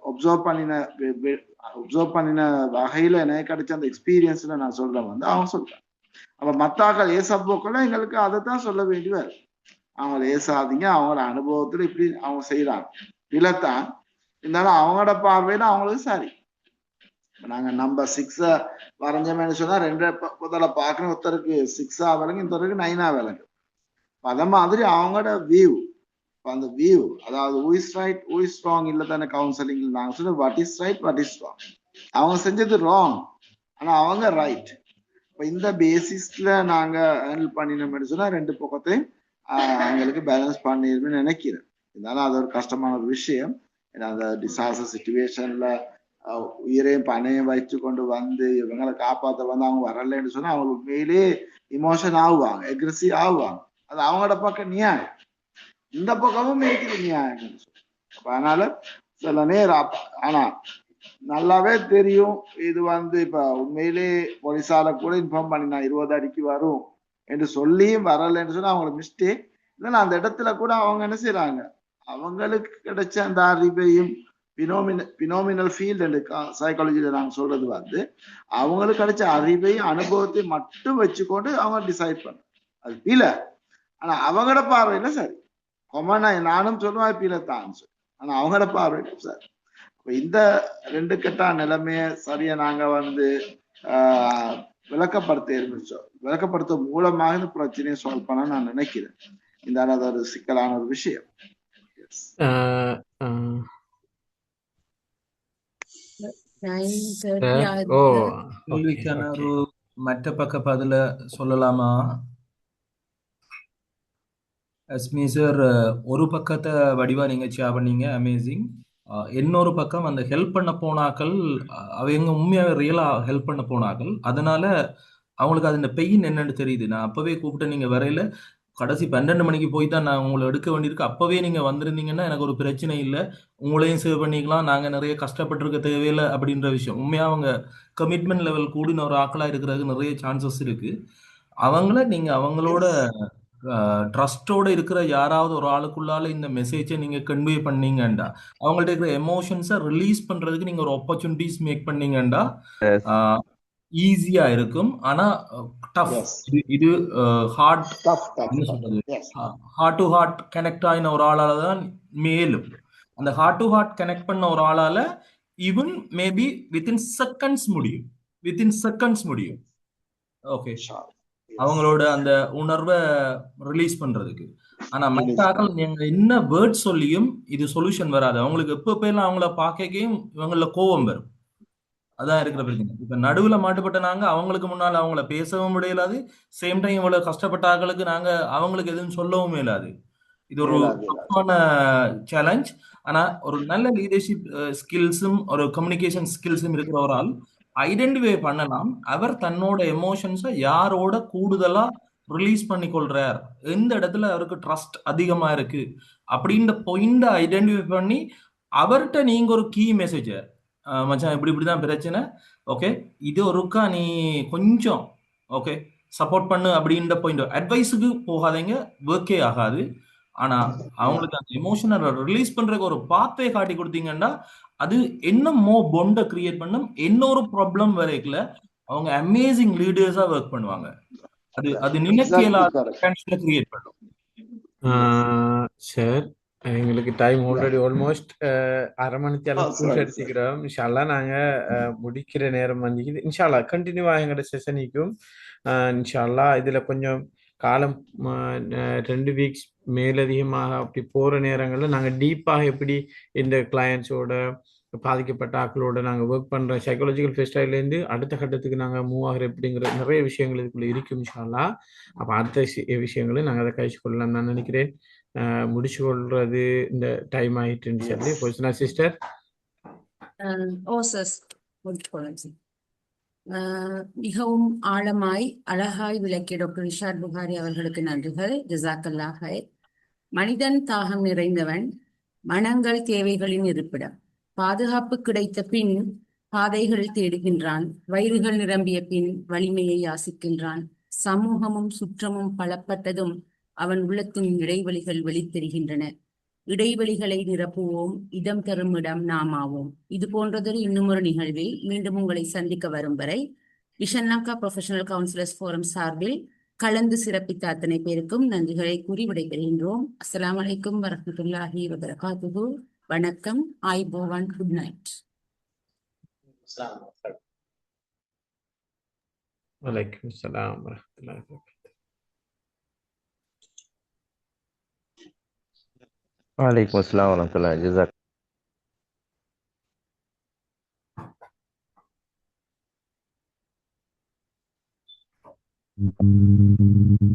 ஒப்சர்வ் பண்ணின வகையில எனக்கு கிடைச்ச அந்த எக்ஸ்பீரியன்ஸ்ல நான் சொல்றேன் வந்து அவங்க சொல்றேன். அப்ப மத்தாக்கள் ஏசப்போக்கெல்லாம் எங்களுக்கு அதை தான் சொல்ல வேண்டியவர். அவங்கள ஏசாதீங்க, அவங்களோட அனுபவத்துல இப்படி அவங்க செய்யறாங்க இல்லத்தான், இருந்தாலும் அவங்களோட பார்வையில அவங்களுக்கு சரி. நாங்க நம்பர் 6 வரைஞ்சோம்னு சொன்னா 2 முதல்ல பார்க்கணும், ஒருத்தருக்கு 6 விளங்கு, இன்னொருத்தருக்கு 9 விளங்கு. அத மாதிரி அவங்களோட வியூ, அந்த வியூ, அதாவது who is right who is wrong இல்ல தானே கவுன்சிலிங் நாங்க சொல்ல what is right what is wrong. அவங்க செஞ்சது ராங், ஆனா அவங்க ரைட். இப்ப இந்த பேசிஸ்ல நாங்க ஹேண்டில் பண்ணினோம்னு சொன்னா 2 பக்கத்தையும் அவங்களுக்கு பேலன்ஸ் பண்ணிருன்னு நினைக்கிறேன். இருந்தாலும் அது ஒரு கஷ்டமான ஒரு விஷயம். ஏன்னா அந்த டிசாஸ்டர் சிச்சுவேஷன்ல உயிரையும் பணையும் வச்சு கொண்டு வந்து இவங்களை காப்பாற்ற வந்து அவங்க வரலன்னு சொன்னா அவங்க உண்மையிலேயே இமோஷன் ஆகுவாங்க, எக்ரெசிவ் ஆகுவாங்க. அது அவங்களோட பக்கம் நியாயம், இந்த பக்கமும் இருக்குது நியாயம். அதனால சில நேரம் ஆனா நல்லாவே தெரியும் இது வந்து இப்ப உண்மையிலே போலீஸால கூட இன்ஃபார்ம் பண்ணினா 20 அடிக்கு வரும் என்று சொல்லியும் வரலன்னு சொன்னா அவங்களுக்கு மிஸ்டேக். இல்லைன்னா அந்த இடத்துல கூட அவங்க என்ன செய்யறாங்க, அவங்களுக்கு கிடைச்ச அந்த அறிவையும் பினோமினல் ஃபீல்ட் என்று சைக்காலஜியில நாங்க சொல்றது வந்து அவங்களுக்கு கிடைச்ச அறிவையும் அனுபவத்தையும் மட்டும் வச்சுக்கொண்டு அவங்க டிசைட் பண்ண அது பீல. ஆனா அவங்களோட பார்வையில சரி, கொமனா நானும் சொல்லுவேன் பீலத்தான் சொல்லி, ஆனா அவங்களோட பார்வையில சரி. இந்த 2 கெட்டா நிலைமைய சரியா நாங்க வந்து விளக்கப்படுத்த மூலமாக இந்த பிரச்சனையை சால்வ் பண்ண நான் நினைக்கிறேன். இந்த அது ஒரு சிக்கலான ஒரு விஷயம். கேள்விக்கான ஒரு மற்ற பக்க பதில சொல்லலாமா? அஸ்மி சார், ஒரு பக்கத்தை வடிவா நீங்க ஷேர் பண்ணீங்க, அமேசிங். இன்னொரு பக்கம் அந்த ஹெல்ப் பண்ண போனாக்கள் அவங்க உண்மையாவே ரியலா ஹெல்ப் பண்ண போனாக்கள், அதனால அவங்களுக்கு அது இந்த பெயின் என்னன்னு தெரியுது. நான் அப்பவே கூப்பிட்டு நீங்க வரையில கடைசி 12 மணிக்கு போய் தான் நான் உங்களை எடுக்க வேண்டியிருக்கு, அப்பவே நீங்க வந்திருந்தீங்கன்னா எனக்கு ஒரு பிரச்சனை இல்லை, உங்களையும் சேவ் பண்ணிக்கலாம், நாங்க நிறைய கஷ்டப்பட்டிருக்க தேவையில்லை அப்படின்ற விஷயம். உண்மையா அவங்க கமிட்மெண்ட் லெவல் கூடின ஒரு ஆக்களா இருக்கிறதுக்கு நிறைய சான்சஸ் இருக்கு. அவங்கள நீங்க அவங்களோட ட்ரஸ்டோட இருக்கிற யாராவது ஒரு ஆளுக்குள்ளால இந்த மெசேஜை நீங்க கன்வே பண்ணீங்கண்டா, அவங்கள்ட்ட இருக்கிற எமோஷன்ஸை ரிலீஸ் பண்றதுக்கு நீங்க ஒரு ஆப்பர்ச்சுனிட்டிஸ் மேக் பண்ணீங்கண்டா ஈஸியா இருக்கும். ஆனா டஃப், இது ஹார்ட், என்ன சொல்றது, ஹார்ட் டு ஹார்ட் கனெக்ட் ஆகின ஒரு ஆளால தான் மேலும். அந்த ஹார்ட் டு ஹார்ட் கனெக்ட் பண்ண ஒரு ஆளால ஈவன் மேபி வித்தின் செகண்ட்ஸ் முடியும். ஓகே, அவங்களோட அந்த உணர்வை ரிலீஸ் பண்றதுக்கு. ஆனா மற்ற ரிலீஸ் ஆட்கள் நீங்க என்ன வேர்ட் சொல்லியும் இது சொல்யூஷன் வராது. அவங்களுக்கு எப்பெல்லாம் அவங்கள பார்க்கையும் இவங்கள கோபம் வரும். அதான் இருக்கிற பிரச்சனை. இப்ப நடுவுல மாட்டுப்பட்ட நாங்க அவங்களுக்கு முன்னால அவங்கள பேசவும் முடியலாது, சேம் டைம் இவ்வளவு கஷ்டப்பட்ட ஆட்களுக்கு நாங்க அவங்களுக்கு எதுவும் சொல்லவும் இயலாது. இது ஒரு இயலாது. டஃப்பான சேலஞ்ச். ஆனா ஒரு நல்ல லீடர்ஷிப் ஸ்கில்ஸும் ஒரு கம்யூனிகேஷன் ஸ்கில்ஸும் இருக்கிற ஒரு ஆள் ஐடென்டிஃபை பண்ணலாம் அவர் தன்னோட எமோஷன்ஸை யாரோட கூடுதலா ரிலீஸ் பண்ணி கொள்றார், எந்த இடத்துல அவருக்கு ட்ரஸ்ட் அதிகமா இருக்கு அப்படின்ற பாயிண்ட ஐடென்டிஃபை பண்ணி அவர்கிட்ட நீங்க ஒரு கீ மெசேஜ், மச்சான் இப்படி இப்படிதான் பிரச்சனை, ஓகே இது ஒருக்கா நீ கொஞ்சம் ஓகே சப்போர்ட் பண்ணு அப்படின்ற பாயிண்ட். அட்வைஸுக்கு போகாதீங்க, ஒர்க்கே ஆகாது. ஆனா அவங்களுக்கு அந்த எமோஷனை ரிலீஸ் பண்றதுக்கு ஒரு பாத்தை காட்டி கொடுத்தீங்கன்னா அது என்ன பொண்டை கிரியேட் பண்ணும். இன்னொரு ப்ராப்ளம் வரைக்குல அவங்க அமேசிங் லீடர்ஸா ஒர்க் பண்ணுவாங்க. அது அது நினைக்கலாத கிரியேட் பண்ணும். சார் எங்களுக்கு டைம் ஆல்ரெடி ஆல்மோஸ்ட் அரை மணித்தேரம் கூட எடுத்துக்கிறோம். இன்ஷால்லா நாங்க முடிக்கிற நேரம் வந்துக்குது. இன்ஷால்லா கண்டினியூவா எங்களோட செஷனிக்கும் இன்ஷால்லா இதுல கொஞ்சம் காலம் 2 வீக்ஸ் மேலதிகமாக அப்படி போற நேரங்கள்ல நாங்க டீப்பாக எப்படி இந்த கிளையன்ஸோட பாதிக்கப்பட்ட ஆட்களோட நாங்க ஒர்க் பண்ற சைக்காலஜிக்கல் ஃபெஸ்டைல இருந்து அடுத்த கட்டத்துக்கு நாங்க மூவ் ஆகிற எப்படிங்கிற நிறைய விஷயங்கள் இதுக்குள்ள இருக்கும் இன்ஷால்லா. அப்ப அடுத்த விஷயங்களை நாங்க அதை கழிச்சு கொள்ளலாம் நான் நினைக்கிறேன். முடிச்சு கொள்றது இந்த டைம் ஆயிட்டுன்னு சொல்லி பொசிஷனா சிஸ்டர். ஓ சார், மிகவும் ஆழமாய் அழகாய் விளக்கிய டாக்டர் ரிஷாட் புகாரி அவர்களுக்கு நன்றிகள். ஜஸாக்கல்லா ஹைர். மனிதன் தாகம் நிறைந்தவன், மனங்கள் தேவைகளின் இருப்பிடம். பாதுகாப்பு கிடைத்த பின் பாதைகள் தேடுகின்றான், வயிறுகள் நிரம்பிய பின் வலிமையை யாசிக்கின்றான். சமூகமும் சுற்றமும் பலப்பட்டதும் அவன் உள்ளத்தின் இடைவெளிகள் வெளித்தெரிகின்றன. இடைவெளிகளை நிரப்புவோம், இதம் தரும் இடம் நாமாவோம். இது போன்றதொரு இன்னுமொரு நிகழ்வில் மீண்டும் உங்களை சந்திக்க வரும் வரை vision Lanka professional counsellors forum சார்பில் கலந்து சிறப்பித்த அத்தனை பேருக்கும் நன்றிகளை கூறி விடைபெறுகின்றோம். அஸ்ஸலாமு அலைக்கும் வரஹ்மத்துல்லாஹி வபரகாத்துஹு. வணக்கம், ஆய்போவான், குட் நைட். வலைக்கும் அஸ்ஸலாம் வரஹ்மத்துல்லாஹி வபரகாத்துஹு. வலைக்கும் அஸ்ஸலாம் வரஹ்மத்துல்லாஹி ஜஸாக். Mm-hmm.